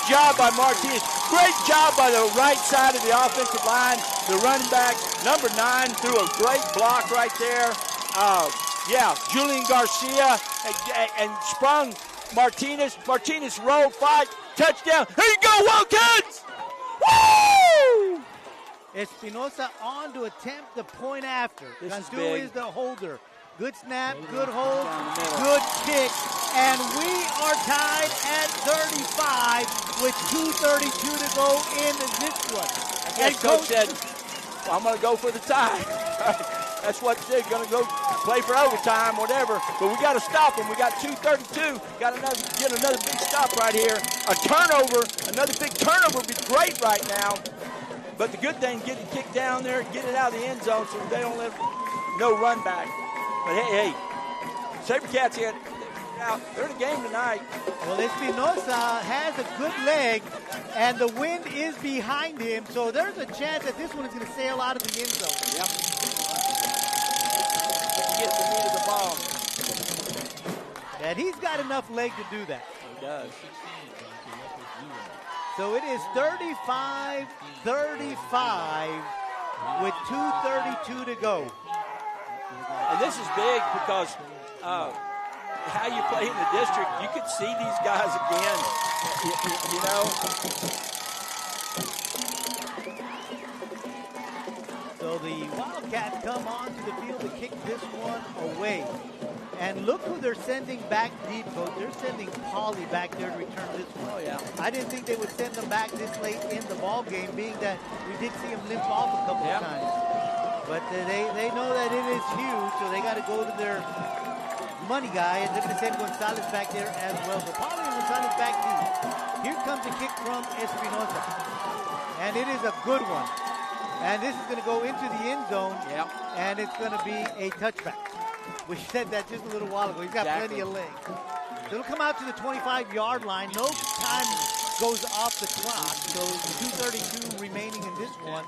job by Martinez. Great job by the right side of the offensive line. The running back, number 9, threw a great block right there. Julian Garcia and sprung Martinez. Martinez rolled, fight, touchdown. Here you go, Wildcats! Woo! Espinosa on to attempt the point after. Cantu is the holder. Good snap, good hold, good kick, and we are tied at 35 with 2:32 to go in this one. And Coach said, well, I'm going to go for the tie. That's what they're going to go play for overtime, whatever. But we got to stop them. We got 2:32. Got to get another big stop right here. A turnover, another big turnover would be great right now. But the good thing, get it kicked down there, get it out of the end zone so they don't let no run back. But hey, Sabercats they're in the game tonight. Well, Espinosa has a good leg, and the wind is behind him, so there's a chance that this one is going to sail out of the end zone. Yep. He gets the meat of the ball. And he's got enough leg to do that. He does. So it is 35-35 with 2:32 to go. And this is big because how you play in the district, you could see these guys again, you know. So the Wildcats come onto the field to kick this one away. And look who they're sending back deep, Coach. They're sending Paulie back there to return this one. Oh, yeah. I didn't think they would send them back this late in the ball game, being that we did see him limp off a couple of times. But they know that it is huge, so they got to go to their money guy, and they're going to send Gonzalez back there as well. So Paulie and Gonzalez back deep. Here comes a kick from Espinosa. And it is a good one. And this is going to go into the end zone, and it's going to be a touchback. We said that just a little while ago. He's got plenty of leg. So it'll come out to the 25-yard line. No time goes off the clock. So 2:32 remaining in this one.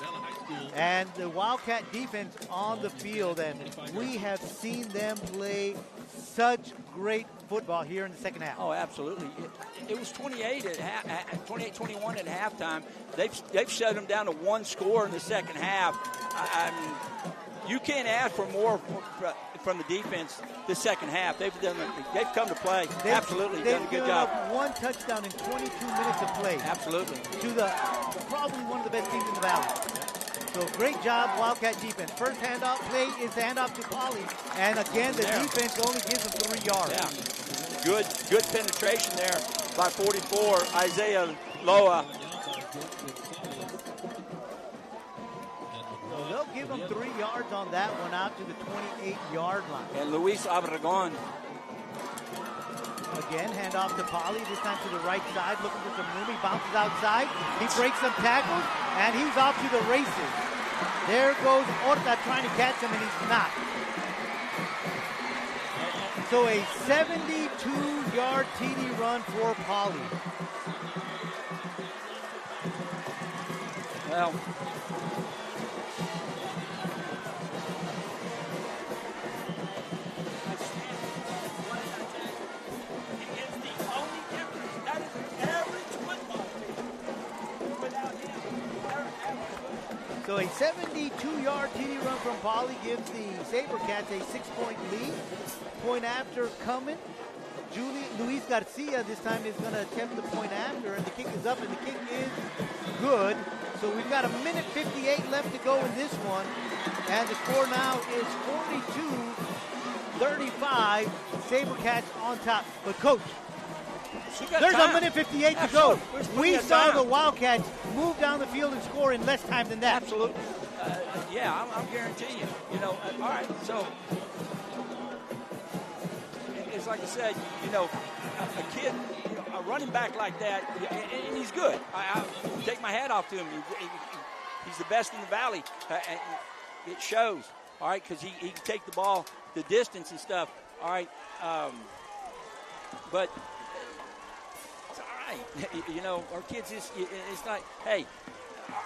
And the Wildcat defense on the field. And we have seen them play such great football here in the second half. Oh, absolutely. It was 28-21 at halftime. They've shut them down to one score in the second half. I mean, you can't ask for more from the defense the second half. They've come to play. Absolutely, done a good job. Up one touchdown in 22 minutes of play. Absolutely. To probably one of the best teams in the valley. So great job, Wildcat defense. First handoff play is the handoff to Paulie, and again the defense only gives them 3 yards. Yeah. Good penetration there by 44, Isaiah Loa. They'll give them 3 yards on that one out to the 28-yard line. And Luis Obregon. Again, hand off to Paulie, this time to the right side, looking for some room. He bounces outside. He breaks some tackles, and he's off to the races. There goes Horta trying to catch him, and he's not. So a 72-yard TD run for Paulie. Well, So a 72-yard TD run from Paulie gives the Sabercats a 6-point lead. Point after coming. Luis Garcia this time is going to attempt the point after, and the kick is up, and the kick is good. So we've got 1:58 left to go in this one, and the score now is 42-35. Sabercats on top. But Coach, there's 1:58 to go. We saw the Wildcats move down the field and score in less time than that. Absolutely. I'm guaranteeing you. You know, all right, so it's like I said, you know, a kid, a running back like that, and he's good. I take my hat off to him. He's the best in the valley. it shows, all right, because he can take the ball the distance and stuff, all right. But it's all right. You know, our kids, it's not, hey,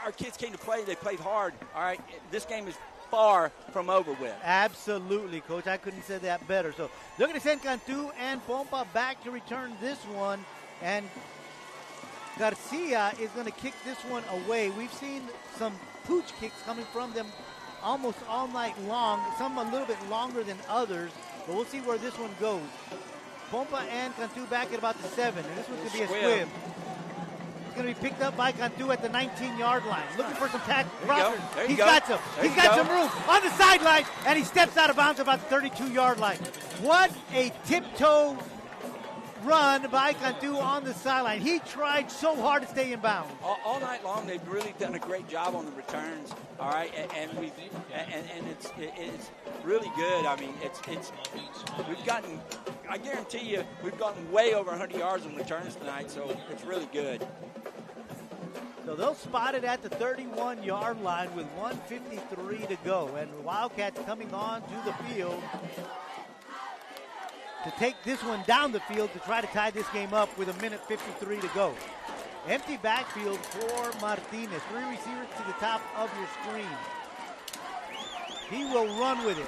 our kids came to play. They played hard, all right. This game is far from over with. Absolutely, Coach. I couldn't say that better. So they're going to send Cantu and Pompa back to return this one. And Garcia is going to kick this one away. We've seen some pooch kicks coming from them almost all night long, some a little bit longer than others, but we'll see where this one goes. Pompa and Cantu back at about the 7, and this one could be a squib. It's going to be picked up by Cantu at the 19-yard line. Looking for some tackle. He's got some. He's got some room on the sideline, and he steps out of bounds about the 32-yard line. What a tiptoe run by Cantu on the sideline. He tried so hard to stay in bounds. All night long, they've really done a great job on the returns. All right, and it's really good. I mean, we've gotten. I guarantee you, we've gotten way over 100 yards on returns tonight. So it's really good. So they'll spot it at the 31-yard line with 1:53 to go, and the Wildcats coming on to the field to take this one down the field to try to tie this game up with 1:53 to go. Empty backfield for Martinez. 3 receivers to the top of your screen. He will run with it.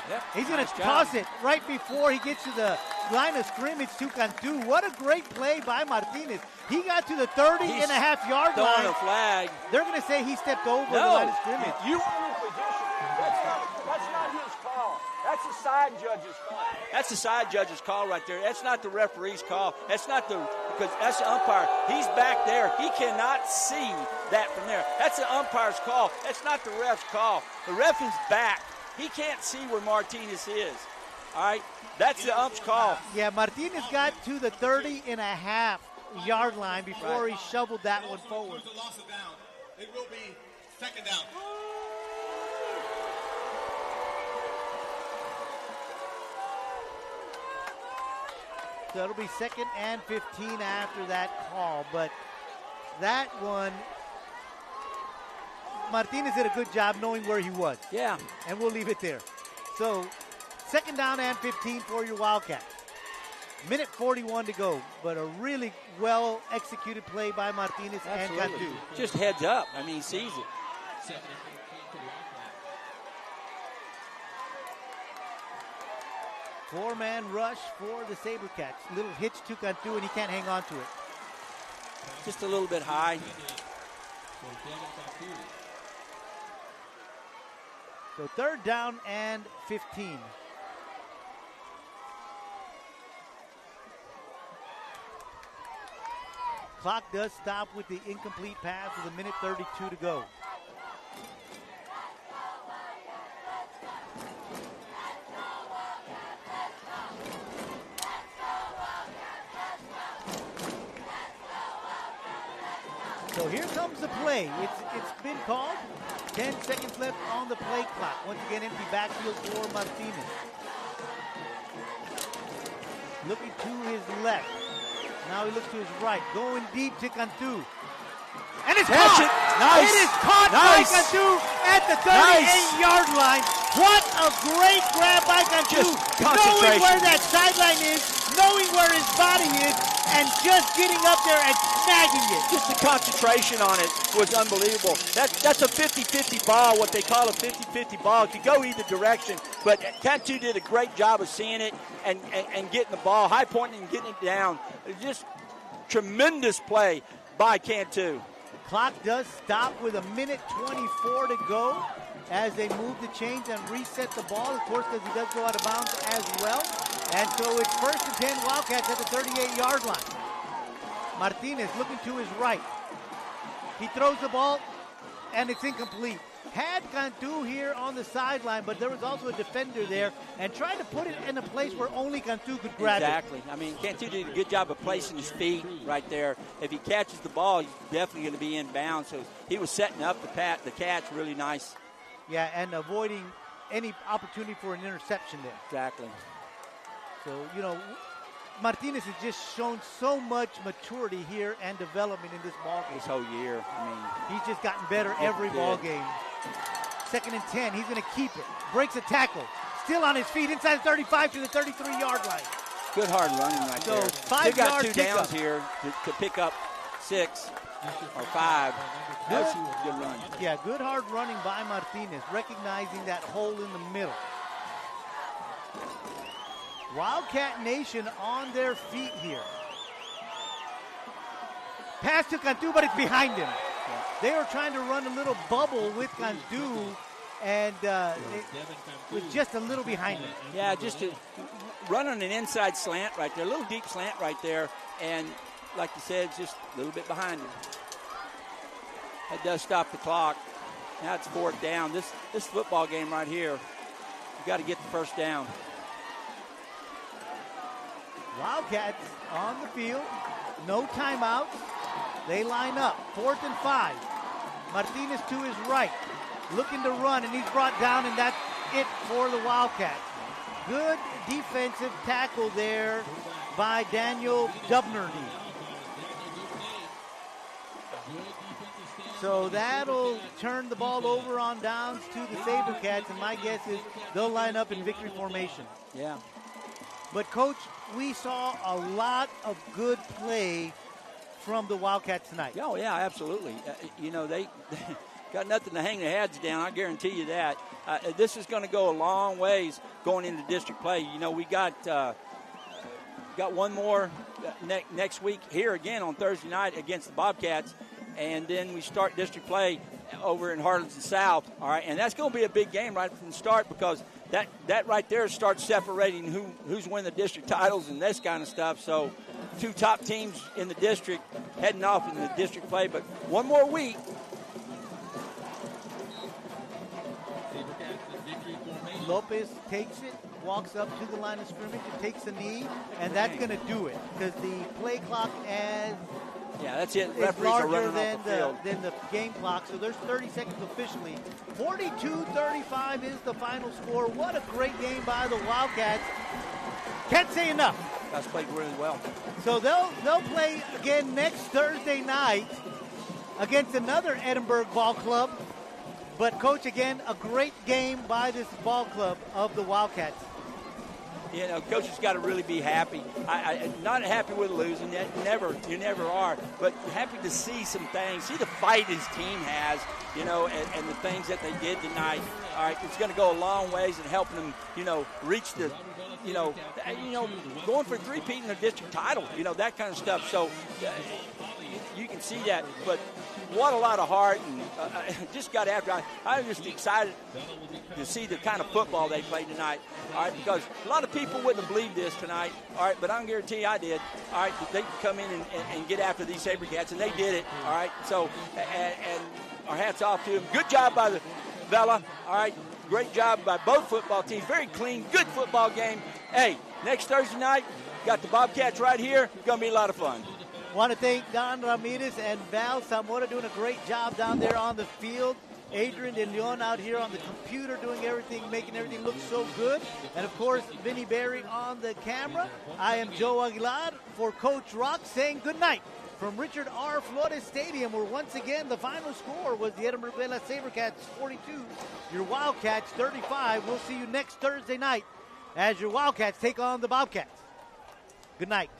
Yep, he's going to toss it right before he gets to the line of scrimmage to Cantu. What a great play by Martinez. He got to the 30.5-yard line. Throwing a flag. They're going to say he stepped over the line of scrimmage. You were in position. That's not his call. That's the side judge's call. That's the side judge's call right there. That's not the referee's call. That's not because that's the umpire. He's back there. He cannot see that from there. That's the umpire's call. That's not the ref's call. The ref is back. He can't see where Martinez is. All right? That's the ump's call. Yeah, Martinez got to the 30.5-yard line before he shoveled that one forward. There's a loss of down. It will be second down. So it'll be 2nd and 15 after that call. But that one, Martinez did a good job knowing where he was. Yeah. And we'll leave it there. So 2nd down and 15 for your Wildcats. 1:41 to go. But a really well-executed play by Martinez and Cantu. Just heads up. I mean, he sees it. 4-man rush for the Sabercats. Little hitch to Cantu, and he can't hang on to it. Just a little bit high. So 3rd down and 15. Clock does stop with the incomplete pass with 1:32 to go. So here comes the play. It's been called. 10 seconds left on the play clock. Once again, empty backfield for Martinez. Looking to his left. Now he looks to his right. Going deep to Cantu. And it's caught! Nice. It is caught by Cantu at the 38-yard line. What a great grab by Cantu. Knowing where that sideline is, knowing where his body is, and just getting up there and snagging it. Just the concentration on it was unbelievable. That's a 50-50 ball, what they call a 50-50 ball. It could go either direction, but Cantu did a great job of seeing it and getting the ball, high pointing and getting it down. Just tremendous play by Cantu. Clock does stop with 1:24 to go as they move the chains and reset the ball, of course, because he does go out of bounds as well. And so it's 1st and 10 Wildcats at the 38-yard line. Martinez looking to his right. He throws the ball, and it's incomplete. Had Cantu here on the sideline, but there was also a defender there, and tried to put it in a place where only Cantu could grab it. Exactly. I mean, Cantu did a good job of placing his feet right there. If he catches the ball, he's definitely going to be in bounds. So he was setting up the catch really nice. Yeah, and avoiding any opportunity for an interception there. Exactly. So, you know, Martinez has just shown so much maturity here and development in this ball game. This whole year, I mean. He's just gotten better every ball game. 2nd and 10. He's going to keep it. Breaks a tackle. Still on his feet inside the 35 to the 33-yard line. Good hard running right So there. 5 They got yard 2 downs pickup. here to pick up 6 or 5. That's a good run. Yeah, good hard running by Martinez, recognizing that hole in the middle. Wildcat Nation on their feet here. Pass to Cantu, but it's behind him. They were trying to run a little bubble with Cantu, and it was just a little behind him. Yeah, just to run on an inside slant right there, a little deep slant right there, and like you said, just a little bit behind him. That does stop the clock. Now it's 4th down. This football game right here, you got to get the first down. Wildcats on the field, no timeouts. They line up, 4th and 5. Martinez to his right, looking to run, and he's brought down, and that's it for the Wildcats. Good defensive tackle there by Daniel Dubnerdy. So that'll turn the ball over on downs to the Sabercats, and my guess is they'll line up in victory formation. Yeah. But, Coach, we saw a lot of good play from the Wildcats tonight. Oh, yeah, absolutely. They got nothing to hang their heads down, I guarantee you that. This is going to go a long ways going into district play. We got one more next week here again on Thursday night against the Bobcats, and then we start district play over in Harlingen South, all right? And that's going to be a big game right from the start, because that right there starts separating who's winning the district titles and this kind of stuff. So 2 top teams in the district heading off in the district play. But one more week. Lopez takes it, walks up to the line of scrimmage, and takes a knee, and that's going to do it, because the play clock that's it. is Referees are larger running off the field. than the game clock, so there's 30 seconds officially. 42-35 is the final score. What a great game by the Wildcats. Can't say enough. That's played really well. So they'll play again next Thursday night against another Edinburg ball club. But, Coach, again, a great game by this ball club of the Wildcats. Coach has got to really be happy. I'm not happy with losing. You never are. But happy to see some things, see the fight his team has, and the things that they did tonight. All right, it's going to go a long ways in helping them, reach the, going for 3-peat in the district title, that kind of stuff. So you can see that. But what a lot of heart, and just got after. I'm just excited to see the kind of football they played tonight. All right, because a lot of people wouldn't have believed this tonight. All right, but I can guarantee I did. All right, that they could come in and get after these Sabercats, and they did it. All right, so and our hats off to them. Good job by the Vela. All right, great job by both football teams. Very clean, good football game. Hey, next Thursday night, got the Bobcats right here. It's going to be a lot of fun. Want to thank Don Ramirez and Val Zamora doing a great job down there on the field. Adrian De Leon out here on the computer doing everything, making everything look so good. And, of course, Vinny Berry on the camera. I am Joe Aguilar for Coach Rock saying good night from Richard R. Flores Stadium, where once again the final score was the Edinburg Vela Sabercats 42, your Wildcats 35. We'll see you next Thursday night as your Wildcats take on the Bobcats. Good night.